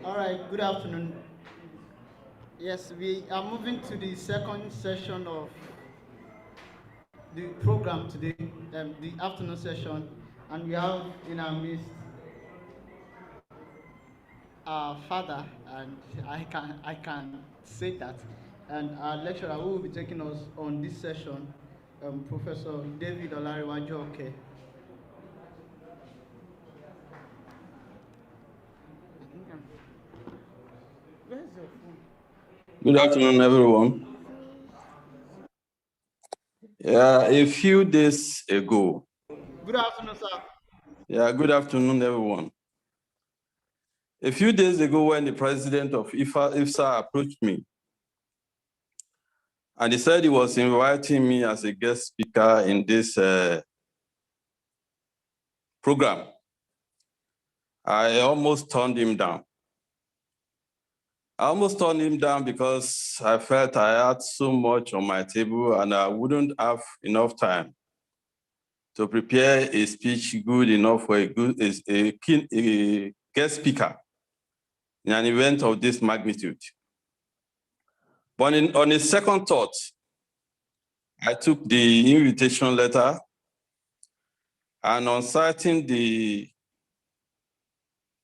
All right, good afternoon. Yes, we are moving to the second session of the program today, the afternoon session, and we have in our midst our father, and I can say that, and our lecturer who will be taking us on this session, Professor David Olariwaju. Where's your phone? Good afternoon, everyone. Yeah, a few days ago. Good afternoon, sir. Yeah, good afternoon, everyone. A few days ago, when the president of IFSA approached me, and he said he was inviting me as a guest speaker in this program, I almost turned him down. I almost turned him down because I felt I had so much on my table and I wouldn't have enough time to prepare a speech good enough for a guest speaker in an event of this magnitude. But on a second thought, I took the invitation letter, and on citing the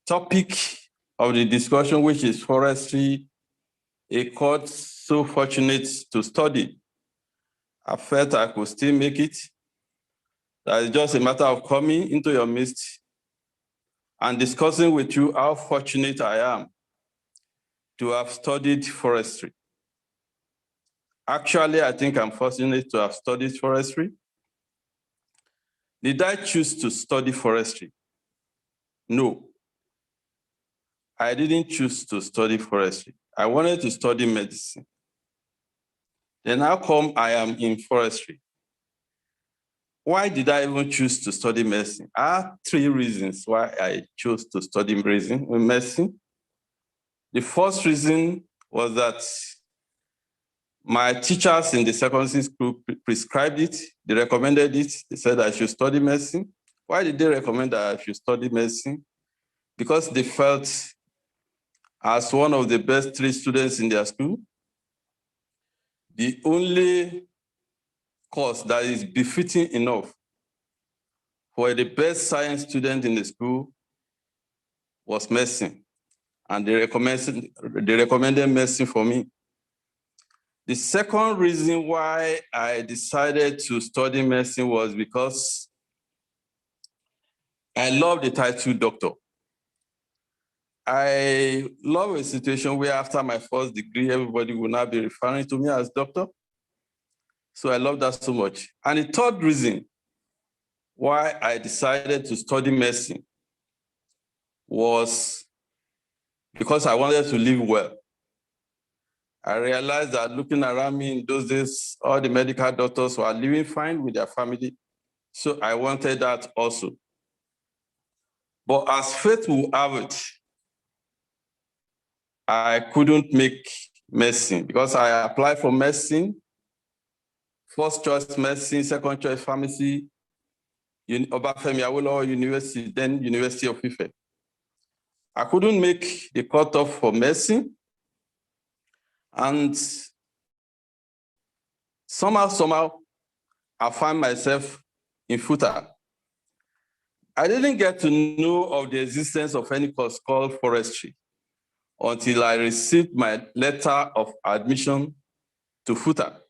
topic of the discussion, which is forestry, a court so fortunate to study, I felt I could still make it. That is just a matter of coming into your midst and discussing with you how fortunate I am to have studied forestry. Actually, I think I'm fortunate to have studied forestry. Did I choose to study forestry? No. I didn't choose to study forestry. I wanted to study medicine. Then how come I am in forestry? Why did I even choose to study medicine? I have three reasons why I chose to study medicine. The first reason was that my teachers in the secondary school prescribed it. They recommended it. They said I should study medicine. Why did they recommend that I should study medicine? Because they felt as one of the best 3 students in their school, the only course that is befitting enough for the best science student in the school was medicine. And they recommended medicine for me. The second reason why I decided to study medicine was because I love the title doctor. I love a situation where after my first degree, everybody will now be referring to me as doctor. So I love that so much. And the third reason why I decided to study medicine was because I wanted to live well. I realized that looking around me in those days, all the medical doctors were living fine with their family. So I wanted that also. But as fate will have it, I couldn't make medicine because I applied for medicine, first choice medicine, second choice pharmacy, Obafemi Awolowo University, then University of Ife. I couldn't make the cutoff for medicine, and somehow, I found myself in Futa. I didn't get to know of the existence of any course called forestry until I received my letter of admission to Futa.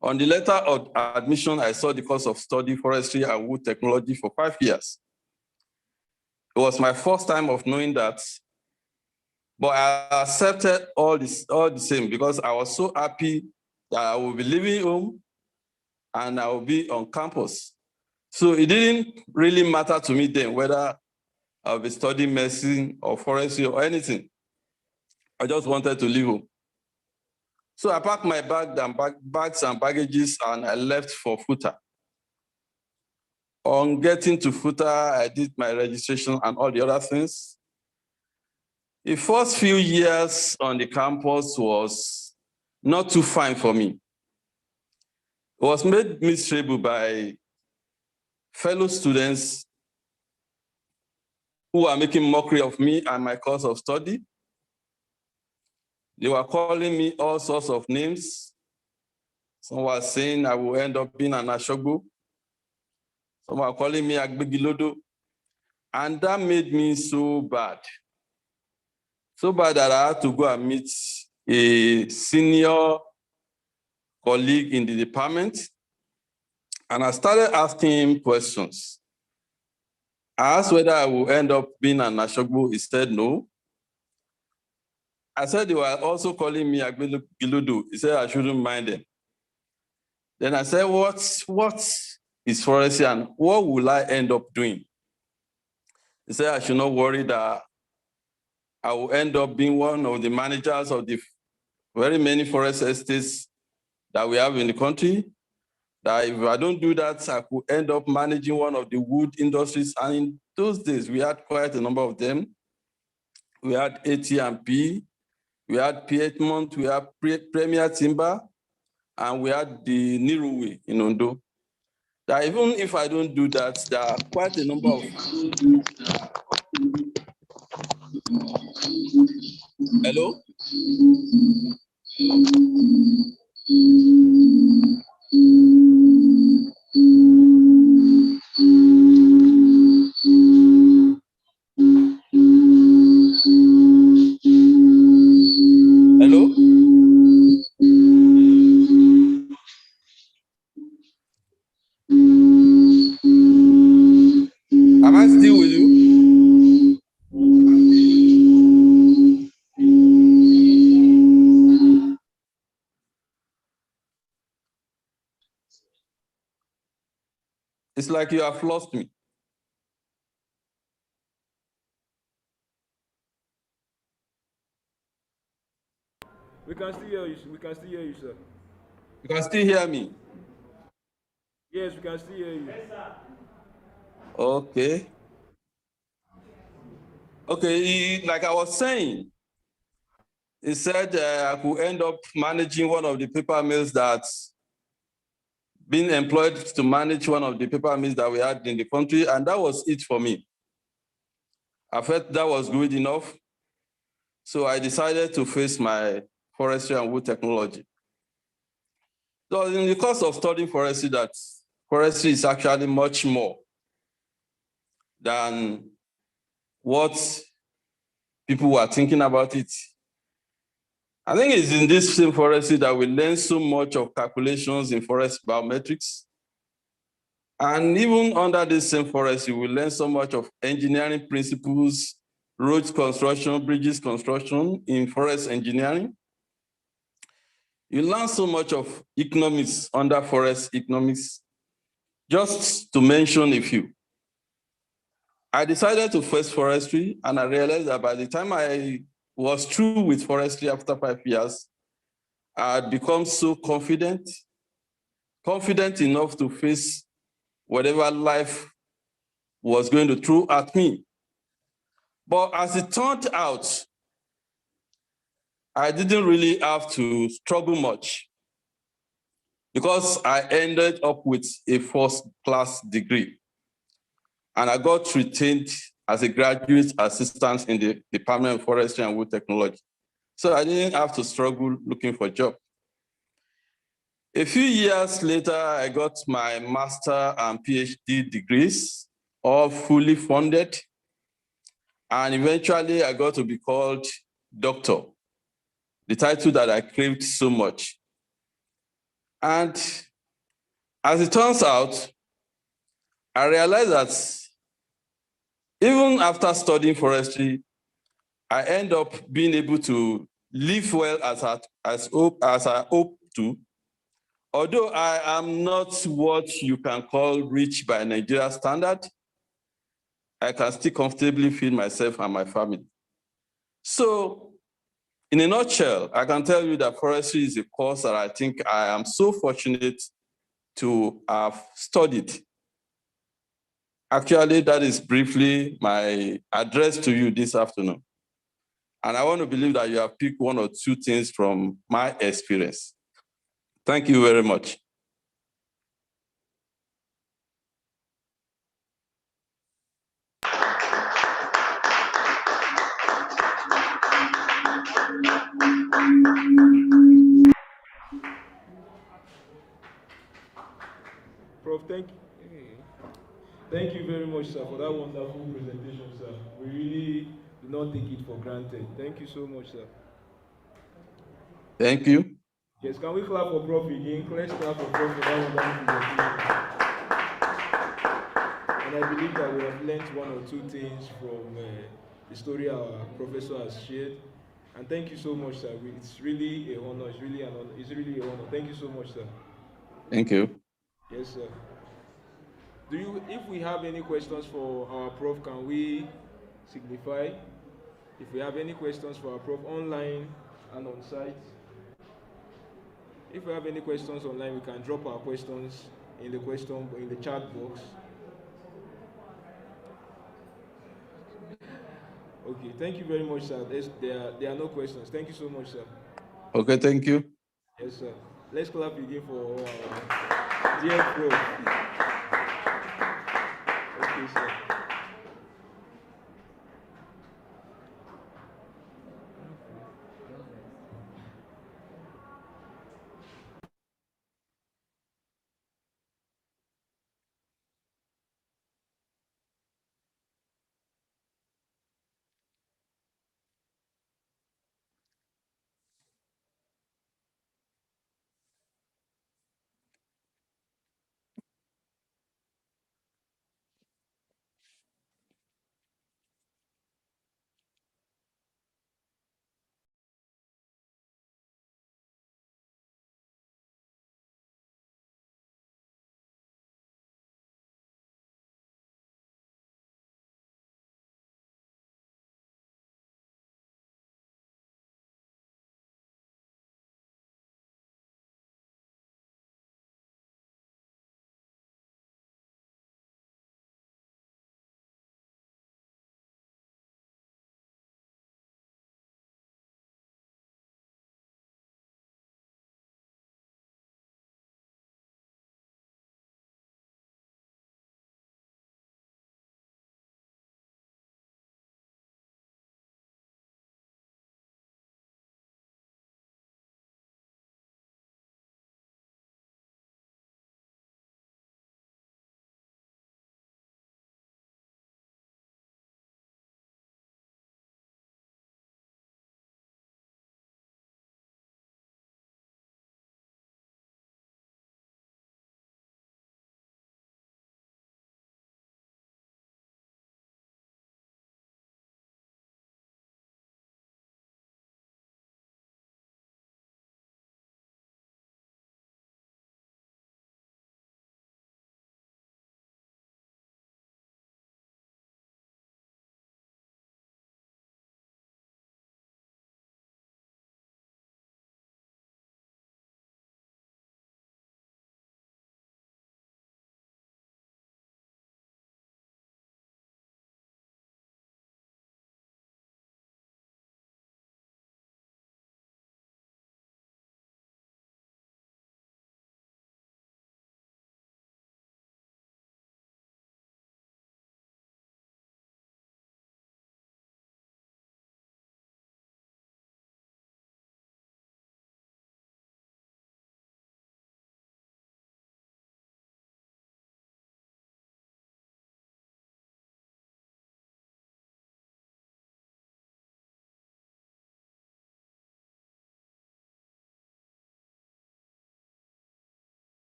On the letter of admission, I saw the course of study forestry and wood technology for 5 years. It was my first time of knowing that, but I accepted all the same because I was so happy that I will be leaving home and I will be on campus. So it didn't really matter to me then whether I'll be studying medicine or forestry or anything. I just wanted to leave home. So I packed my bags and baggages and I left for Futa. On getting to Futa, I did my registration and all the other things. The first few years on the campus was not too fine for me. It was made miserable by fellow students who were making mockery of me and my course of study. They were calling me all sorts of names. Some were saying I will end up being an Ashogbo. Some were calling me Agbegilodo. And that made me so bad. So bad that I had to go and meet a senior colleague in the department. And I started asking him questions. I asked whether I will end up being an Ashogbo. He said no. I said they were also calling me Agbegilodo. He said I shouldn't mind them. Then I said, what is forestry and what will I end up doing? He said I should not worry that I will end up being one of the managers of the very many forest estates that we have in the country. That if I don't do that, I could end up managing one of the wood industries. And in those days, we had quite a number of them. We had AT&P, we had Piedmont, we had Premier Timber, and we had the Niruwe in Ondo. That even if I don't do that, there are quite a number of... Hello? Hello? Am I still with you? It's like you have lost me. We can still hear you. We can still hear you, sir. You can still hear me? Yes, we can still hear you. Okay. Okay, like I was saying, he said I could end up managing one of the paper mills that's been employed to manage one of the paper mills that we had in the country, and that was it for me. I felt that was good enough, so I decided to face my forestry and wood technology. So in the course of studying forestry, that forestry is actually much more than what people were thinking about it. I think it's in this same forestry that we learn so much of calculations in forest biometrics. And even under this same forestry, we learn so much of engineering principles, roads construction, bridges construction in forest engineering. You learn so much of economics under forest economics, just to mention a few. I decided to face forestry, and I realized that by the time I was through with forestry after 5 years, I had become so confident enough to face whatever life was going to throw at me. But as it turned out, I didn't really have to struggle much because I ended up with a first-class degree. And I got retained as a graduate assistant in the Department of Forestry and Wood Technology. So I didn't have to struggle looking for a job. A few years later, I got my master and PhD degrees, all fully funded. And eventually I got to be called doctor, the title that I craved so much. And as it turns out, I realized that even after studying forestry, I end up being able to live well as I hope to. Although I am not what you can call rich by Nigeria standard, I can still comfortably feed myself and my family. So in a nutshell, I can tell you that forestry is a course that I think I am so fortunate to have studied. Actually, that is briefly my address to you this afternoon. And I want to believe that you have picked one or two things from my experience. Thank you very much. very much, sir, for that wonderful presentation, sir. We really do not take it for granted. Thank you so much, sir. Thank you. Yes, can we clap for Prof again? Let's clap for Prof for that wonderful presentation. And I believe that we have learned one or two things from the story our professor has shared. And thank you so much, sir. It's really an honor. It's really an honor. It's really an honor. Thank you so much, sir. Thank you. Yes, sir. If we have any questions for our prof, can we signify? If we have any questions for our prof online and on site. If we have any questions online, we can drop our questions in the chat box. Okay, thank you very much, sir. There are no questions. Thank you so much, sir. Okay, thank you. Yes, sir. Let's clap again for our dear prof. Okay, sir.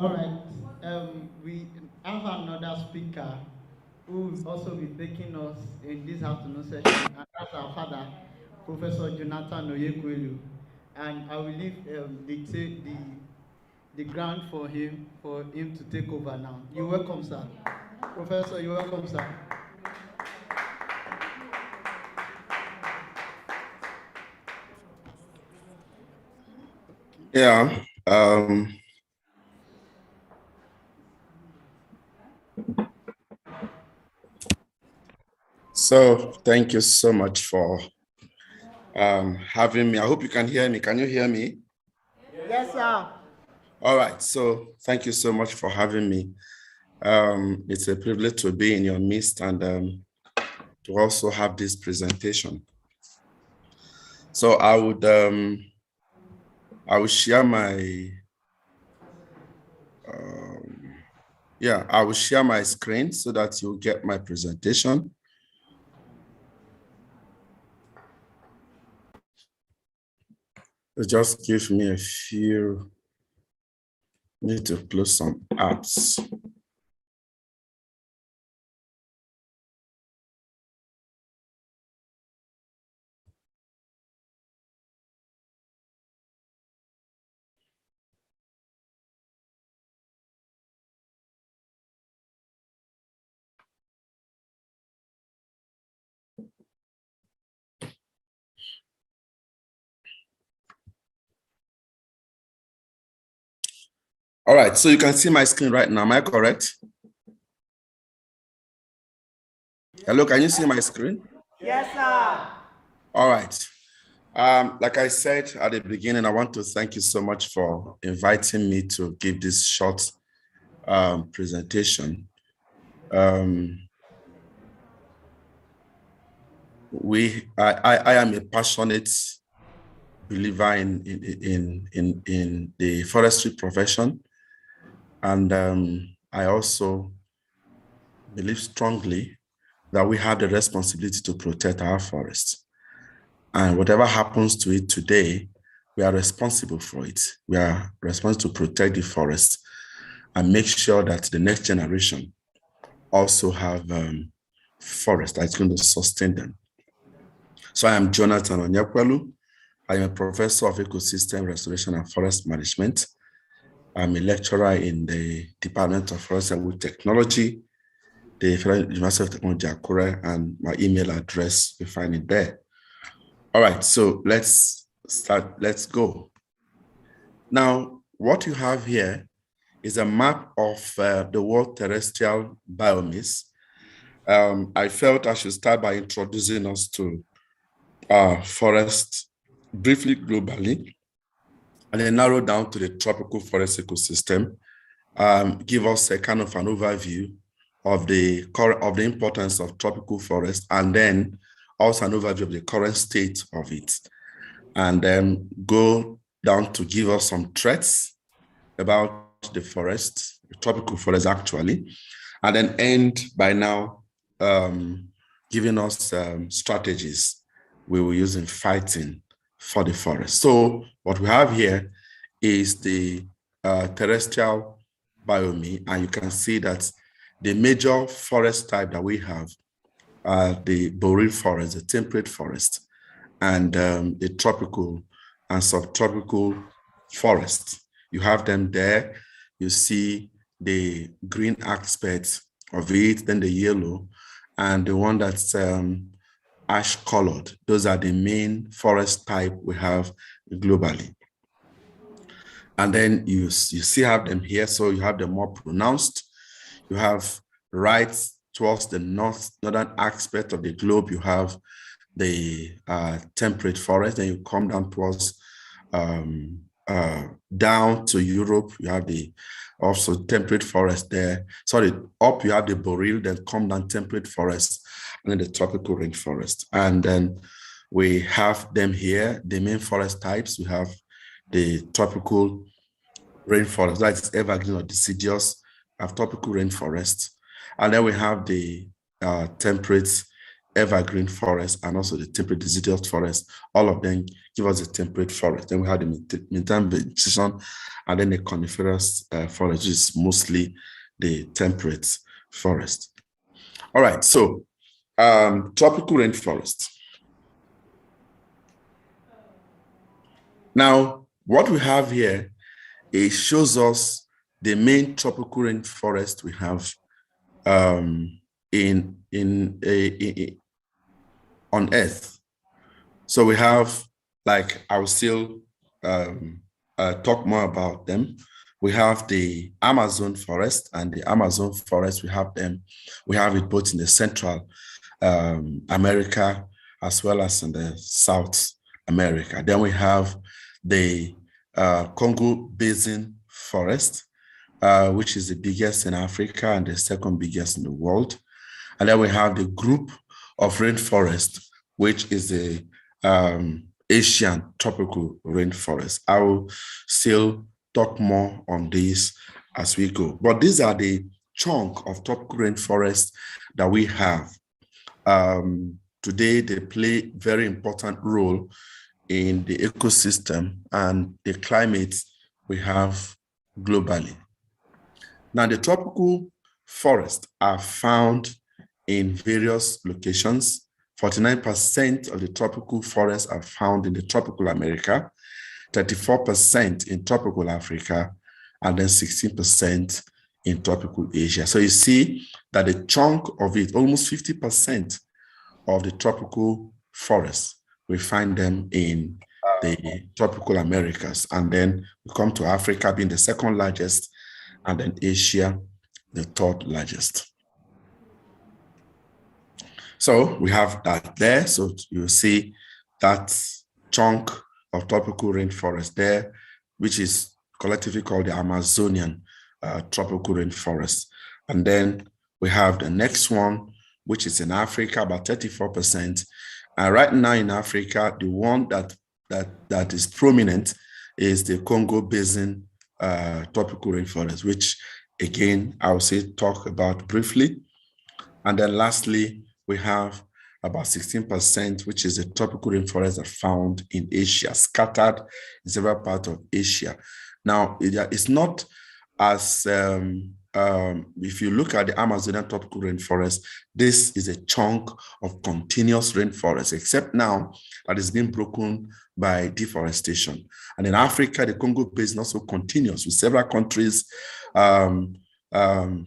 All right. We have another speaker who will also be taking us in this afternoon session, and that's our father, Professor Jonathan Oyekwelu. And I will leave the ground for him to take over now. You're welcome, sir. Professor, you're welcome, sir. Yeah. So thank you so much for having me. I hope you can hear me. Can you hear me? Yes, sir. All right. So thank you so much for having me. It's a privilege to be in your midst and to also have this presentation. So I will share my I will share my screen so that you'll get my presentation. Just give me a few. Need to close some apps. All right, so you can see my screen right now. Am I correct? Hello, can you see my screen? Yes, sir. All right. Like I said at the beginning, I want to thank you so much for inviting me to give this short presentation. I am a passionate believer in the forestry profession, and I also believe strongly that we have the responsibility to protect our forests. And whatever happens to it today, we are responsible for it. We are responsible to protect the forest and make sure that the next generation also have forest that's going to sustain them. So I am Jonathan Onyekwelu. I am a professor of ecosystem restoration and forest management. I'm a lecturer in the Department of Forest and Technology, the Federal University of Technology, Akure, and my email address, you find it there. All right, so let's start, let's go. Now, what you have here is a map of the world terrestrial biomes. I felt I should start by introducing us to forest briefly globally, and then narrow down to the tropical forest ecosystem, give us a kind of an overview of the importance of tropical forest, and then also an overview of the current state of it, and then go down to give us some threats about the forest, the tropical forest actually, and then end by now giving us strategies we will use in fighting for the forest. So what we have here is the terrestrial biome, and you can see that the major forest type that we have are the boreal forest, the temperate forest, and the tropical and subtropical forest. You have them there. You see the green aspect of it, then the yellow, and the one that's ash colored. Those are the main forest type we have globally. And then you see have them here, so you have them more pronounced. You have right towards the northern aspect of the globe, you have the temperate forest, then you come down towards down to Europe, you have the also temperate forest there. Sorry, up you have the boreal, then come down temperate forest, and then the tropical rainforest. And then we have them here, the main forest types. We have the tropical rainforest, that's evergreen or deciduous, have tropical rainforest. And then we have the temperate evergreen forest, and also the temperate deciduous forest. All of them give us the temperate forest. Then we have the midterm vegetation, and then the coniferous forest, which is mostly the temperate forest. All right, so tropical rainforest. Now, what we have here, it shows us the main tropical rainforest we have on Earth. So we have, like, I will still talk more about them. We have the Amazon forest, and the Amazon forest, we have it both in the Central America as well as in the South America. Then we have the Congo Basin forest, which is the biggest in Africa and the second biggest in the world. And then we have the group of rainforest, which is the Asian tropical rainforest. I will still talk more on this as we go. But these are the chunk of tropical rainforest that we have. Today, they play very important role in the ecosystem and the climate we have globally. Now, the tropical forests are found in various locations. 49% of the tropical forests are found in the tropical America, 34% in tropical Africa, and then 16% in tropical Asia. So you see that a chunk of it, almost 50% of the tropical forests, we find them in the tropical Americas. And then we come to Africa being the second largest, and then Asia, the third largest. So we have that there. So you see that chunk of tropical rainforest there, which is collectively called the Amazonian tropical rainforest. And then we have the next one, which is in Africa, about 34%. And right now in Africa, the one that is prominent is the Congo Basin tropical rainforest, which again, I will say talk about briefly. And then lastly, we have about 16%, which is the tropical rainforest that found in Asia, scattered in several parts of Asia. Now, it's not as, if you look at the Amazonian tropical rainforest, this is a chunk of continuous rainforest, except now that it's been broken by deforestation. And in Africa, the Congo Basin also continues with several countries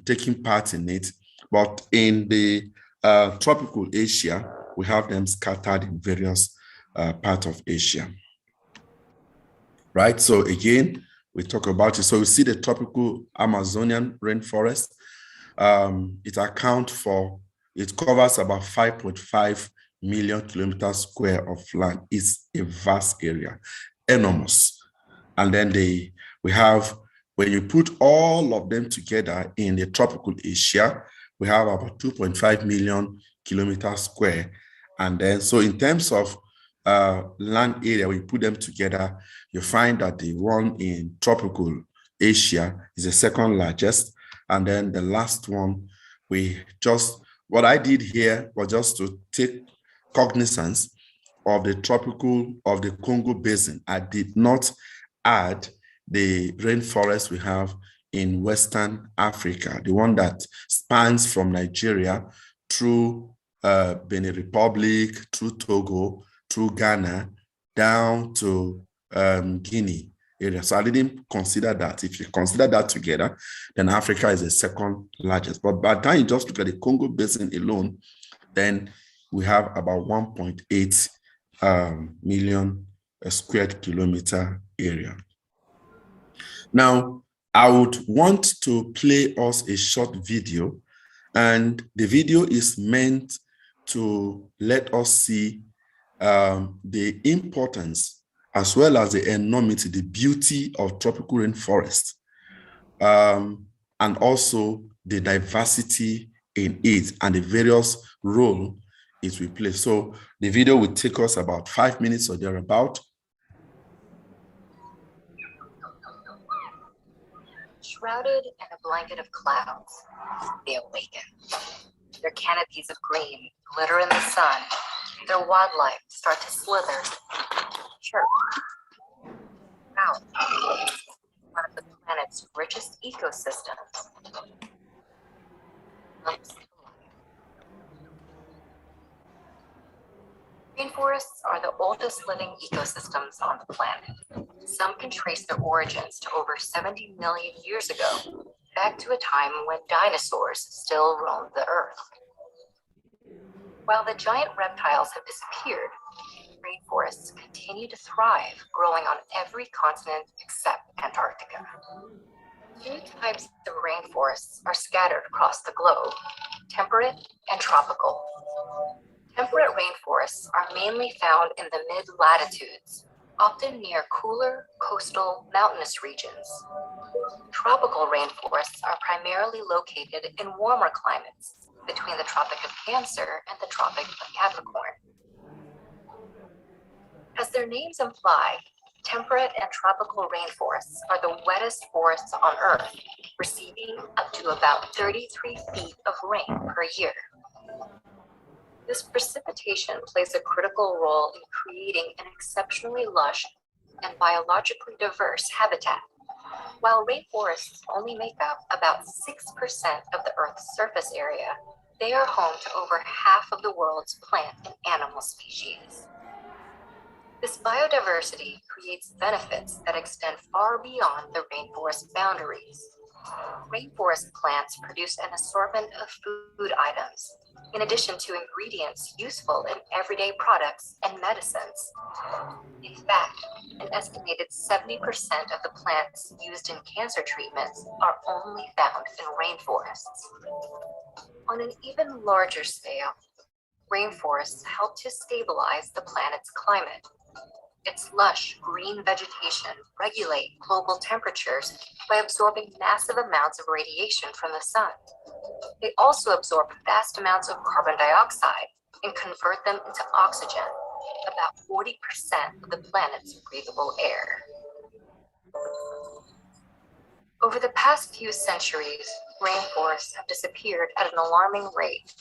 taking part in it. But in the tropical Asia, we have them scattered in various parts of Asia. Right, so again, we talk about it. So we see the tropical Amazonian rainforest. It covers about 5.5 million kilometers square of land. It's a vast area, enormous. And then we have, when you put all of them together in the tropical Asia, we have about 2.5 million kilometers square. And then, so in terms of land area, we put them together, you find that the one in tropical Asia is the second largest. And then the last one, what I did here was just to take cognizance of the Congo Basin. I did not add the rainforest we have in Western Africa, the one that spans from Nigeria through Benin Republic, through Togo, through Ghana, down to Guinea area. So I didn't consider that. If you consider that together, then Africa is the second largest. But by the time you just look at the Congo Basin alone, then we have about 1.8 million square kilometer area. Now, I would want to play us a short video, and the video is meant to let us see the importance as well as the enormity, the beauty of tropical rainforest, and also the diversity in it and the various role it will play. So the video will take us about 5 minutes or thereabout. Shrouded in a blanket of clouds, they awaken. their canopies of green glitter in the sun, their wildlife start to slither, chirp, out, one of the planet's richest ecosystems. Rainforests are the oldest living ecosystems on the planet. Some can trace their origins to over 70 million years ago, back to a time when dinosaurs still roamed the earth. While the giant reptiles have disappeared, rainforests continue to thrive, growing on every continent except Antarctica. Two types of rainforests are scattered across the globe: temperate and tropical. Temperate rainforests are mainly found in the mid-latitudes, often near cooler, coastal, mountainous regions. Tropical rainforests are primarily located in warmer climates between the Tropic of Cancer and the Tropic of Capricorn. As their names imply, temperate and tropical rainforests are the wettest forests on Earth, receiving up to about 33 feet of rain per year. This precipitation plays a critical role in creating an exceptionally lush and biologically diverse habitat. While rainforests only make up about 6% of the Earth's surface area, they are home to over half of the world's plant and animal species. This biodiversity creates benefits that extend far beyond the rainforest boundaries. Rainforest plants produce an assortment of food items, in addition to ingredients useful in everyday products and medicines. In fact, an estimated 70% of the plants used in cancer treatments are only found in rainforests. On an even larger scale, rainforests help to stabilize the planet's climate. Its lush green vegetation regulate global temperatures by absorbing massive amounts of radiation from the sun. They also absorb vast amounts of carbon dioxide and convert them into oxygen, about 40% of the planet's breathable air. Over the past few centuries, rainforests have disappeared at an alarming rate.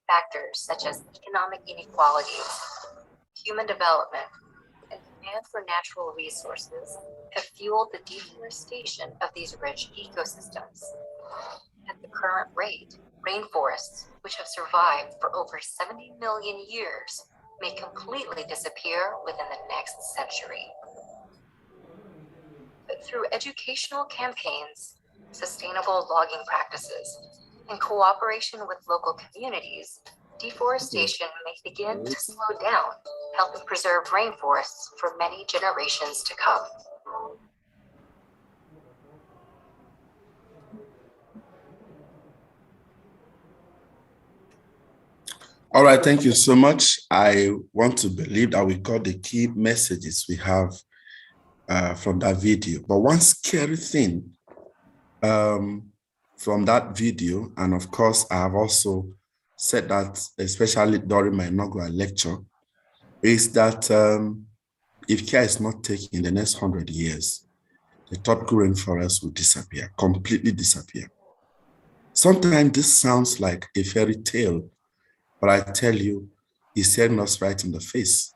Factors such as economic inequalities, human development, and demand for natural resources have fueled the deforestation of these rich ecosystems. At the current rate, rainforests, which have survived for over 70 million years, may completely disappear within the next century. But through educational campaigns, sustainable logging practices, and cooperation with local communities, deforestation may begin to slow down, helping preserve rainforests for many generations to come. All right, thank you so much. I want to believe that we got the key messages we have from that video. But one scary thing from that video, and of course, I have also said that, especially during my inaugural lecture, is that if care is not taken in the next 100 years, the tropical rainforest will disappear, completely disappear. Sometimes this sounds like a fairy tale, but I tell you, it's staring us right in the face.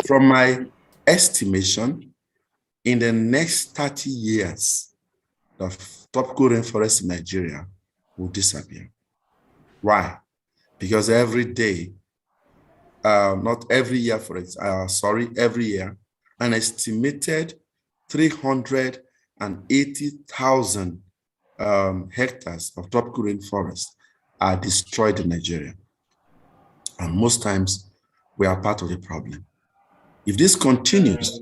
From my estimation, in the next 30 years, the tropical rainforest in Nigeria will disappear. Why? Because every day, not every year, every year, an estimated 380,000 hectares of tropical rainforest are destroyed in Nigeria. And most times, we are part of the problem. If this continues,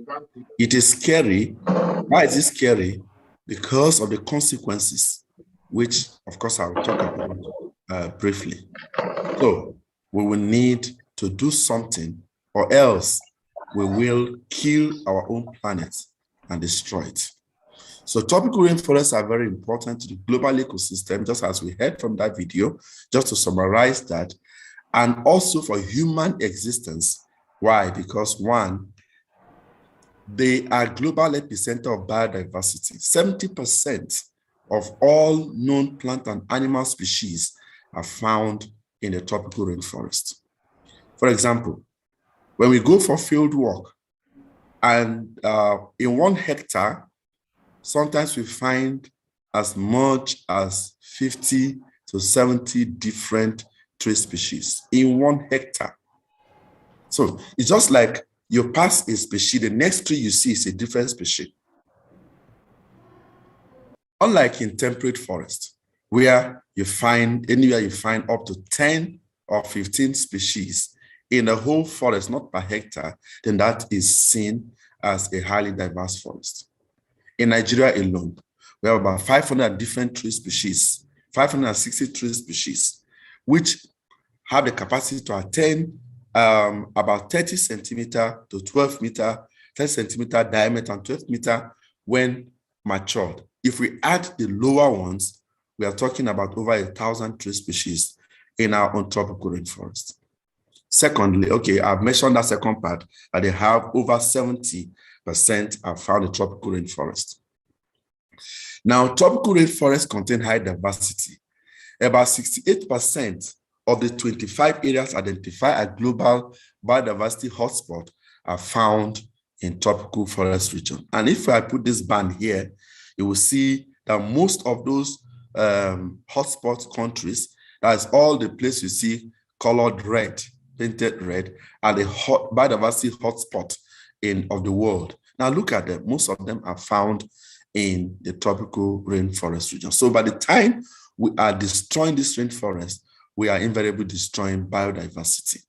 it is scary. Why is it scary? Because of the consequences, which, of course, I will talk about briefly. So, we will need to do something, or else we will kill our own planet and destroy it. So tropical rainforests are very important to the global ecosystem, just as we heard from that video, just to summarize that, and also for human existence. Why? Because one, they are global epicenter of biodiversity. 70% of all known plant and animal species are found in the tropical rainforest. For example, when we go for field work, and in 1 hectare, sometimes we find as much as 50 to 70 different tree species in 1 hectare. So it's just like you pass a species, the next tree you see is a different species. Unlike in temperate forest, where you find anywhere you find up to 10 or 15 species in the whole forest, not per hectare, then that is seen as a highly diverse forest. In Nigeria alone, we have about 500 different tree species, 560 tree species, which have the capacity to attain about 30 centimeter to 12 meter, 10 centimeter diameter and 12 meter when matured. If we add the lower ones, we are talking about over 1,000 tree species in our own tropical rainforest. Secondly, okay, I've mentioned that second part, that they have over 70% are found in tropical rainforest. Now, tropical rainforests contain high diversity. About 68% of the 25 areas identified as global biodiversity hotspot are found in tropical forest region. And if I put this band here, you will see that most of those hotspot countries, that's all the place you see colored red, painted red, are the biodiversity hotspot of the world. Now look at them, most of them are found in the tropical rainforest region. So by the time we are destroying this rainforest, we are invariably destroying biodiversity.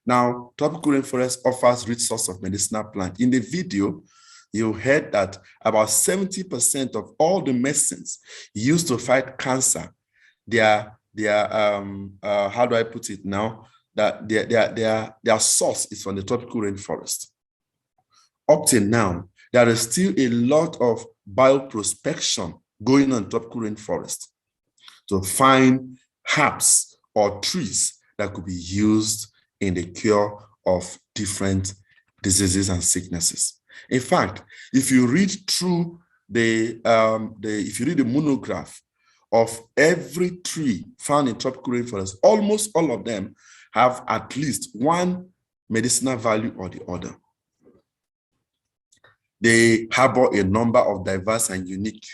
Now, tropical rainforest offers rich source of medicinal plants. In the video, you heard that about 70% of all the medicines used to fight cancer, how do I put it now? That their source is from the tropical rainforest. Up till now, there is still a lot of bioprospection going on in tropical rainforest to find herbs or trees that could be used in the cure of different diseases and sicknesses. In fact, if you read through if you read the monograph of every tree found in tropical rainforest, almost all of them have at least one medicinal value or the other. They harbor a number of diverse and unique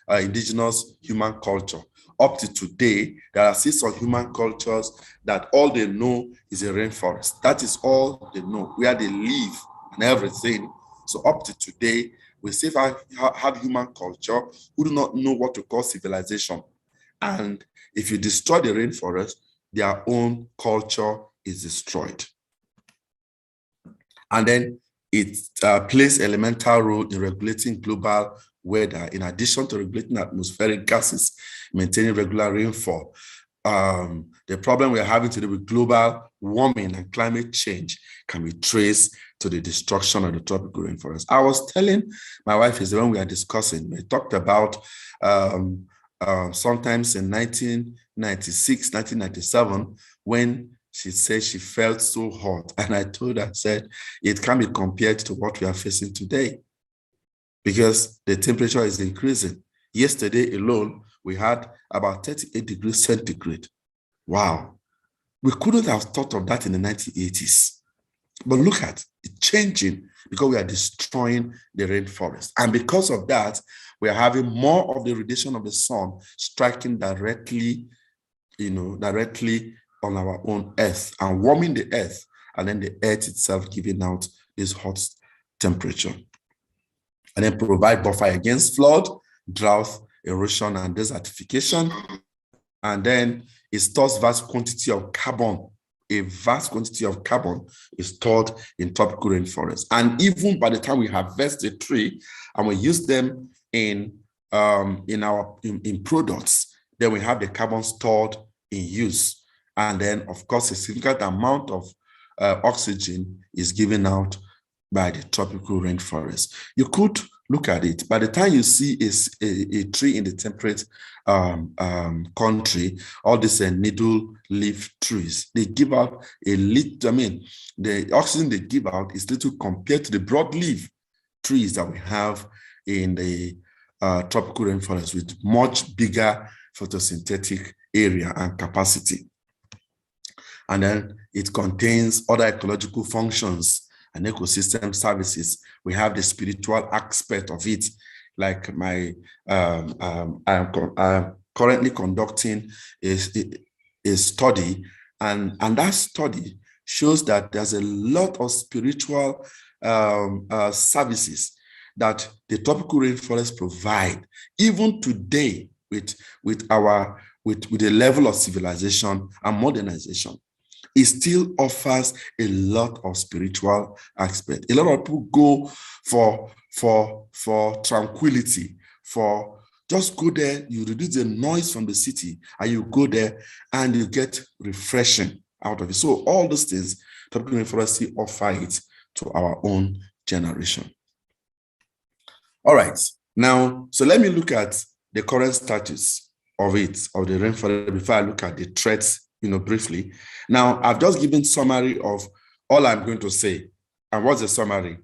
indigenous human culture. Up to today, there are 6 human cultures that all they know is a rainforest. That is all they know, where they live and everything. So up to today, we still have human culture who do not know what to call civilization. And if you destroy the rainforest, their own culture is destroyed. And then it plays an elemental role in regulating global weather, in addition to regulating atmospheric gases, maintaining regular rainfall. The problem we're having today with global warming and climate change can be traced to the destruction of the tropical rainforest. I was telling my wife when we are discussing, we talked about sometimes in 1996, 1997, when she said she felt so hot. And I told her, I said, it can be compared to what we are facing today because the temperature is increasing. Yesterday alone, we had about 38 degrees centigrade. Wow. We couldn't have thought of that in the 1980s. But look at it changing because we are destroying the rainforest. And because of that, we are having more of the radiation of the sun striking directly, directly on our own earth and warming the earth, and then the earth itself giving out this hot temperature. And then provide buffer against flood, drought, erosion, and desertification. And then it stores vast quantity of carbon. A vast quantity of carbon is stored in tropical rainforest. And even by the time we harvest a tree and we use them in products, then we have the carbon stored in use. And then, of course, a significant amount of oxygen is given out by the tropical rainforest. You could look at it. By the time you see a tree in the temperate country, all these needle leaf trees, they give out a little, the oxygen they give out is little compared to the broadleaf trees that we have in the tropical rainforest with much bigger photosynthetic area and capacity. And then it contains other ecological functions and ecosystem services. We have the spiritual aspect of it, like I'm currently conducting a study, and that study shows that there's a lot of spiritual services that the tropical rainforest provide, even today with the level of civilization and modernization. It still offers a lot of spiritual aspect. A lot of people go for tranquility, for just go there, you reduce the noise from the city, and you go there and you get refreshing out of it. So all those things, tropical rainforest offer it to our own generation. All right, now, so let me look at the current status of the rainforest before I look at the threats, briefly. Now, I've just given summary of all I'm going to say. And what's the summary?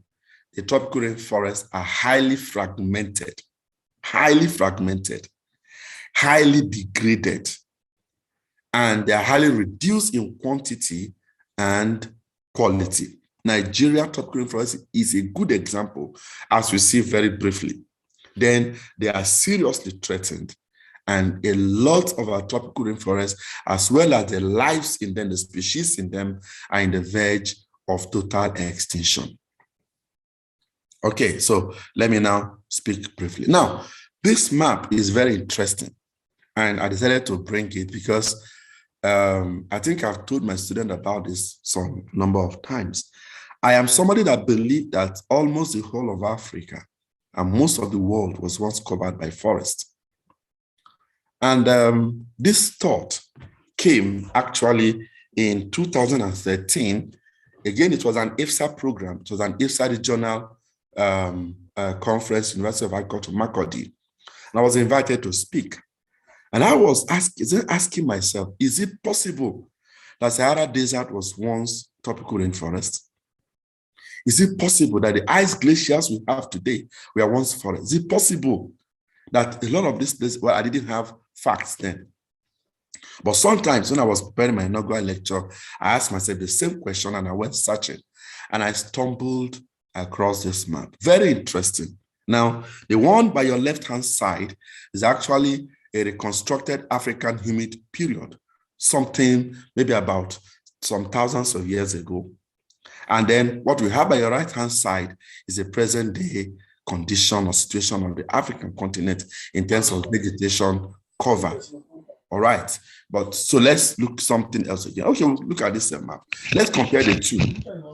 The tropical rainforests are highly fragmented, highly degraded, and they are highly reduced in quantity and quality. Nigeria tropical rainforest is a good example, as we see very briefly. Then they are seriously threatened, and a lot of our tropical rainforests, as well as the lives in them, the species in them, are in the verge of total extinction. Okay, so let me now speak briefly. Now, this map is very interesting, and I decided to bring it because I think I've told my student about this some number of times. I am somebody that believes that almost the whole of Africa and most of the world was once covered by forest. And this thought came actually in 2013. Again, it was an IFSA program. It was an IFSA regional conference, University of Agriculture, Makurdi. And I was invited to speak. And I was asking myself, is it possible that Sahara Desert was once tropical rainforest? Is it possible that the ice glaciers we have today were once forest? Is it possible that a lot of this place, well, I didn't have facts then. But sometimes when I was preparing my inaugural lecture, I asked myself the same question and I went searching and I stumbled across this map. Very interesting. Now, the one by your left-hand side is actually a reconstructed African humid period, something maybe about some thousands of years ago. And then what we have by your right-hand side is a present-day condition or situation of the African continent in terms of vegetation cover. All right, but so let's look something else again. Okay, we'll look at this map. Let's compare the two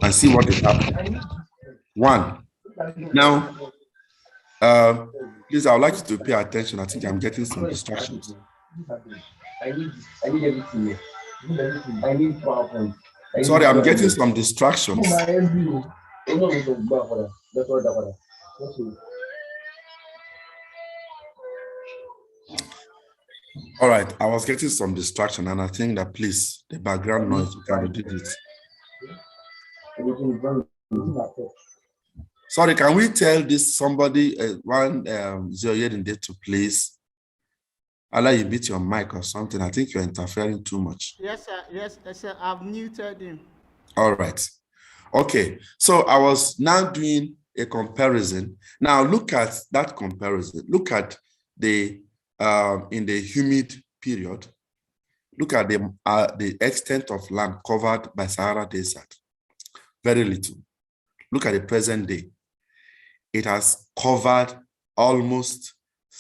and see what is happening. One. Now, please, I would like you to pay attention. I think I'm getting some distractions. Sorry, I'm getting some distractions. All right, I was getting some distraction, and I think that, please, the background noise, we can reduce it. Sorry, can we tell this somebody, to please? I'll let you beat your mic or something. I think you're interfering too much. Yes, sir. Yes, sir. I've muted him. All right. Okay, so I was now doing a comparison. Now look at that comparison. Look at the in the humid period. Look at the extent of land covered by Sahara Desert. Very little. Look at the present day. It has covered almost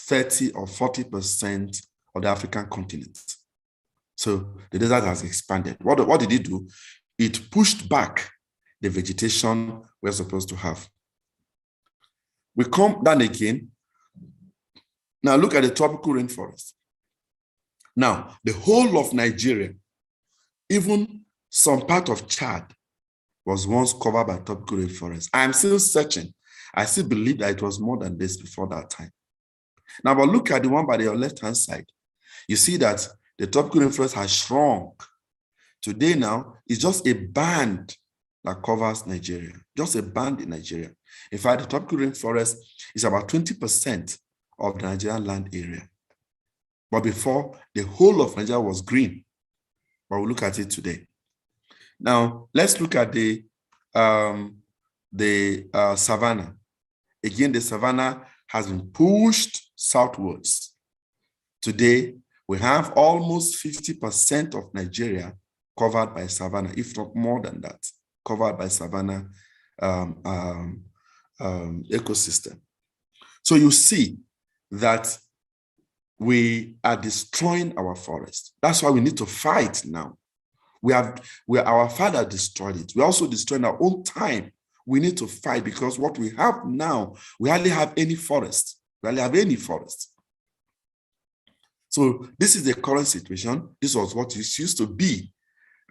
30 or 40% of the African continent. So the desert has expanded. What did it do? It pushed back the vegetation we're supposed to have. We come down again. Now look at the tropical rainforest. Now, the whole of Nigeria, even some part of Chad, was once covered by tropical rainforest. I'm still searching. I still believe that it was more than this before that time. Now, but look at the one by your left-hand side. You see that the tropical rainforest has shrunk. Today now, it's just a band that covers Nigeria, just a band in Nigeria. In fact, the tropical rainforest is about 20% of the Nigerian land area. But before, the whole of Nigeria was green. But we'll look at it today. Now, let's look at the savanna. Again, the savanna has been pushed southwards. Today, we have almost 50% of Nigeria covered by savanna, if not more than that, covered by savanna ecosystem. So you see that we are destroying our forest. That's why we need to fight now. Our father destroyed it. We also destroyed our own time. We need to fight because what we have now, we hardly have any forest. We hardly have any forest. So this is the current situation. This was what it used to be.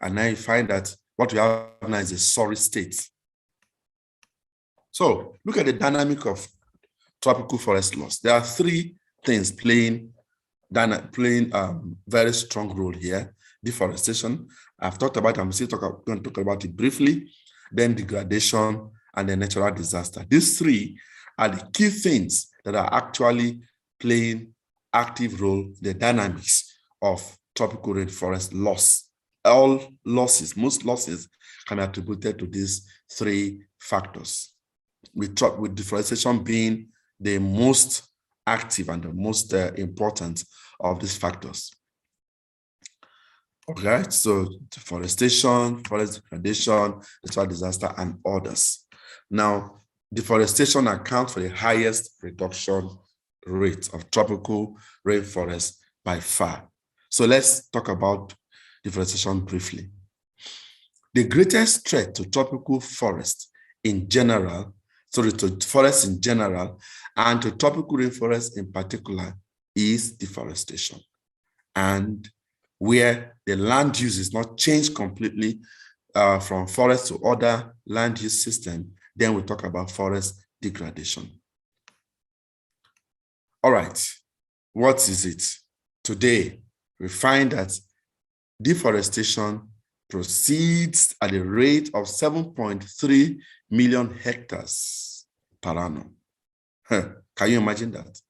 And now you find that what we have now is a sorry state. So look at the dynamic of tropical forest loss. There are three things playing very strong role here. Deforestation, I've talked about, I'm still going to talk about it briefly, then degradation, and then natural disaster. These three are the key things that are actually playing active role in the dynamics of tropical rainforest loss. All losses, most losses can be attributed to these three factors, with deforestation being the most active and the most important of these factors. Okay, so deforestation, forest degradation, natural disaster, and others. Now, deforestation accounts for the highest reduction rate of tropical rainforest by far. So let's talk about deforestation briefly. The greatest threat to tropical forest in general, to forests in general, and to tropical rainforest in particular is deforestation. And where the land use is not changed completely from forest to other land use system, then we talk about forest degradation. All right, what is it? Today, we find that deforestation proceeds at a rate of 7.3 million hectares per annum. Can you imagine that?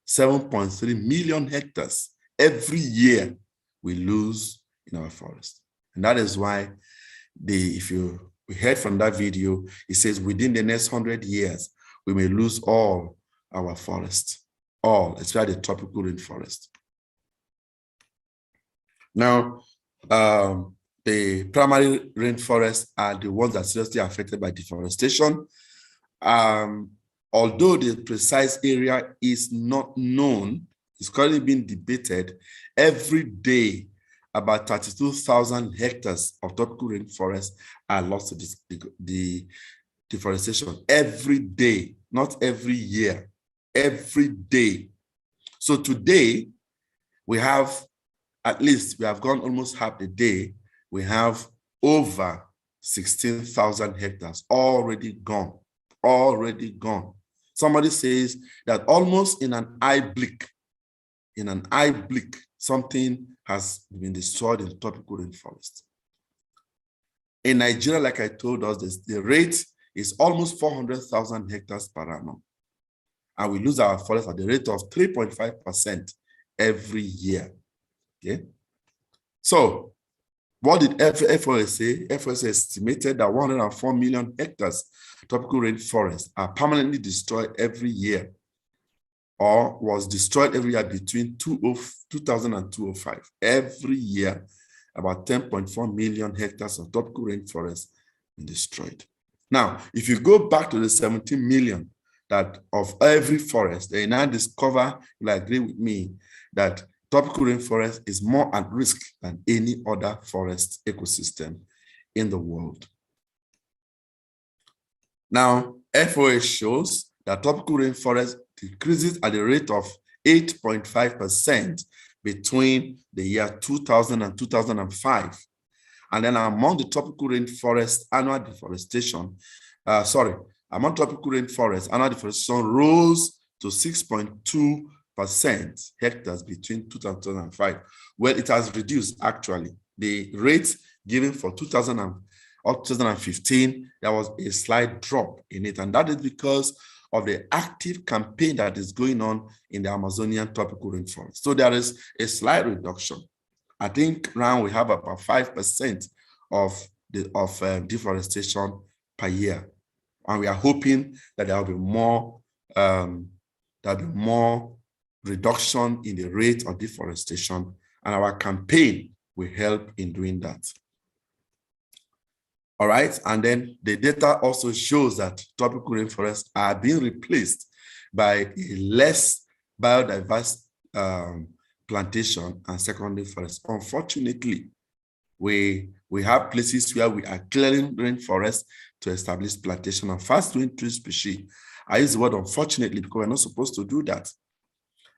7.3 million hectares every year we lose in our forest. And that is why we heard from that video, it says within the next 100 years, we may lose all our forests, especially the tropical rainforest. Now, the primary rainforests are the ones that are seriously affected by deforestation. Although the precise area is not known, it's currently being debated. Every day, about 32,000 hectares of tropical rainforest are lost to the deforestation. Every day, not every year, every day. So today, we have gone almost half the day, we have over 16,000 hectares already gone, Somebody says that almost in an eye blink, something has been destroyed in the tropical rainforest. In Nigeria, like I told us, the rate is almost 400,000 hectares per annum. And we lose our forest at the rate of 3.5% every year. Okay. So what did FOA say? FOA estimated that 104 million hectares tropical rainforests are permanently destroyed every year, or was destroyed every year between 2000 and 2005. Every year, about 10.4 million hectares of tropical rainforests been destroyed. Now, if you go back to the 17 million that of every forest, they now discover, you'll agree with me, that tropical rainforest is more at risk than any other forest ecosystem in the world. Now, FOA shows that tropical rainforest decreases at the rate of 8.5% between the year 2000 and 2005. And then among the tropical rainforest annual deforestation, among tropical rainforest annual deforestation rose to 6.2% hectares between 2000 and 2005. Well, it has reduced actually. The rate given for 2015, there was a slight drop in it. And that is because of the active campaign that is going on in the Amazonian tropical rainforest. So there is a slight reduction. I think now we have about 5% of deforestation per year. And we are hoping that there will be more reduction in the rate of deforestation, and our campaign will help in doing that. All right, and then the data also shows that tropical rainforests are being replaced by a less biodiverse plantation and secondary forest. Unfortunately, we have places where we are clearing rainforests to establish plantation and fast-growing tree species. I use the word unfortunately because we're not supposed to do that.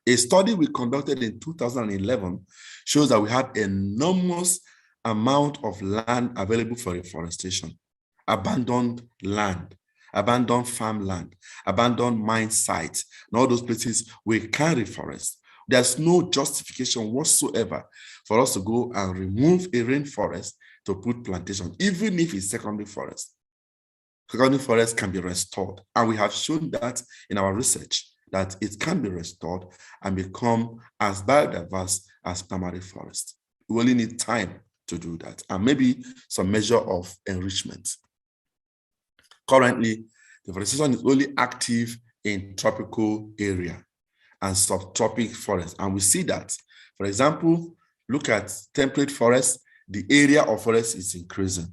A study we conducted in 2011 shows that we have enormous amount of land available for reforestation, abandoned land, abandoned farmland, abandoned mine sites, and all those places we can reforest. There's no justification whatsoever for us to go and remove a rainforest to put plantation, even if it's secondary forest. Secondary forest can be restored, and we have shown that in our research, that it can be restored and become as biodiverse as primary forest. We only need time to do that, and maybe some measure of enrichment. Currently, deforestation is only active in tropical area and subtropic forest, and we see that. For example, look at temperate forest, the area of forest is increasing.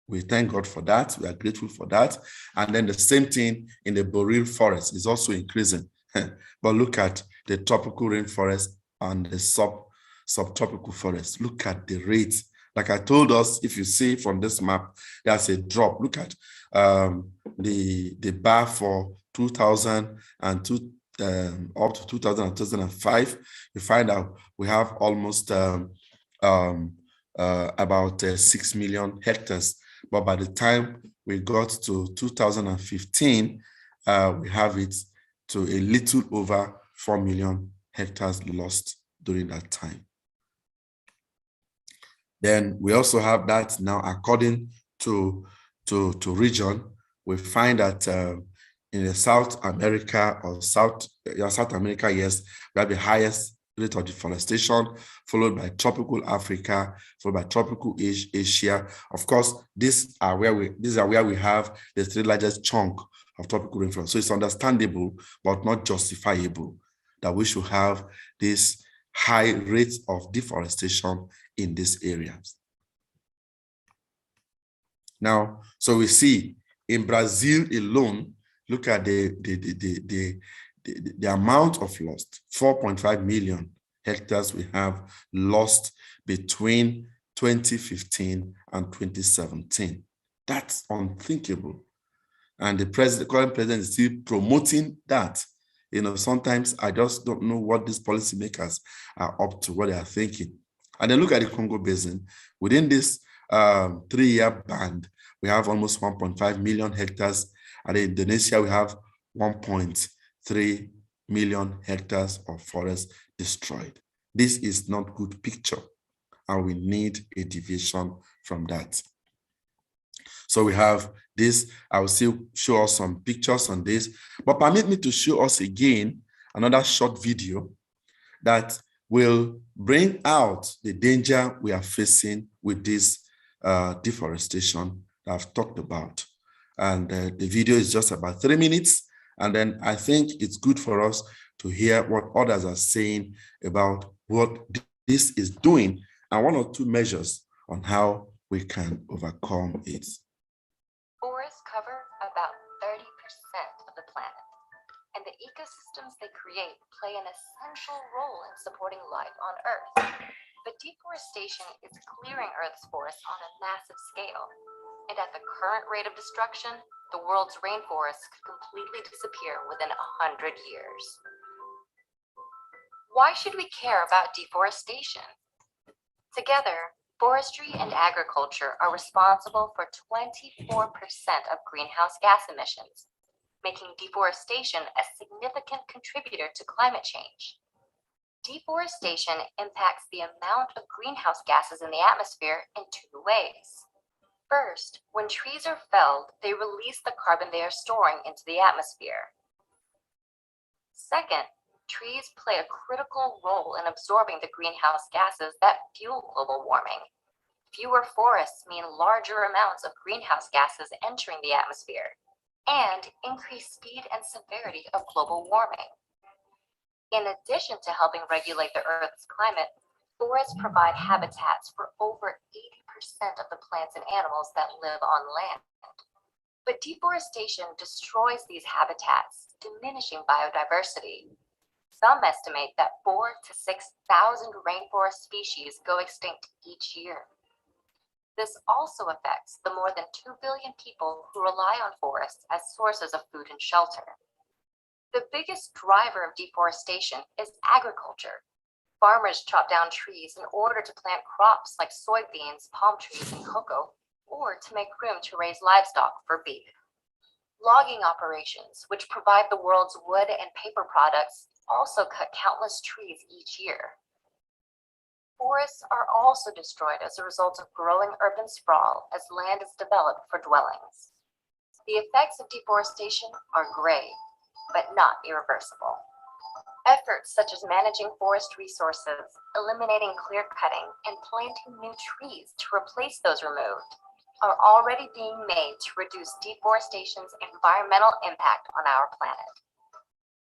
We thank God for that. We are grateful for that. And then the same thing in the boreal forest is also increasing. But look at the tropical rainforest and the subtropical forest. Look at the rates. Like I told us, if you see from this map, there's a drop. Look at the bar for 2000 and up to 2000 and 2005. You find out we have almost about 6 million hectares. But by the time we got to 2015, we have it to a little over 4 million hectares lost during that time. Then we also have that now according to region, we find that in the South America or South America, yes, we have the highest rate of deforestation, followed by tropical Africa, followed by tropical Asia. Of course, these are where we have the three largest chunk of tropical rainforest. So it's understandable, but not justifiable, that we should have this high rates of deforestation in these areas. Now, so we see in Brazil alone, look at the amount of lost, 4.5 million hectares we have lost between 2015 and 2017. That's unthinkable. And the current president is still promoting that. You know, sometimes I just don't know what these policymakers are up to, what they are thinking. And then look at the Congo Basin. Within this 3-year band, we have almost 1.5 million hectares. And in Indonesia, we have 1.3 million hectares of forest destroyed. This is not a good picture, and we need a deviation from that. So we have this. I will still show us some pictures on this, but permit me to show us again another short video that will bring out the danger we are facing with this deforestation that I've talked about. And the video is just about 3 minutes. And then I think it's good for us to hear what others are saying about what this is doing and 1 or 2 measures on how we can overcome it. Forests cover about 30% of the planet, and the ecosystems they create play an essential role in supporting life on Earth. But deforestation is clearing Earth's forests on a massive scale, and at the current rate of destruction, the world's rainforests could completely disappear within 100 years. Why should we care about deforestation? Together, forestry and agriculture are responsible for 24% of greenhouse gas emissions, making deforestation a significant contributor to climate change. Deforestation impacts the amount of greenhouse gases in the atmosphere in 2 ways. First, when trees are felled, they release the carbon they are storing into the atmosphere. Second, trees play a critical role in absorbing the greenhouse gases that fuel global warming. Fewer forests mean larger amounts of greenhouse gases entering the atmosphere and increased speed and severity of global warming. In addition to helping regulate the Earth's climate, forests provide habitats for over 80% of the plants and animals that live on land. But deforestation destroys these habitats, diminishing biodiversity. Some estimate that 4,000 to 6,000 rainforest species go extinct each year. This also affects the more than 2 billion people who rely on forests as sources of food and shelter. The biggest driver of deforestation is agriculture. Farmers chop down trees in order to plant crops like soybeans, palm trees, and cocoa, or to make room to raise livestock for beef. Logging operations, which provide the world's wood and paper products, also cut countless trees each year. Forests are also destroyed as a result of growing urban sprawl as land is developed for dwellings. The effects of deforestation are grave, but not irreversible. Efforts such as managing forest resources, eliminating clear cutting, and planting new trees to replace those removed are already being made to reduce deforestation's environmental impact on our planet.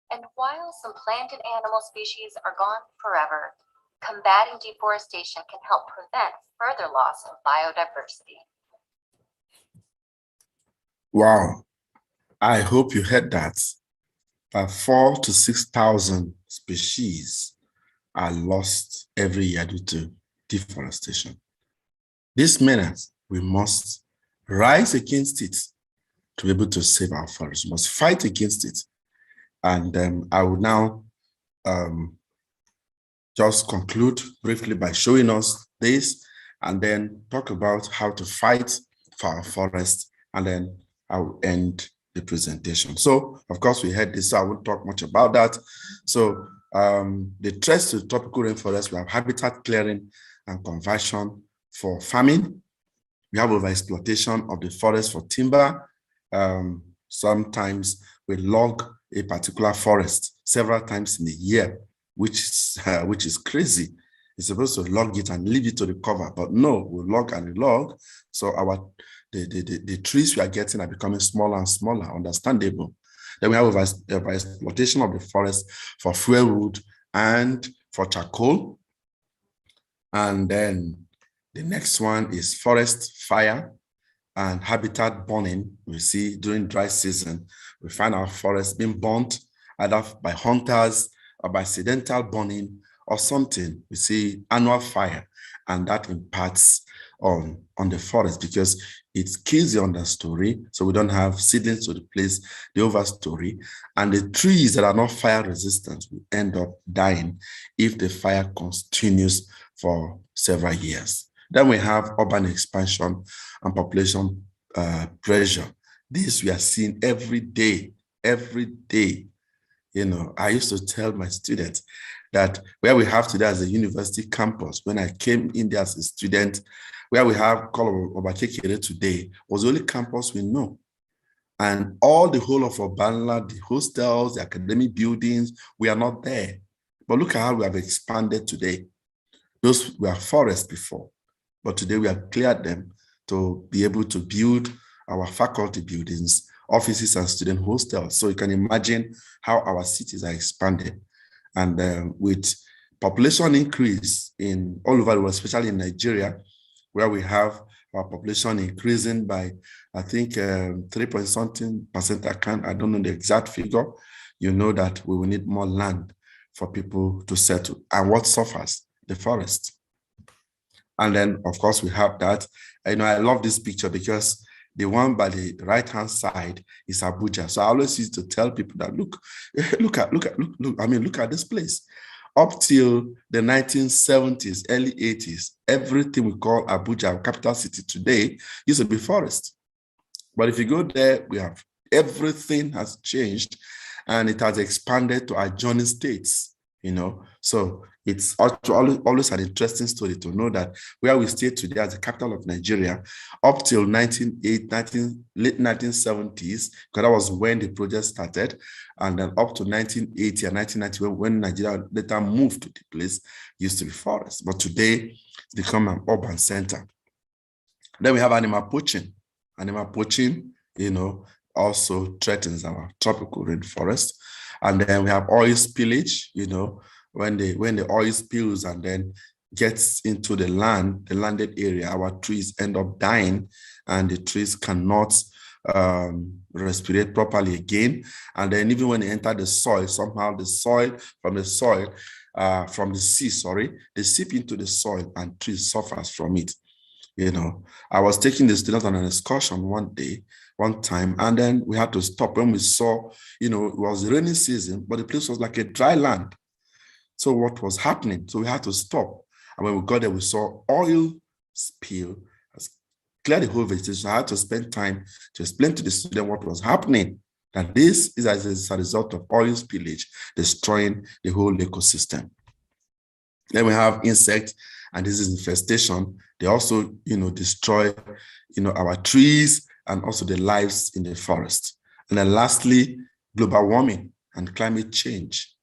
And while some plant and animal species are gone forever, combating deforestation can help prevent further loss of biodiversity. Wow. I hope you heard that. 4,000 to 6,000 species are lost every year due to deforestation. This means we must rise against it to be able to save our forests. We must fight against it. And I will now just conclude briefly by showing us this and then talk about how to fight for our forest, and then I will end the presentation. So, of course, we heard this, so I won't talk much about that. So, the threats to tropical rainforests, we have habitat clearing and conversion for farming. We have overexploitation of the forest for timber. Sometimes we log a particular forest several times in a year, which is crazy. It's supposed to log it and leave it to recover, but no, we log and relog. So the trees we are getting are becoming smaller and smaller, understandable. Then we have overexploitation of the forest for fuel wood and for charcoal. And then the next one is forest fire and habitat burning. We see during dry season, we find our forests being burnt either by hunters or by accidental burning or something. We see annual fire, and that impacts on the forest because it kills the understory, so we don't have seedlings to replace the overstory, and the trees that are not fire resistant will end up dying if the fire continues for several years. Then we have urban expansion and population pressure. This we are seeing every day, every day. You know, I used to tell my students that where we have today as a university campus, when I came in there as a student, where we have called Akure today was the only campus we know. And all the whole of Obanla, the hostels, the academic buildings, we are not there. But look at how we have expanded today. Those were forests before, but today we have cleared them to be able to build our faculty buildings, offices, and student hostels. So you can imagine how our cities are expanded. And with population increase in all over the world, especially in Nigeria, where we have our population increasing by, I think, 3.something%. I don't know the exact figure. You know that we will need more land for people to settle. And what suffers? The forest. And then, of course, we have that. You know, I love this picture because the one by the right-hand side is Abuja. So I always used to tell people that look at this place. Up till the 1970s, early 80s, everything we call Abuja, our capital city today, used to be forest. But if you go there, we have everything has changed and it has expanded to adjoining states, you know. So it's always an interesting story to know that where we stay today as the capital of Nigeria, up till late 1970s, because that was when the project started, and then up to 1980 and 1990, when Nigeria later moved to the place, used to be forest. But today, it's become an urban center. Then we have animal poaching. Animal poaching, also threatens our tropical rainforest. And then we have oil spillage, when the oil spills and then gets into the landed area, our trees end up dying and the trees cannot respirate properly again. And then even when they enter the soil, somehow the soil, from the sea, they seep into the soil and trees suffers from it. I was taking the students on an excursion one time, and then we had to stop when we saw, it was the rainy season, but the place was like a dry land. So what was happening? So we had to stop. And when we got there, we saw oil spill, clear the whole vegetation. I had to spend time to explain to the student what was happening. That this is as a result of oil spillage, destroying the whole ecosystem. Then we have insects and disease infestation. They also, destroy, our trees and also the lives in the forest. And then lastly, global warming and climate change.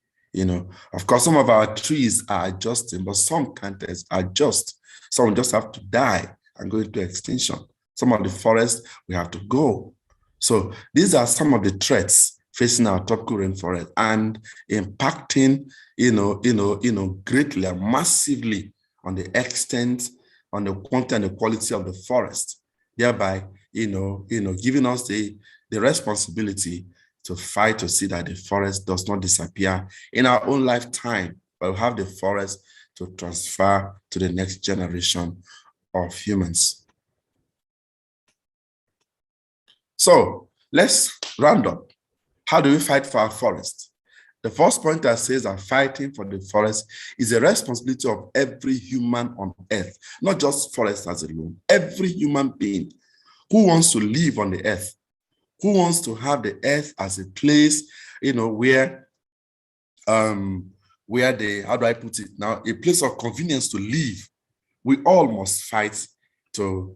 Of course, some of our trees are adjusting, but some can't adjust. Some just have to die and go into extinction. Some of the forests we have to go. So these are some of the threats facing our tropical rainforest and impacting, greatly and massively on the extent, on the quantity and the quality of the forest, thereby, giving us the responsibility to fight to see that the forest does not disappear in our own lifetime, but we have the forest to transfer to the next generation of humans. So let's round up. How do we fight for our forest? The first point that says that fighting for the forest is a responsibility of every human on earth, not just foresters alone, every human being who wants to live on the earth, who wants to have the earth as a place, where how do I put it now, a place of convenience to live. We all must fight to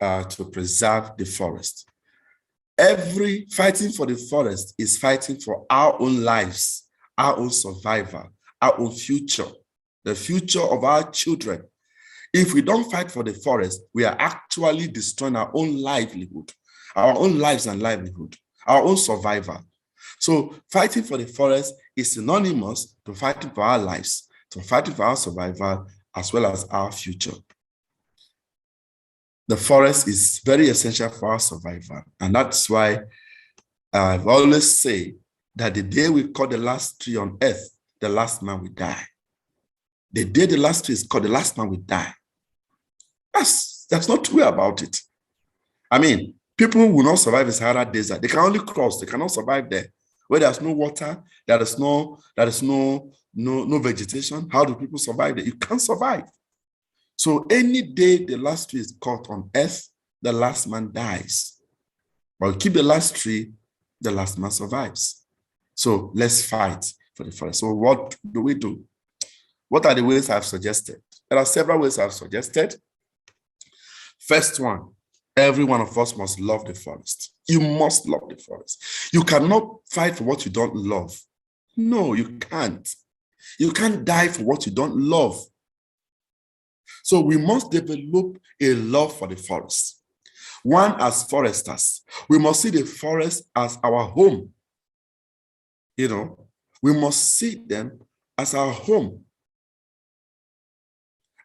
preserve the forest. Every fighting for the forest is fighting for our own lives, our own survival, our own future, the future of our children. If we don't fight for the forest, we are actually destroying our own livelihood, our own lives and livelihood, our own survival. So fighting for the forest is synonymous to fighting for our lives, to fighting for our survival, as well as our future. The forest is very essential for our survival. And that's why I've always say that the day we cut the last tree on earth, the last man will die. The day the last tree is cut, the last man will die. That's not true about it. I mean, people will not survive the Sahara Desert. They can only cross, they cannot survive there. Where there's no water, there is no vegetation. How do people survive there? You can't survive. So any day the last tree is cut on earth, the last man dies. But keep the last tree, the last man survives. So let's fight for the forest. So what do we do? What are the ways I've suggested? There are several ways I've suggested. First one, every one of us must love the forest. You must love the forest. You cannot fight for what you don't love. No, you can't. You can't die for what you don't love. So we must develop a love for the forest. One, as foresters, we must see the forest as our home. We must see them as our home.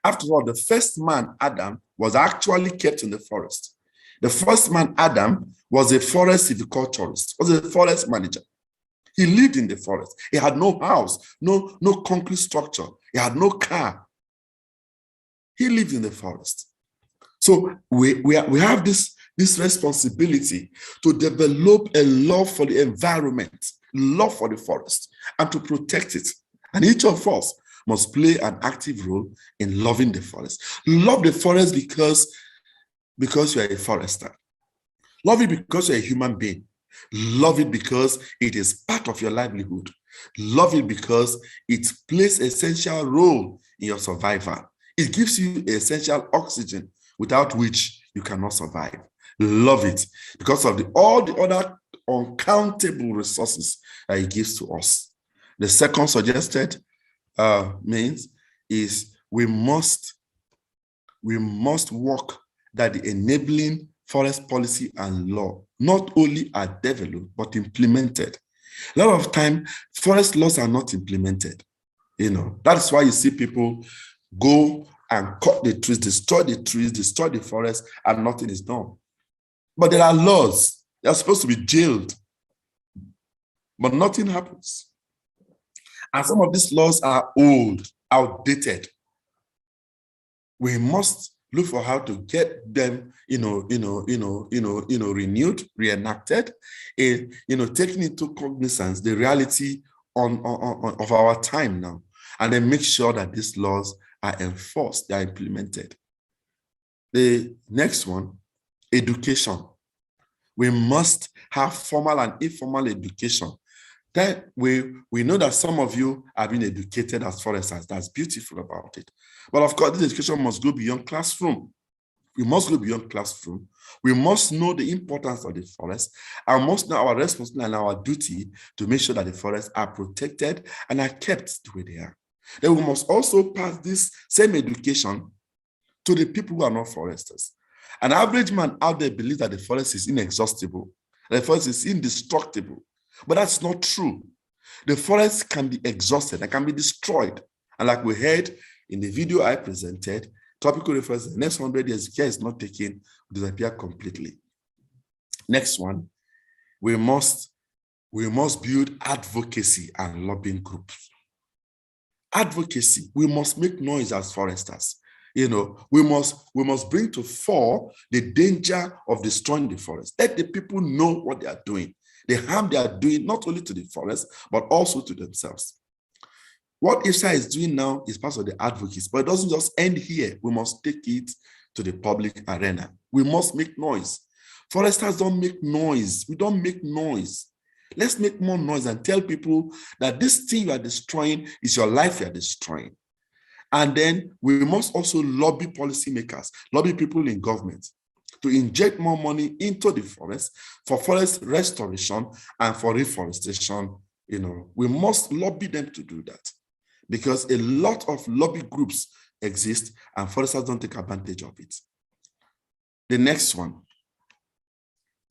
After all, the first man, Adam, was actually kept in the forest. The first man, Adam, was a forest silviculturist, was a forest manager. He lived in the forest. He had no house, no concrete structure. He had no car. He lived in the forest. So we have this responsibility to develop a love for the environment, love for the forest, and to protect it. And each of us must play an active role in loving the forest. Love the forest because you are a forester. Love it because you're a human being. Love it because it is part of your livelihood. Love it because it plays an essential role in your survival. It gives you essential oxygen without which you cannot survive. Love it because of all the other uncountable resources that it gives to us. The second suggested means is we must work that the enabling forest policy and law not only are developed but implemented. A lot of time, forest laws are not implemented. That's why you see people go and cut the trees, destroy the forest, and nothing is done. But there are laws. They are supposed to be jailed, but nothing happens. And some of these laws are old, outdated. We must look for how to get them, renewed, reenacted, taking into cognizance the reality of our time now, and then make sure that these laws are enforced, they are implemented. The next one, education. We must have formal and informal education. Then we know that some of you have been educated as foresters. That's beautiful about it. But of course, this education must go beyond classroom. We must go beyond classroom. We must know the importance of the forest and must know our responsibility and our duty to make sure that the forests are protected and are kept the way they are. Then we must also pass this same education to the people who are not foresters. An average man out there believes that the forest is inexhaustible, the forest is indestructible, but that's not true. The forest can be exhausted and can be destroyed. And like we heard in the video I presented, topical reference, the next 100 years, care is not taken, will disappear completely. Next one, we must build advocacy and lobbying groups. Advocacy, we must make noise as foresters. We must bring to fore the danger of destroying the forest. Let the people know what they are doing, the harm they are doing, not only to the forest, but also to themselves. What IFSA is doing now is part of the advocacy, but it doesn't just end here. We must take it to the public arena. We must make noise. Foresters don't make noise. We don't make noise. Let's make more noise and tell people that this thing you are destroying is your life you are destroying. And then we must also lobby policymakers, lobby people in government to inject more money into the forest for forest restoration and for reforestation. We must lobby them to do that because a lot of lobby groups exist and foresters don't take advantage of it. The next one,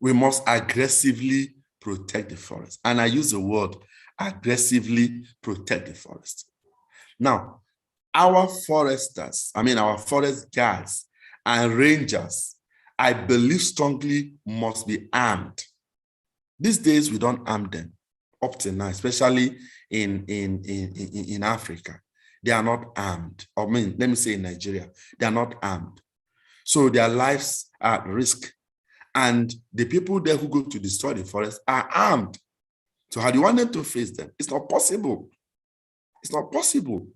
we must aggressively protect the forest. And I use the word aggressively protect the forest. Now, our foresters, our forest guards and rangers, I believe strongly must be armed. These days, we don't arm them up to now, especially in Africa. They are not armed. Let me say in Nigeria, they are not armed. So their lives are at risk. And the people there who go to destroy the forest are armed. So how do you want them to face them? It's not possible. It's not possible.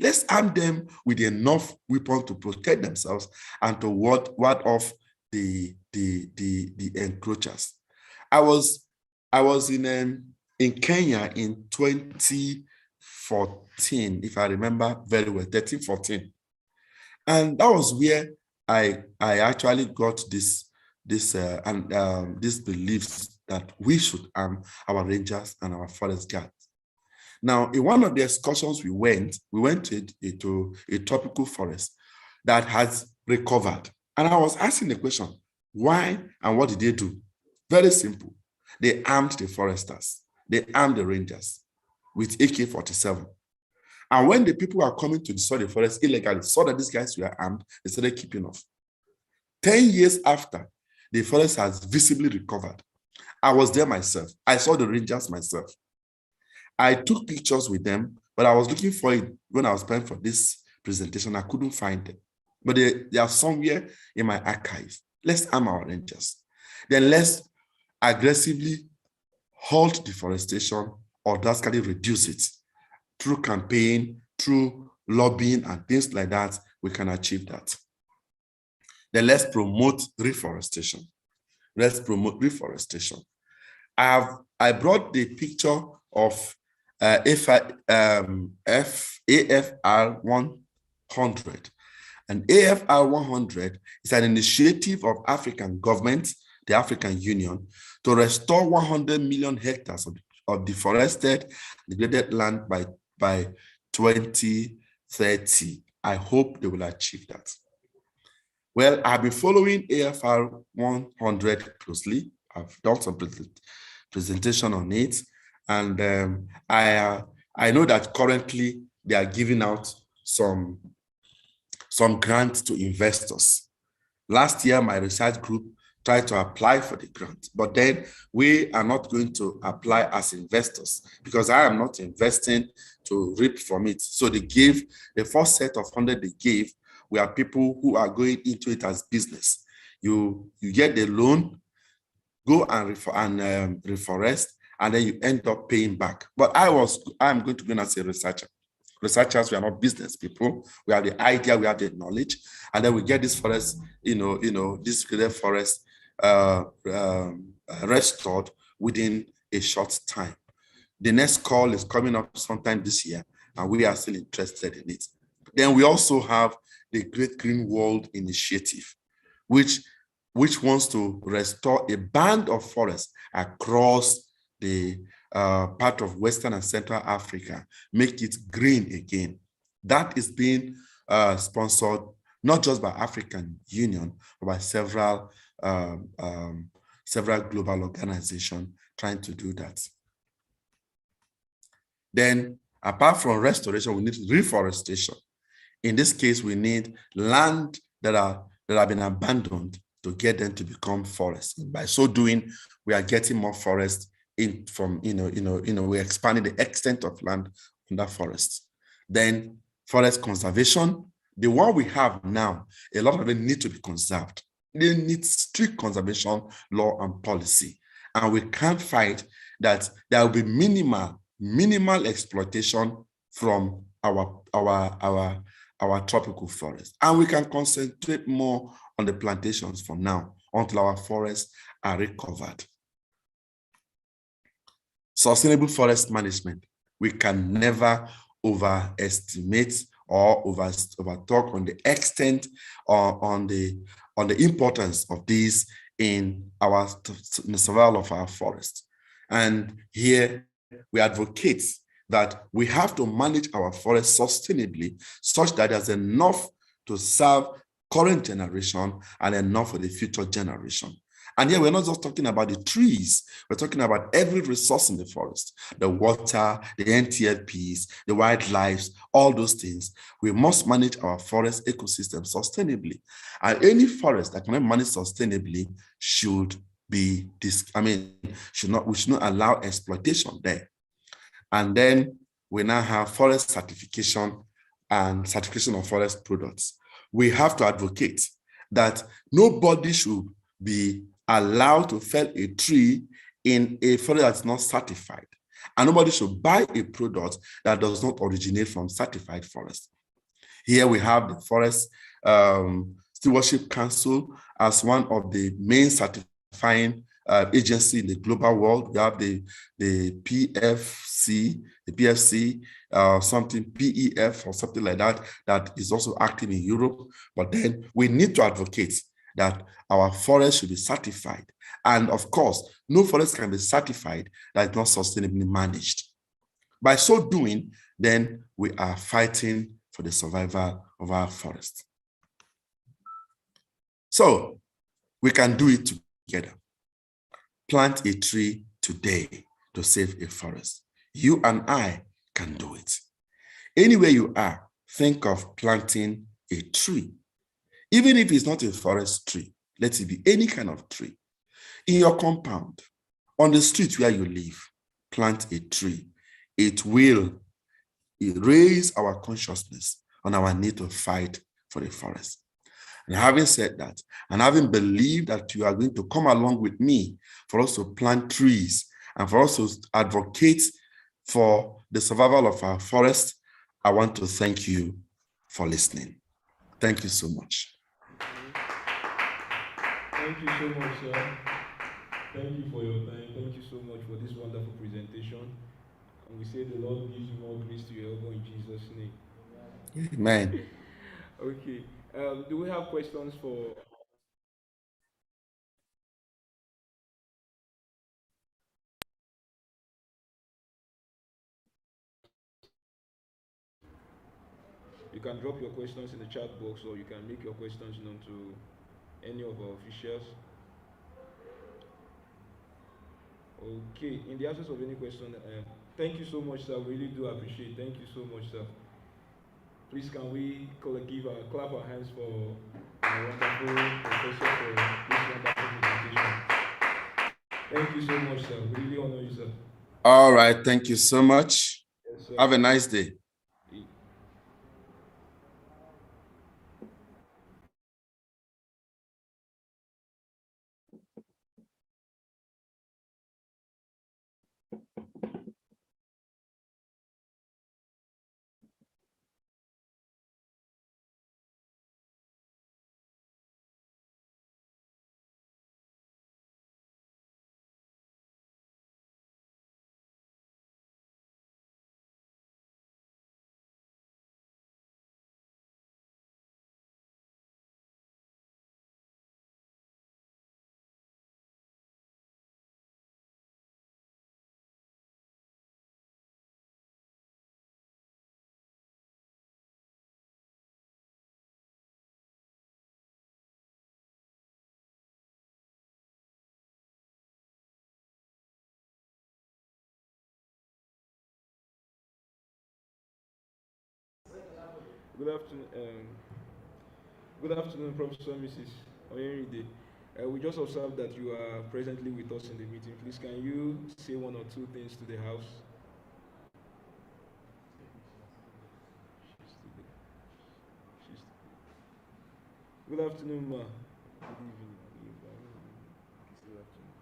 Let's arm them with enough weapons to protect themselves and to ward off the encroachers. I was in Kenya in 2014, if I remember very well, 13-14, and that was where I actually got this beliefs that we should arm our rangers and our forest guards. Now, in one of the excursions we went to a tropical forest that has recovered. And I was asking the question, why and what did they do? Very simple. They armed the foresters. They armed the rangers with AK-47. And when the people who are coming to destroy the forest illegally saw that these guys were armed, they started keeping off. 10 years after, the forest has visibly recovered. I was there myself. I saw the rangers myself. I took pictures with them, but I was looking for it when I was preparing for this presentation. I couldn't find them, but they are somewhere in my archive. Let's arm our rangers. Then let's aggressively halt deforestation or drastically reduce it. Through campaign, through lobbying and things like that, we can achieve that. Then let's promote reforestation. Let's promote reforestation. I brought the picture of AFR 100. And AFR 100 is an initiative of African governments, the African Union, to restore 100 million hectares of deforested, degraded land by 2030. I hope they will achieve that. Well, I've been following AFR 100 closely. I've done some presentation on it. And I know that currently they are giving out some grants to investors. Last year, my research group tried to apply for the grant, but then we are not going to apply as investors because I am not investing to reap from it. So they gave, the first set of 100 they gave, we are people who are going into it as business. You get the loan, go and reforest, and then you end up paying back. But I'm going to go in as a researcher. Researchers, we are not business people. We have the idea, we have the knowledge, and then we get this forest, this forest restored within a short time. The next call is coming up sometime this year, and we are still interested in it. Then we also have the Great Green World Initiative, which wants to restore a band of forests across the part of Western and Central Africa, make it green again. That is being sponsored not just by African Union, but by several global organizations trying to do that. Then, apart from restoration, we need reforestation. In this case, we need land that have been abandoned to get them to become forests. And by so doing, we are getting more forests we're expanding the extent of land under forests. Then forest conservation, the one we have now, a lot of them need to be conserved. They need strict conservation law and policy. And we can't fight that there will be minimal exploitation from our tropical forests. And we can concentrate more on the plantations for now until our forests are recovered. Sustainable forest management. We can never overestimate or overtalk on the extent or on the importance of these in the survival of our forests. And here we advocate that we have to manage our forests sustainably such that there's enough to serve current generation and enough for the future generation. And here we're not just talking about the trees, we're talking about every resource in the forest, the water, the NTLPs, the wildlife, all those things. We must manage our forest ecosystem sustainably. And any forest that cannot manage sustainably should be, we should not allow exploitation there. And then we now have forest certification and certification of forest products. We have to advocate that nobody should be allowed to fell a tree in a forest that's not certified. And nobody should buy a product that does not originate from certified forest. Here we have the Forest Stewardship Council as one of the main certifying agency in the global world. We have the PFC, something PEF or something like that, that is also active in Europe. But then we need to advocate that our forest should be certified. And of course, no forest can be certified that is not sustainably managed. By so doing, then we are fighting for the survival of our forest. So we can do it together. Plant a tree today to save a forest. You and I can do it. Anywhere you are, think of planting a tree. Even if it's not a forest tree, let it be any kind of tree. In your compound, on the street where you live, plant a tree. It will raise our consciousness on our need to fight for the forest. And having said that, and having believed that you are going to come along with me for us to plant trees and for us to advocate for the survival of our forest, I want to thank you for listening. Thank you so much. Thank you so much, sir. Thank you for your time. Thank you so much for this wonderful presentation. And we say the Lord gives you more grace to your elbow in Jesus' name. Amen. Okay. Do we have questions for? You can drop your questions in the chat box, or you can make your questions known to any of our officials. Okay, in the absence of any question, thank you so much, sir. We really do appreciate. Thank you so much, sir. Please, can we clap our hands for our wonderful professor for this wonderful presentation? Thank you so much, sir. We really honor you, sir. All right, thank you so much. Yes, sir. Have a nice day. Good afternoon. Good afternoon, Professor Mrs. Oyeride. We just observed that you are presently with us in the meeting. Please, can you say one or two things to the house? Good afternoon, ma. Good evening. Good afternoon.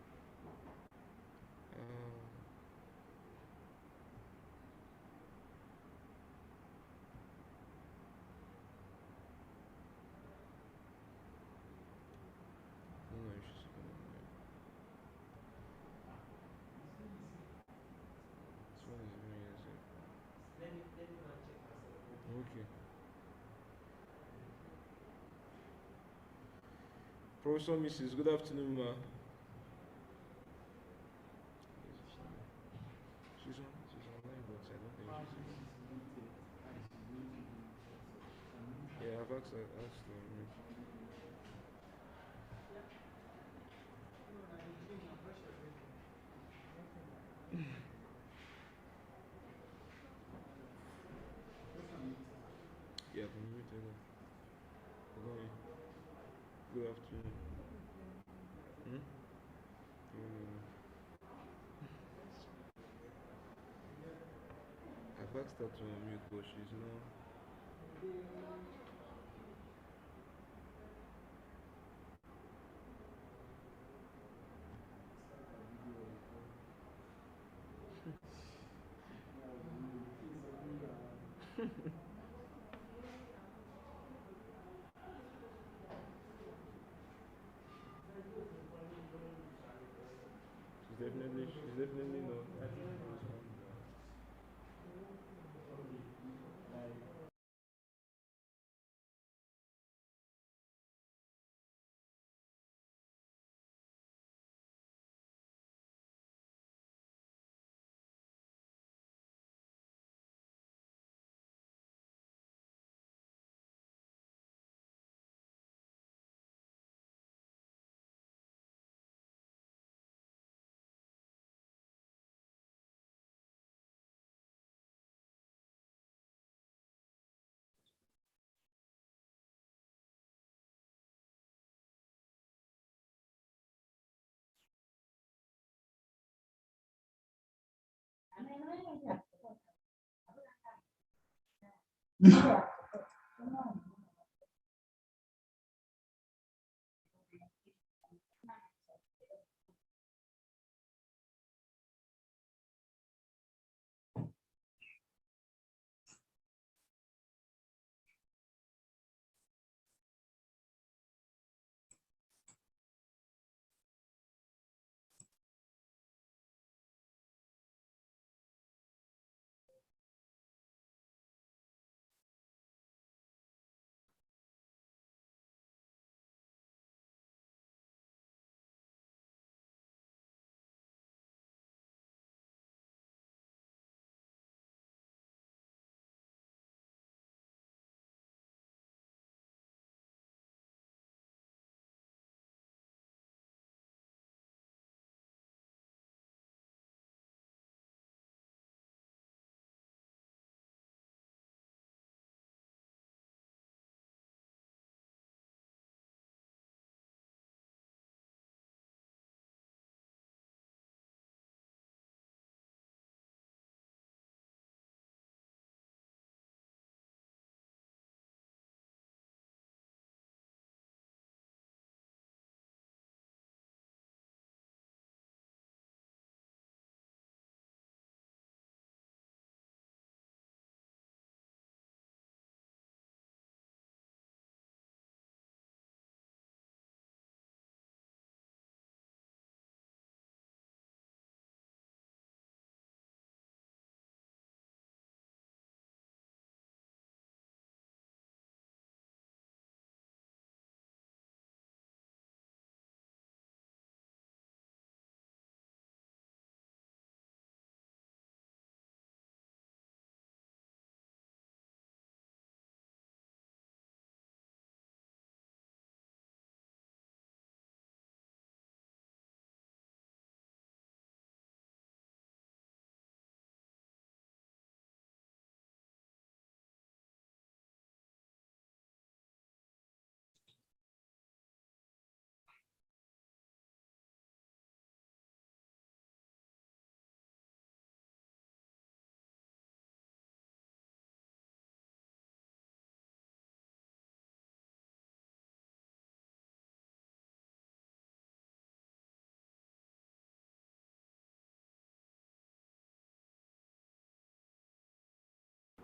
Okay. Professor Mrs. Good afternoon, ma. She's online, but I don't think she's. Yeah, I've asked her. Yeah, can you tell her? Good afternoon. I've asked her to unmute, but she's not. She's definitely not.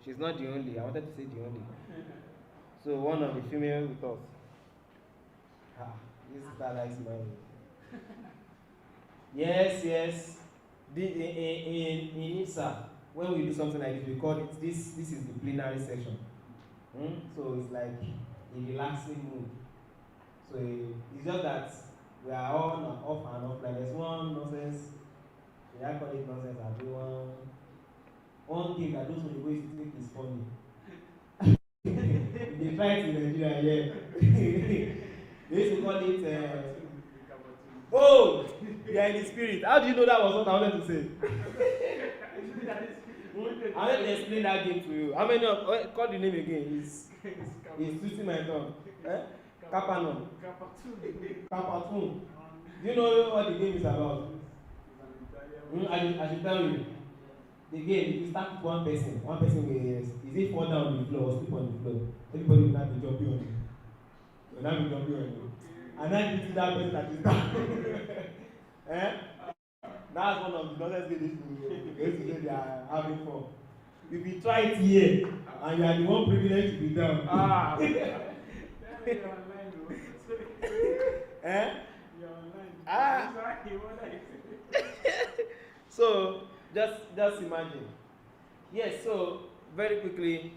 She's not the only. I wanted to say the only. So one of the female with us. Ah, this sister likes money. Yes, yes. In IFSA, when we do something like this, we call it this is the plenary section. So it's like a relaxing mood. So it's just that we are all off and off. Like there's one nonsense. Should I call it nonsense? I do one thing that those who go to think is funny. They try it in Nigeria, yeah. They used to call it. Oh, you are in the spirit. How do you know that was what I wanted to say? I wanted to explain that game to you. How many of call the name again? He's twisting my tongue. Kapanon. Kapatun. Do you know what the game is about? I should tell you. The game, you start with one person. One person will, is it fall down on the floor or sleep on the floor? Everybody will not be jumping on you. Will not be jumping on you. And then you see that person that is down. That's one of the nonsense games they say they are having fun. If you try it here and you are the one privileged to be down. So just imagine. Yes, so very quickly,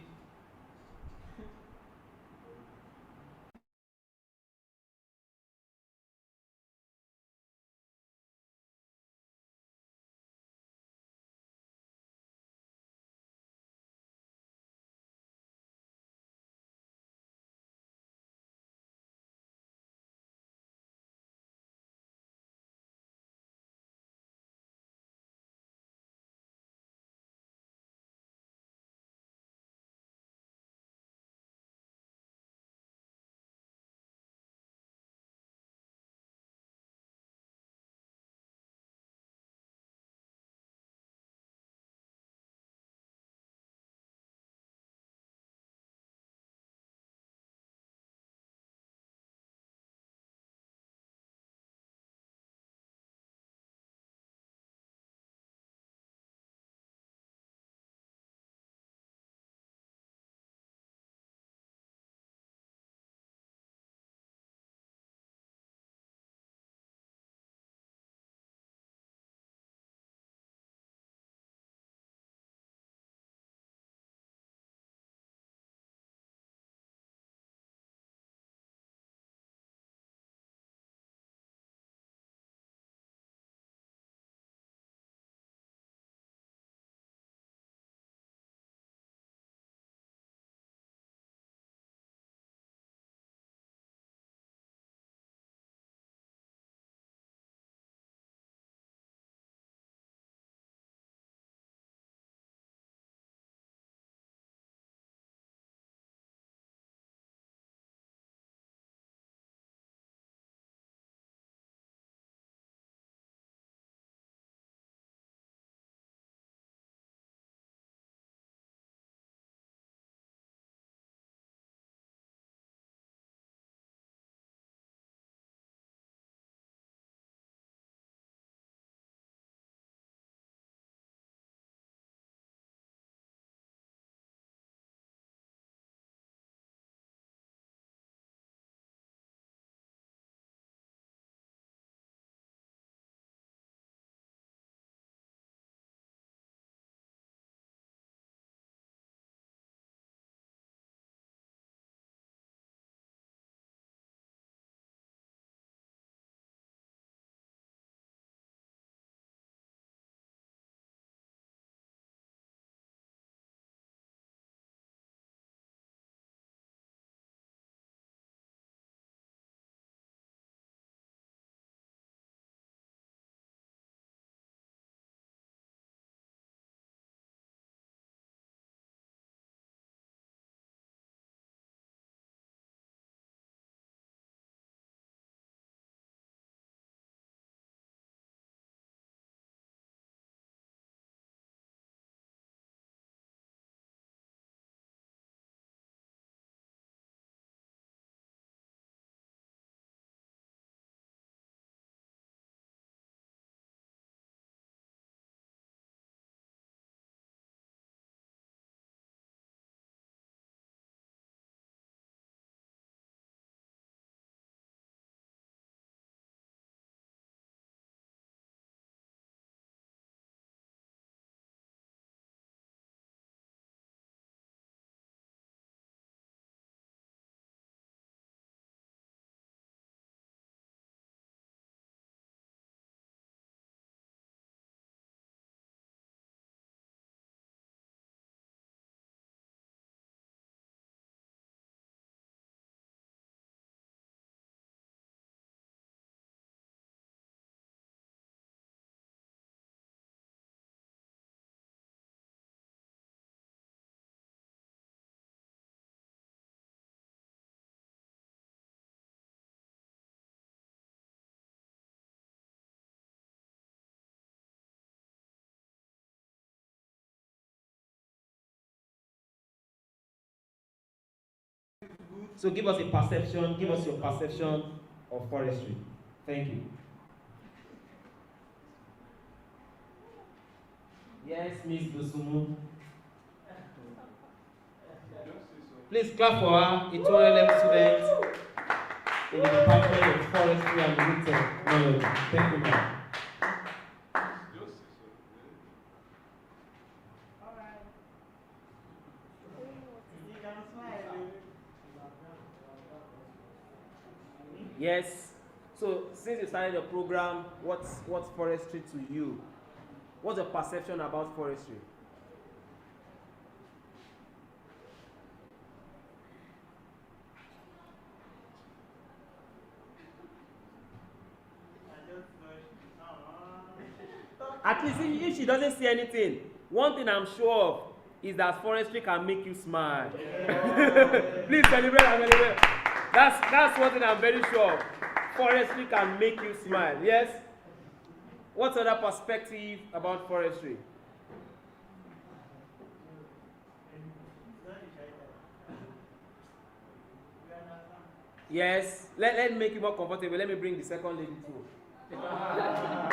So give us a perception, give us your perception of forestry. Thank you. Yes, Miss Dosumu. Please clap for her, a 200 level student in the Department of Forestry and Root Technology. Thank you, ma'am. Yes. So since you started the program, what's forestry to you? What's your perception about forestry? At least if she doesn't see anything, one thing I'm sure of is that forestry can make you smile. Please celebrate and celebrate. That's one thing I'm very sure of. Forestry can make you smile. Yes? What's other perspective about forestry? Yes. Let me make it more comfortable. Let me bring the second lady too. You're welcome, ma'am.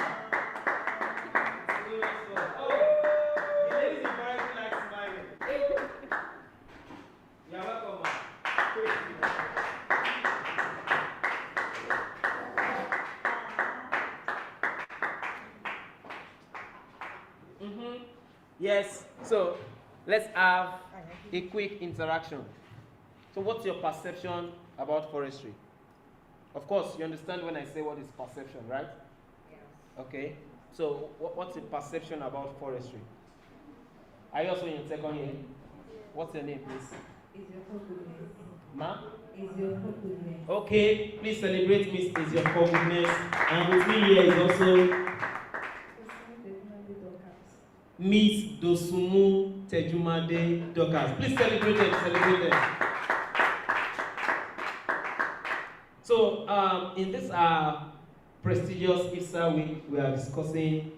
Yes, so let's have a quick interaction. So what's your perception about forestry? Of course, you understand when I say what is perception, right? Yes. Okay, so what's the perception about forestry? Are you also in second year? What's your name, please? Is your goodness. Ma? Is your goodness. Okay, please celebrate Miss Is your goodness. And with me here is also Miss Dosumu Tejumade Dokas. Please celebrate them, celebrate them. So, in this prestigious IFSA week, we are discussing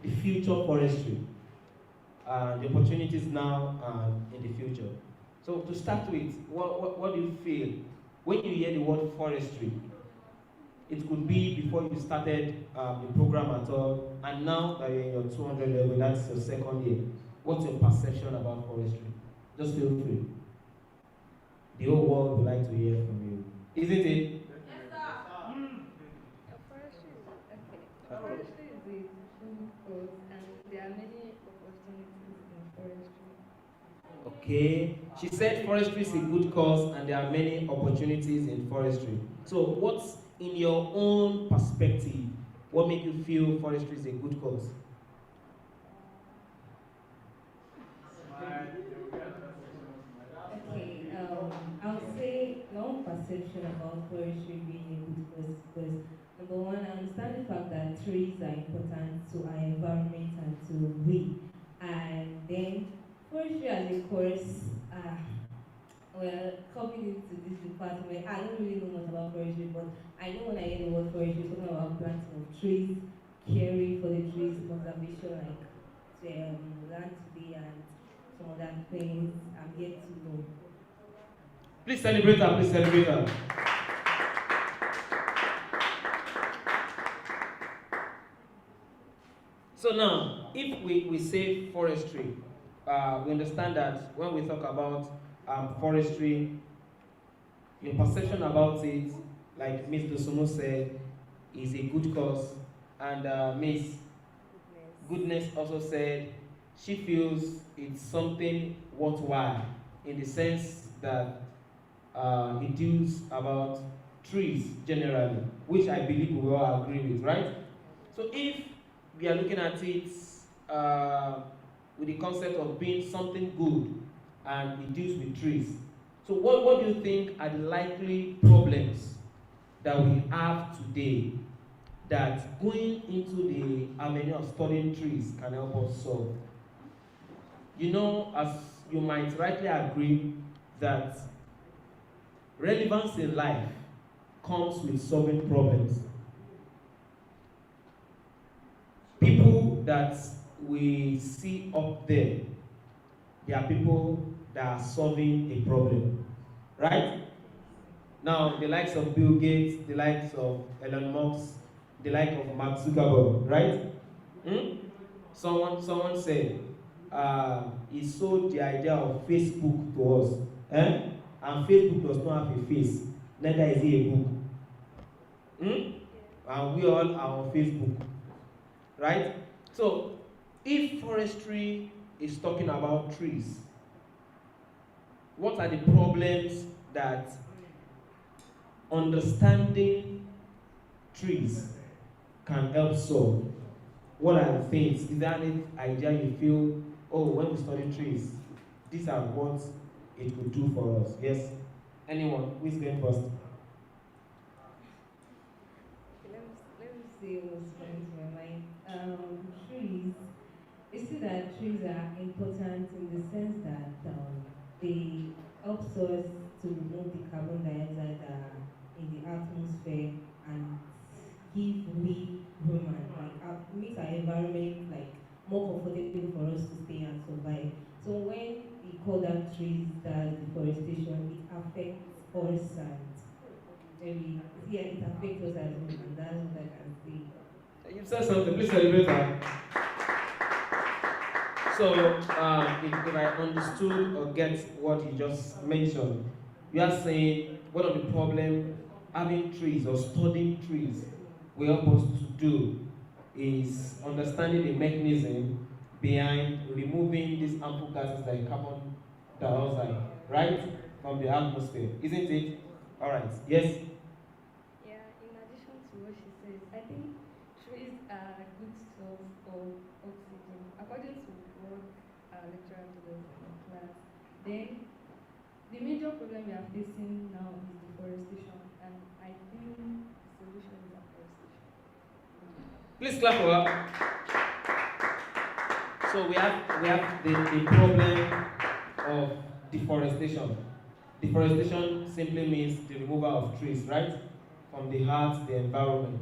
the future of forestry, the opportunities now and in the future. So, to start with, what do you feel when you hear the word forestry? It could be before you started the program at all, and now that you're in your 200 level, that's your second year. What's your perception about forestry? Just feel free. The whole world would like to hear from you. Isn't it? Yes, sir. Forestry is okay. Forestry is a good cause, and there are many opportunities in forestry. Okay. She said forestry is a good cause, and there are many opportunities in forestry. So, what's in your own perspective, what makes you feel forestry is a good cause? Okay, I would say my own perception about forestry being a good cause because number one, I understand the fact that trees are important to our environment and to we. And then forestry as a course, well, coming into this department, I don't really know much about forestry, but I know when I hear the word forestry, it's talking about planting of trees, caring for the trees, conservation, like land today and some other things I'm yet to know. Please celebrate her, please celebrate her. So now, if we say forestry, we understand that when we talk about forestry, your perception about it, like Ms. Dosumu said, is a good cause, and Ms. Goodness also said she feels it's something worthwhile in the sense that it deals about trees generally, which I believe we all agree with, right? So if we are looking at it with the concept of being something good and it deals with trees, so what do you think are the likely problems that we have today that going into the avenue of studying trees can help us solve? You know, as you might rightly agree, that relevance in life comes with solving problems. People that we see up there, they are people that are solving a problem, right? Now, the likes of Bill Gates, the likes of Elon Musk, the like of Mark Zuckerberg, right? Someone said he sold the idea of Facebook to us, and Facebook does not have a face, neither is it a book. And we all are on Facebook, right? So, if forestry is talking about trees, what are the problems that understanding trees can help solve? What are the things? Is there any idea you feel, oh, when we study trees, these are what it could do for us? Yes? Anyone? Who is going first? Let me see what's coming to my mind. Trees. You see that trees are important in the sense that they help us to remove the carbon dioxide in the atmosphere and give we human, make our environment more comfortable for us to stay and survive. So when we call down trees, that's deforestation, it affects us and maybe it affects us as humans. That's what I can say. You've said something, please celebrate her. So, if I understood or get what you just mentioned, you are saying one of the problems having trees or studying trees will help us to do is understanding the mechanism behind removing these harmful gases like carbon dioxide, right, from the atmosphere, isn't it? All right. Yes. Yeah, in addition to what she says, I think trees are a good source of oxygen, according to what our lecturer told us in class. Then, the major problem we are facing now is deforestation, and I think the solution is afforestation. Please clap for her. So we have the problem of deforestation. Deforestation simply means the removal of trees, right, from the earth, the environment.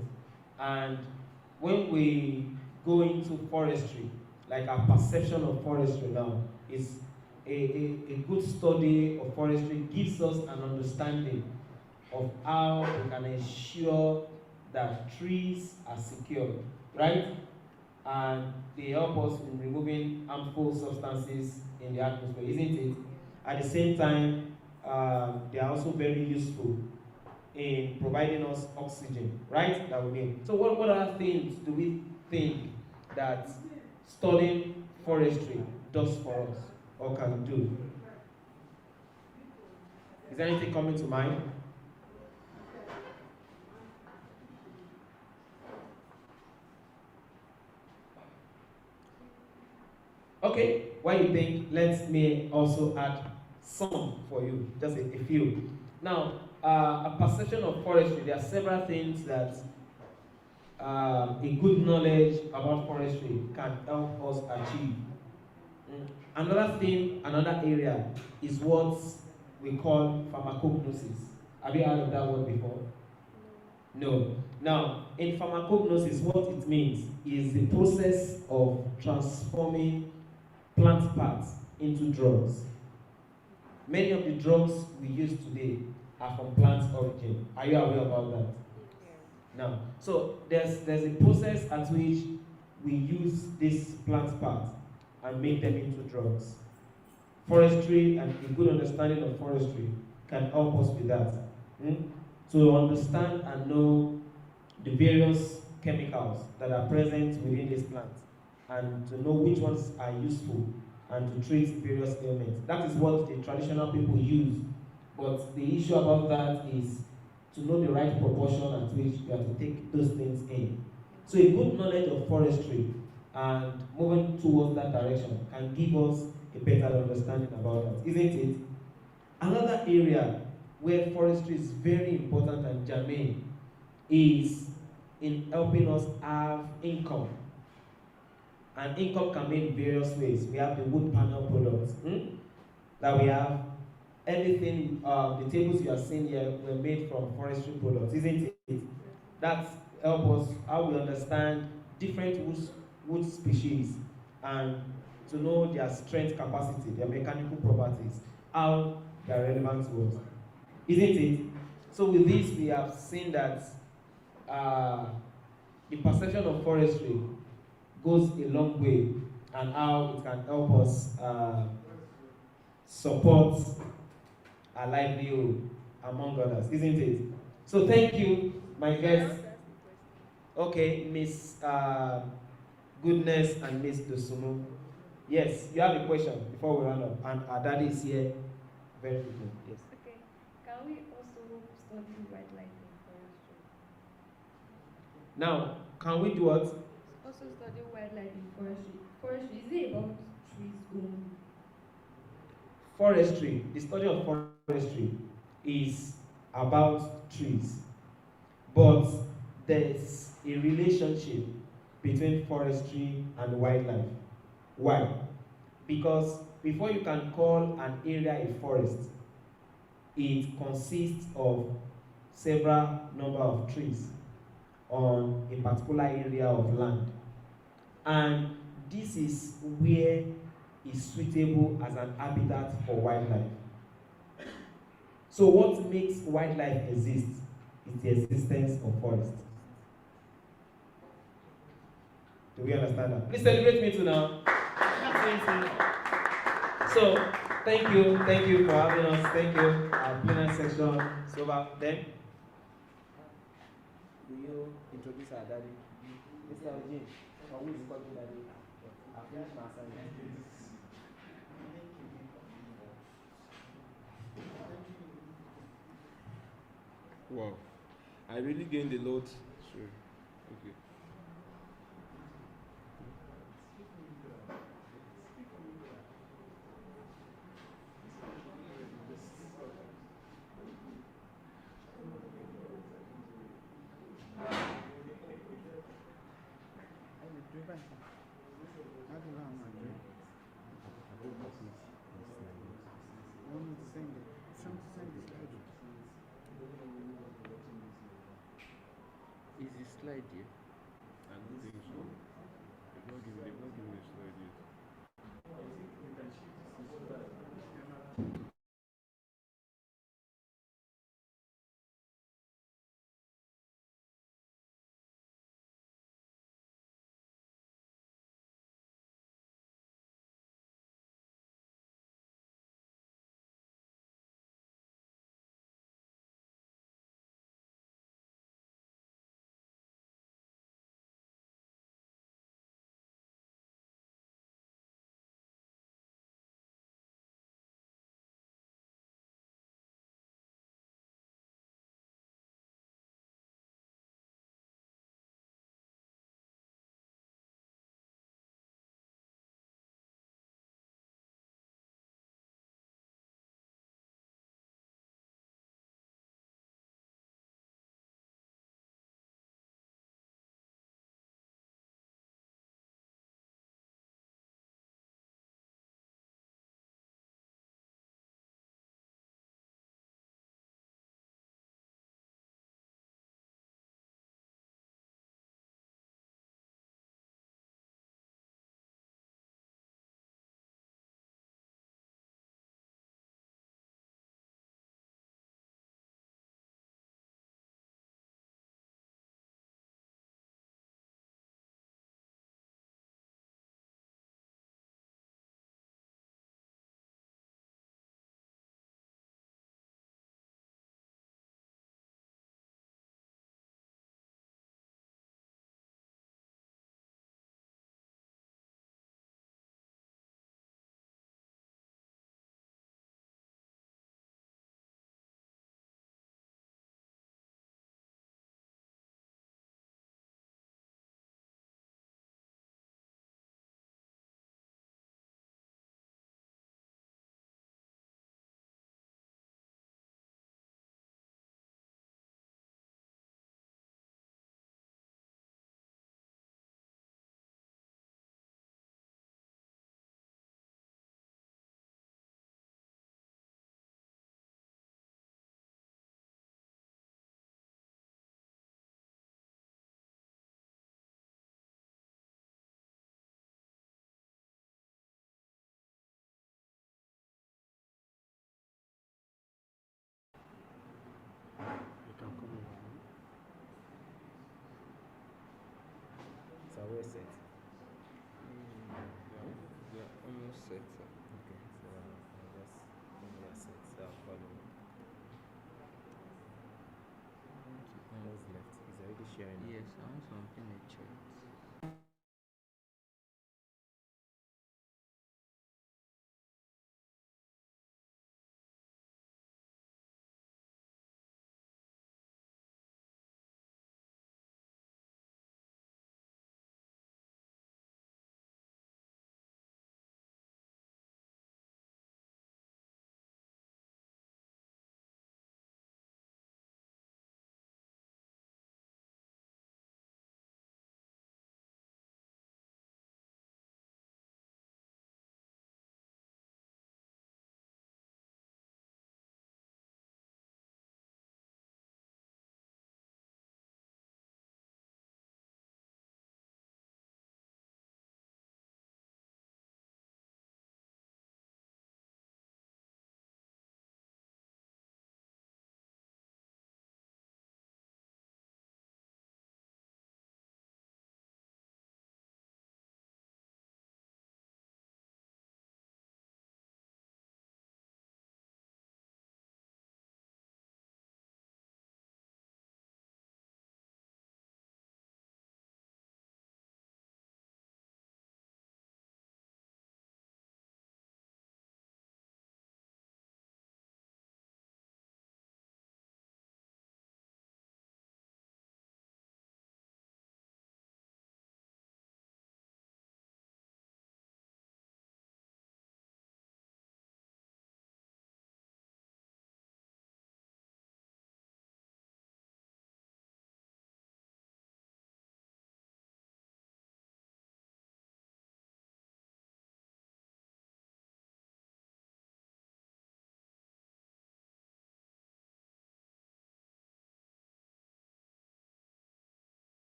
And when we go into forestry, like our perception of forestry now is a good study of forestry gives us an understanding of how we can ensure that trees are secure, right? And they help us in removing harmful substances in the atmosphere, isn't it? At the same time, they are also very useful in providing us oxygen, right? That we need. So what other things do we think that studying forestry does for us or can do? Is there anything coming to mind? Okay, what you think? Let me also add some for you, just a few. Now, a perception of forestry, there are several things that a good knowledge about forestry can help us achieve. Another thing, another area is what we call pharmacognosis. Have you heard of that word before? No. Now, in pharmacognosis, what it means is the process of transforming plant parts into drugs. Many of the drugs we use today are from plant origin. Are you aware about that? Now, so there's a process at which we use these plant parts and make them into drugs. Forestry and a good understanding of forestry can help us with that. To understand and know the various chemicals that are present within these plants and to know which ones are useful and to treat various ailments. That is what the traditional people use. But the issue about that is to know the right proportion at which you have to take those things in. So a good knowledge of forestry and moving towards that direction can give us a better understanding about that, isn't it? Another area where forestry is very important and germane is in helping us have income. And income can be in various ways. We have the wood panel products that we have. Everything, the tables you are seeing here were made from forestry products, isn't it? That helps us how we understand different wood species and to know their strength capacity, their mechanical properties, how they are relevant to us. Isn't it? So with this, we have seen that the perception of forestry goes a long way and how it can help us support our livelihood, among others, isn't it? So thank you, my guests. Okay, Miss Goodness and Miss Dosumu. Yes, you have a question before we run up, and our daddy is here very quickly. Yes. Okay. Can we also study wildlife in forestry? Now, can we do what? Also study wildlife in forestry. Forestry, is it about trees only? Forestry, the study of forestry is about trees, but there's a relationship between forestry and wildlife. Why? Because before you can call an area a forest, it consists of several number of trees on a particular area of land. And this is where is suitable as an habitat for wildlife. So what makes wildlife exist is the existence of forest. Do we understand that? Please celebrate me too now. So thank you for having us. Thank you. Our plenary section is over. Then will you introduce our daddy? Mr. Eugene, or who is calling daddy? I finished my assignment. Wow, I really gained a lot. Sure. Okay. Is the slide here? I don't think so. They've not given a slide yet. sharing? Yes, I want to open a chat.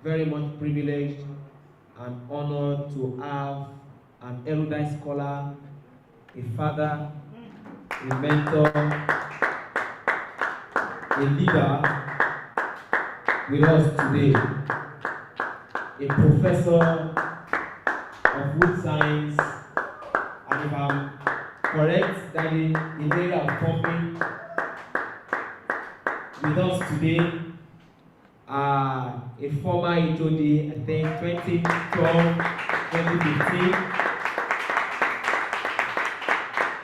Very much privileged and honored to have an erudite scholar, a father, a mentor, a leader with us today, a professor of wood science, and if I'm correct, that in the area of pumping, with us today, a former HOD, I think 2012, 2015,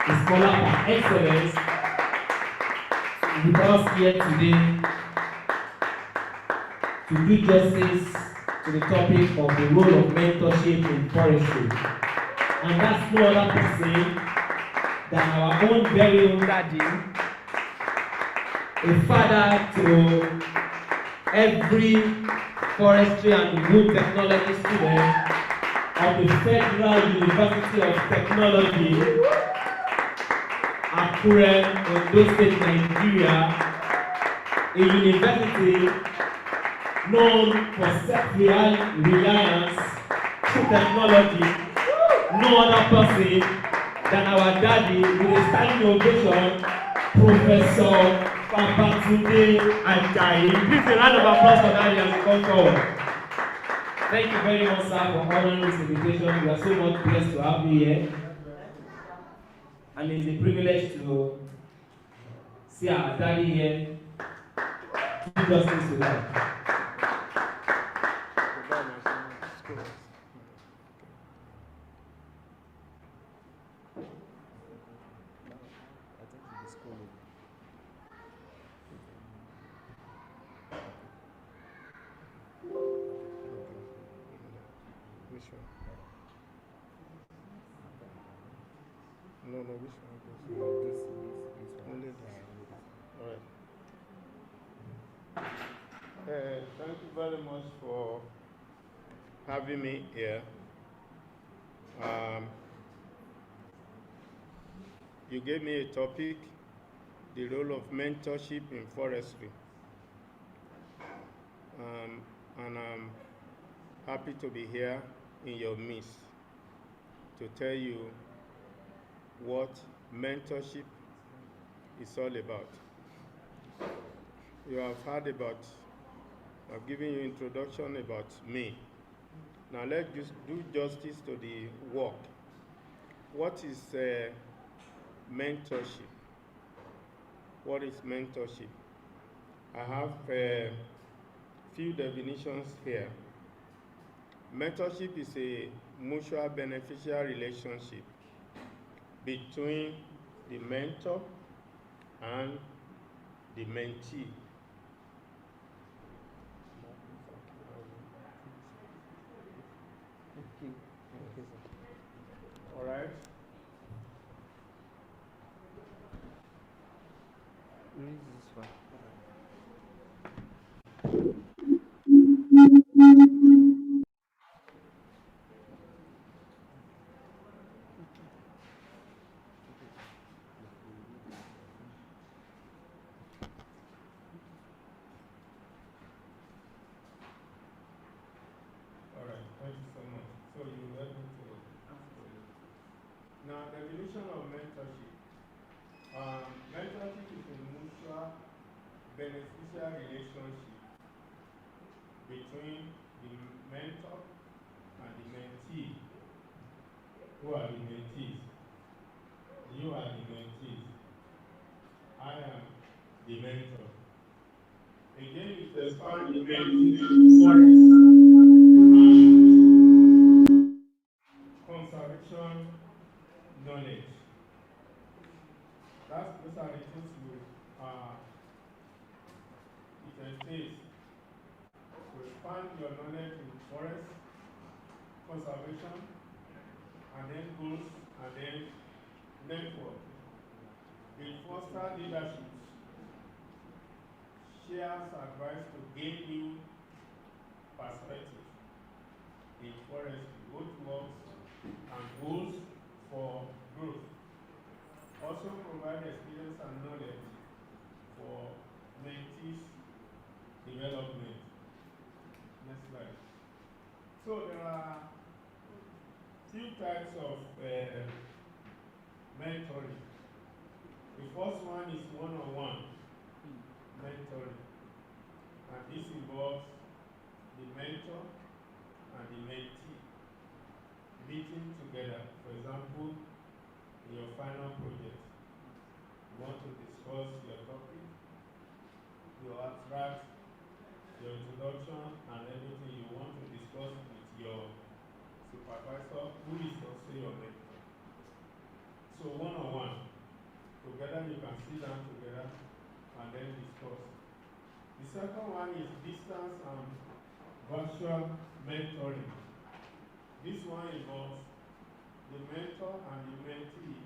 a scholar of excellence, with us here today to do justice to the topic of the role of mentorship in forestry. And that's no other person than our own very own daddy, a father to every forestry and wood technology student of the Federal University of Technology, Akure, Ondo State, Nigeria, a university known for self-reliance through technology. No other person than our daddy with a standing ovation, Professor Babatunde Ajayi. Please a round of applause for daddy as he comes forward. Thank you very much, sir, for honoring this invitation. We are so much blessed to have you here. And it's a privilege to see our daddy here do justice to that. No, which one? This only this. All right. Thank you very much for having me here. You gave me a topic, the role of mentorship in forestry. And I'm happy to be here in your midst to tell you what mentorship is all about. You have heard about, I've given you introduction about me. Now let's just do justice to the work. What is mentorship? What is mentorship? I have a few definitions here. Mentorship is a mutual beneficial relationship between the mentor and the mentee. All right. This one. All right, thank you so much. So you were able to. Now, definition of mentorship. Mentorship is a mutual beneficial relationship between the mentor and the mentee. Who are the mentees? You are the mentees. I am the mentor. Again, it expands the mentee forest and conservation knowledge. Those are the tools it entails to expand your knowledge in forest conservation, and then goals, and then network. It fosters leadership, shares advice to gain new perspectives in forestry, both works and goals for growth. Also provide experience and knowledge for mentees' development. Next slide. So there are few types of mentoring. The first one is one-on-one mentoring. And this involves the mentor and the mentee meeting together. For example, in your final project, you want to discuss your topic, your abstract, your introduction, and everything you want to discuss with your supervisor, who is also your mentor. So one-on-one, together you can sit down together and then discuss. The second one is distance and virtual mentoring. This one involves the mentor and the mentee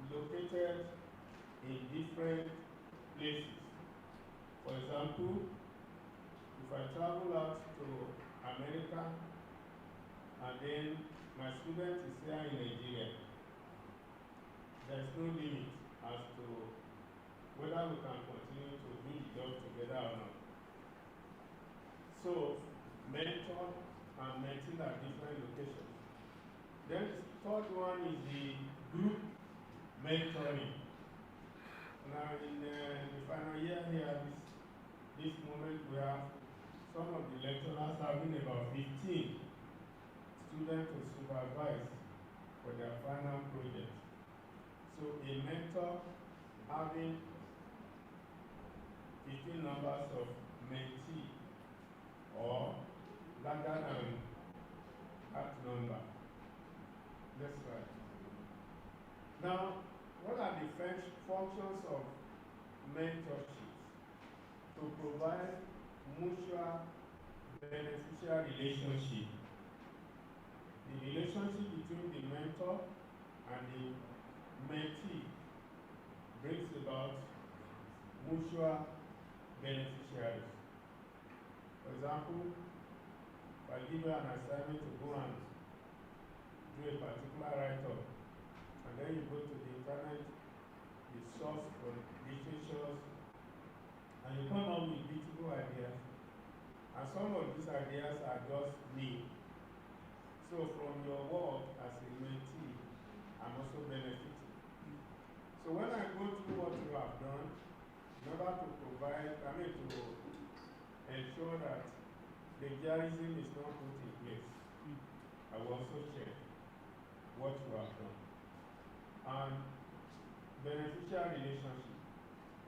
located in different places. For example, if I travel out to America and then my student is here in Nigeria, there's no limit as to whether we can continue to do the job together or not. So, mentor and mentee at different locations. Then the third one is the group mentoring. Now, in the final year here, this moment, we have some of the lecturers having about 15 students to supervise for their final project. So a mentor having 15 numbers of mentee or larger than that number. That's right. Now, what are the functions of mentorship? To provide mutual beneficial relationship. The relationship between the mentor and the mentee brings about mutual beneficiaries. For example, if I give you an assignment to go and do a particular write-up, and then you go to the internet, you source for literatures, and you come up with beautiful ideas. And some of these ideas are just me. So from your work as a mentee, I'm also benefiting. So when I go through what you have done, in order to provide, to ensure that plagiarism is not put in place, I will also check what you have done. And beneficial relationship.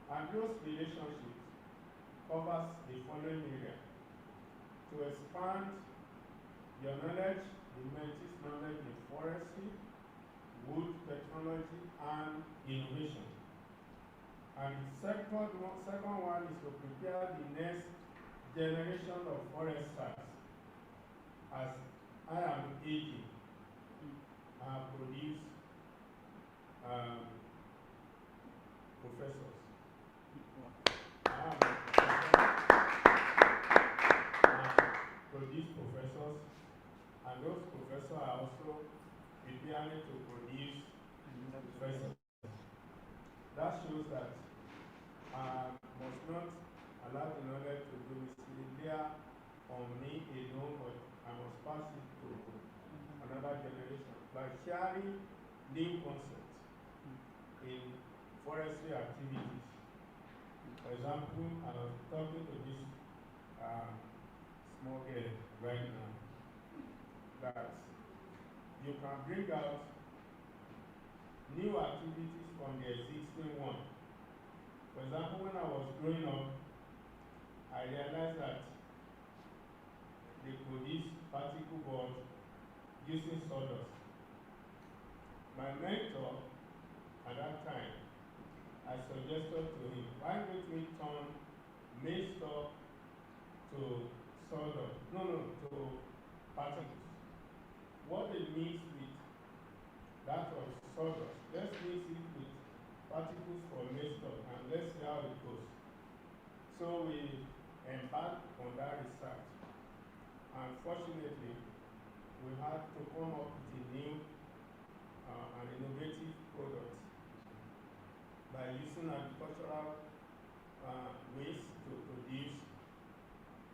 And those relationships covers the following area. To expand your knowledge, the mentee's knowledge in forestry, wood technology, and innovation. And the second one is to prepare the next generation of foresters. As I am aging, I have produced professors. Produce professors, and those professors are also preparing to produce professors. That shows that I must not allow the knowledge to be misleading on me alone, but I must pass it to another generation by sharing new concepts in forestry activities. For example, I was talking to this small girl right now that you can bring out new activities from the existing one. For example, when I was growing up, I realized that they produce particle board using sawdust. My mentor at that time, I suggested to him, why don't we turn maize stalk to sawdust? To particles. What it means with that of sawdust, let's mix it with particles for maize stalk and let's see how it goes. So we embarked on that research. Unfortunately, we had to come up with a new and innovative product by using agricultural ways to produce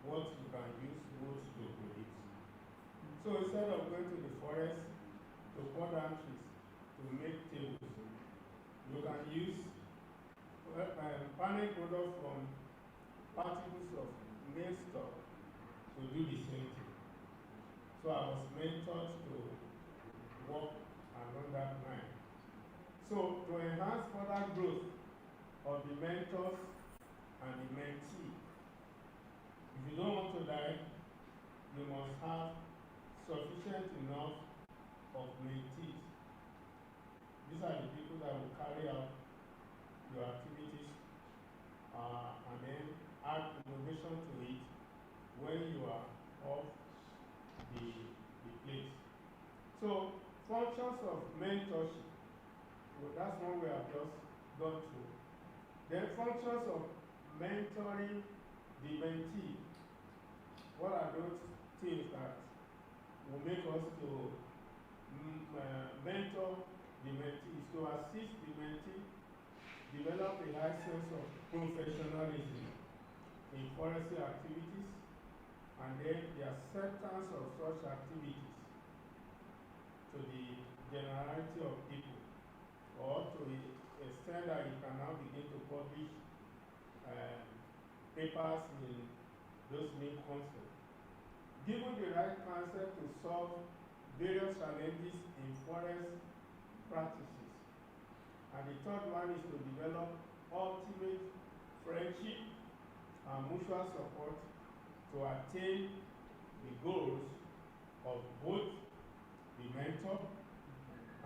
what you can use wood to produce. So instead of going to the forest to cut down trees to make tables, you can use panel product from particles of maize stalk to do the same thing. So I was mentored to work along that line. So to enhance further growth of the mentors and the mentee, if you don't want to die, you must have sufficient enough of mentees. These are the people that will carry out your activities and then add innovation to it when you are off the place. So functions of mentorship, that's one we have just gone through. Then functions of mentoring the mentee. What are those things that will make us to mentor the mentee? Is to to assist the mentee develop a high sense of professionalism in forestry activities, and then the acceptance of such activities to the generality of people, or to the extent that you can now begin to publish papers in those main concepts. Given the right concept to solve various challenges in forest practices. And the third one is to develop ultimate friendship and mutual support to attain the goals of both the mentor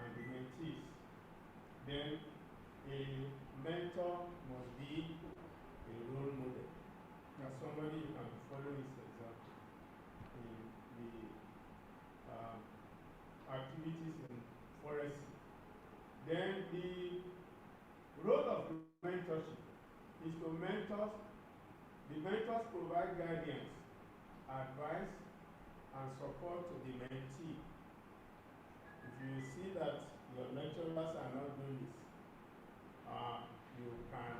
and the mentees. Then a mentor must be a role model. As somebody you can follow his example in the activities in forestry. Then the role of mentorship is to mentor. The mentors provide guidance, advice, and support to the mentee. If you see that your lecturers are not doing this, you can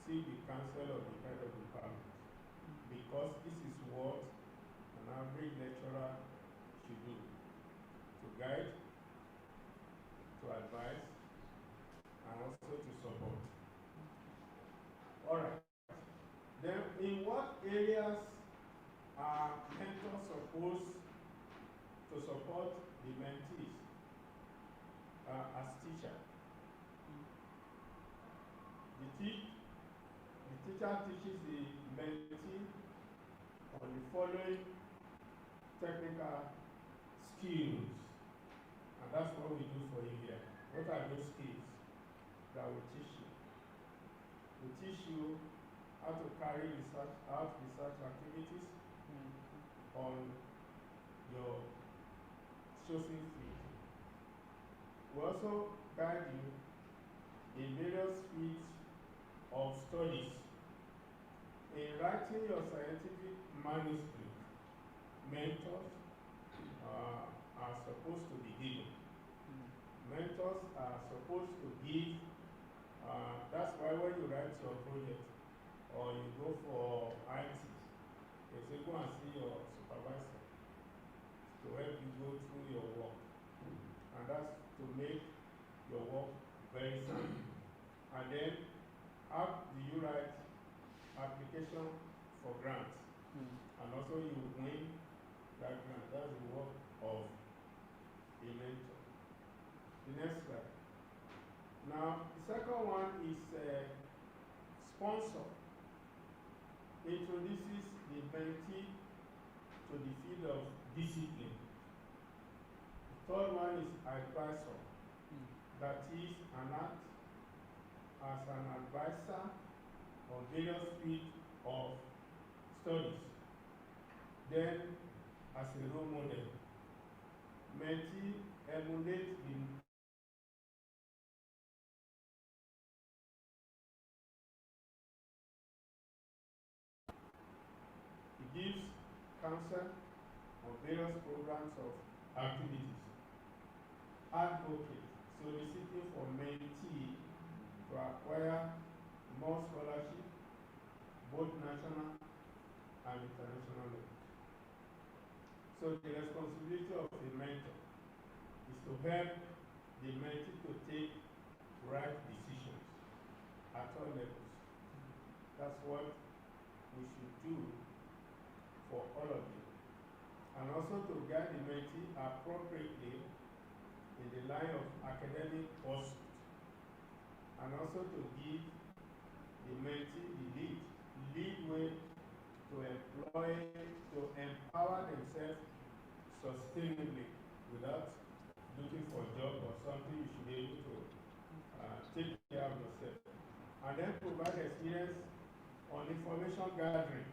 see the council of the head of the department, because this is what an average lecturer should do: to guide, to advise, and also to support. All right. Then, in what areas are mentors supposed to support the mentees as teacher? The teacher teaches the mentee on the following technical skills, and that's what we do for you here. What are those skills that we teach you? We teach you how to carry out research activities on your chosen field. We also guide you in various fields of studies. In writing your scientific manuscript, mentors are supposed to be given. Mentors are supposed to give. That's why when you write your project or you go for IT, they say go and see your supervisor to help you go through your work. And that's to make your work very sound. And then how do you write application for grants? And also you win that grant. That's the work of a mentor. The next slide. Now, the second one is sponsor. Introduces the mentee to the field of discipline. The third one is advisor. That is an act as an advisor on various fields of studies. Then, as a role model, mentee emulates the gives counsel on various programs of activities. Advocate, soliciting for mentee to acquire more scholarship, both national and international level. So the responsibility of the mentor is to help the mentee to take right decisions at all levels. That's what we should do for all of you. And also to guide the mentee appropriately in the line of academic pursuit. And also to give the mentee the leadway to empower themselves sustainably without looking for a job or something. You should be able to take care of yourself. And then provide experience on information gathering.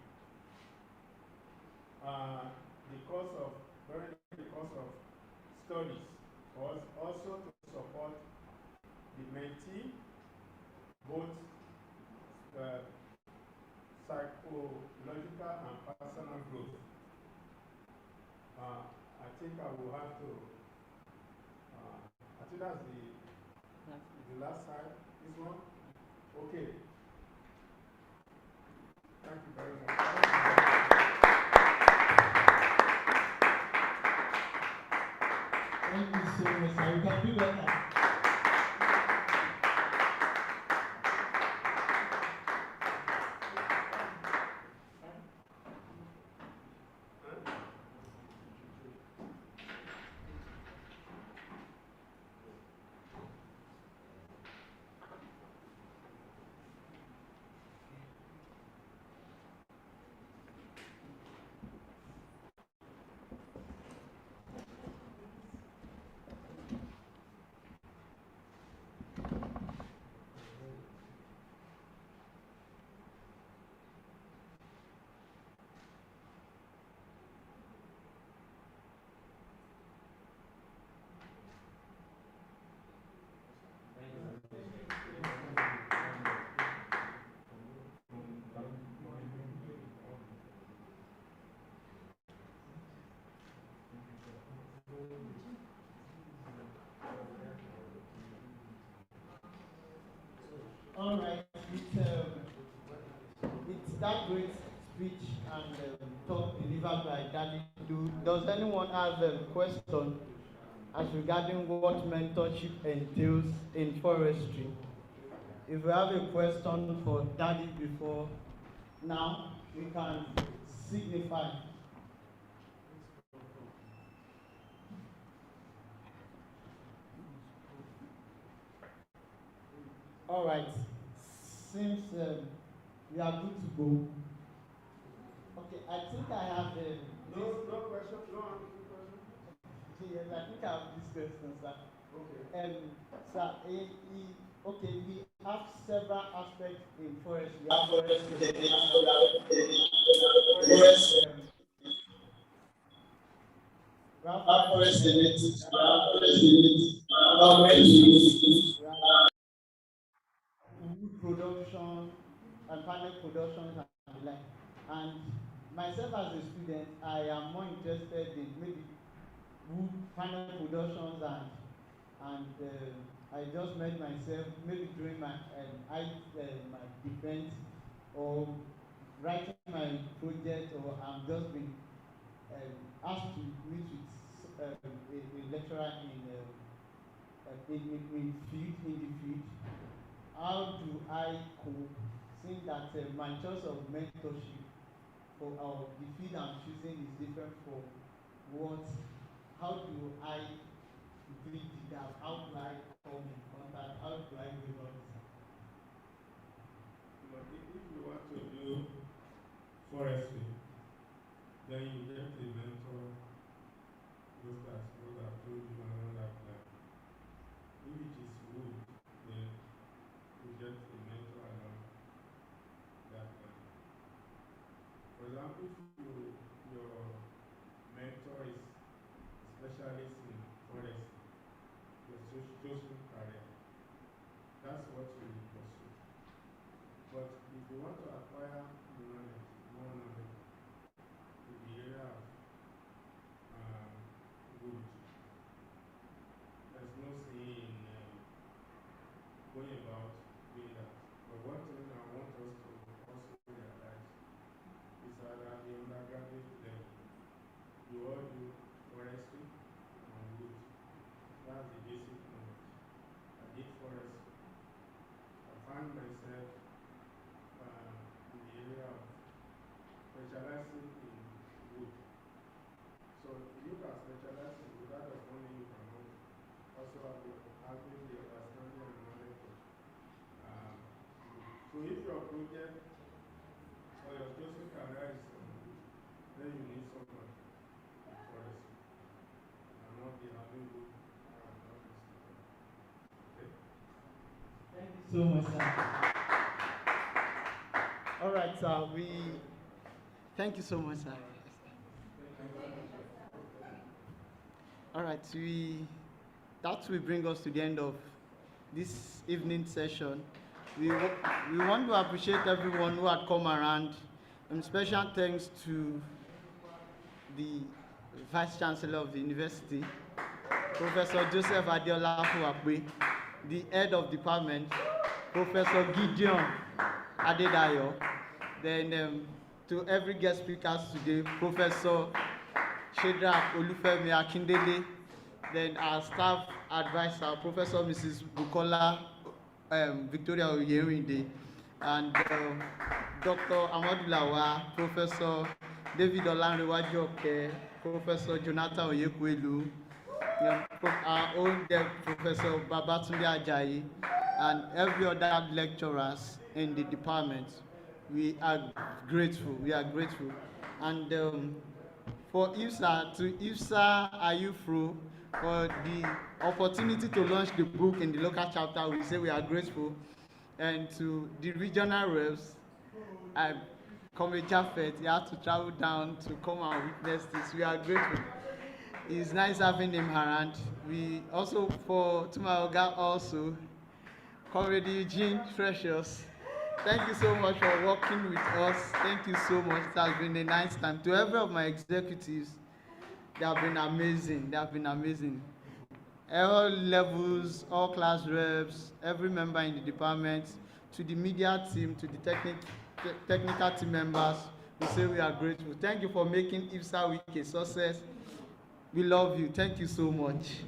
During the course of studies, was also to support the mentee, both psychological and personal growth. I think I will have to, I think that's the The last side, this one? Okay. Thank you very much. Thank you so much, sir. You can do better. All right, it's that great speech and talk delivered by Daddy. Does anyone have a question as regarding what mentorship entails in forestry? If we have a question for Daddy before now, we can signify. All right, since we are good to go. Okay, I think I have no question, no question. Yes, I think I have this question, sir. Okay. Sir, okay, we have several aspects in forestry. We have forest genetics, wood production, and panel production, and the like. And myself as a student, I am more interested in maybe wood panel productions and I just met myself maybe during my my defense or writing my project, or I'm just been asked to meet with a lecturer in the field. How do I cope, seeing that my choice of mentorship for the field I'm choosing is different from what? How do I bridge the gap? How do I come in contact? How do I go about this? But if you want to do forestry, then you get a mentor, those that told you another plan. If it is wood, then you get a mentor along that plan. For example, if your mentor is specialist in forestry, your social career, that's what you will pursue. But if you want to acquire knowledge, more knowledge in the area of wood, there's no saying in going about doing that. But one thing I want us to also realize is that at the undergraduate level, you all do forestry and wood. That's the basic knowledge. I did forestry. I found myself in the area of specializing in wood. So if you can specialize in wood, that does not mean you cannot also having the understanding and knowledge of wood. So if your project or your chosen career is on wood, then you need someone in forestry and not be having wood. Okay? Thank you so much, sir. All right, sir. Thank you so much, sir. All right, that will bring us to the end of this evening session. We want to appreciate everyone who had come around, and special thanks to the Vice Chancellor of the University, Professor Joseph Adiola Fuakwe, the head of department, Professor Gideon Adedayo. Then to every guest speakers today, Professor Shedrack Olufemi Akindele. Then our staff advisor, Professor Mrs. Bukola Victoria Oyerinde, and Dr. Amadou Lawa, Professor David Olanrewajoke, Professor Jonathan Oyekwelu, our own Professor Babatunde Ajayi, and every other lecturers in the department. We are grateful. We are grateful. And for IFSA, to IFSA IUFRO, for the opportunity to launch the book in the local chapter, we say we are grateful. And to the regional reps, Comrade Jaffet, he had to travel down to come and witness this. We are grateful. It's nice having him around. We also, to my Oga also, Comrade Eugene Precious, thank you so much for working with us. Thank you so much. It has been a nice time. To every of my executives, they have been amazing. They have been amazing. All levels, all class reps, every member in the department, to the media team, to the technical team members, we say we are grateful. Thank you for making IFSA Week a success. We love you. Thank you so much.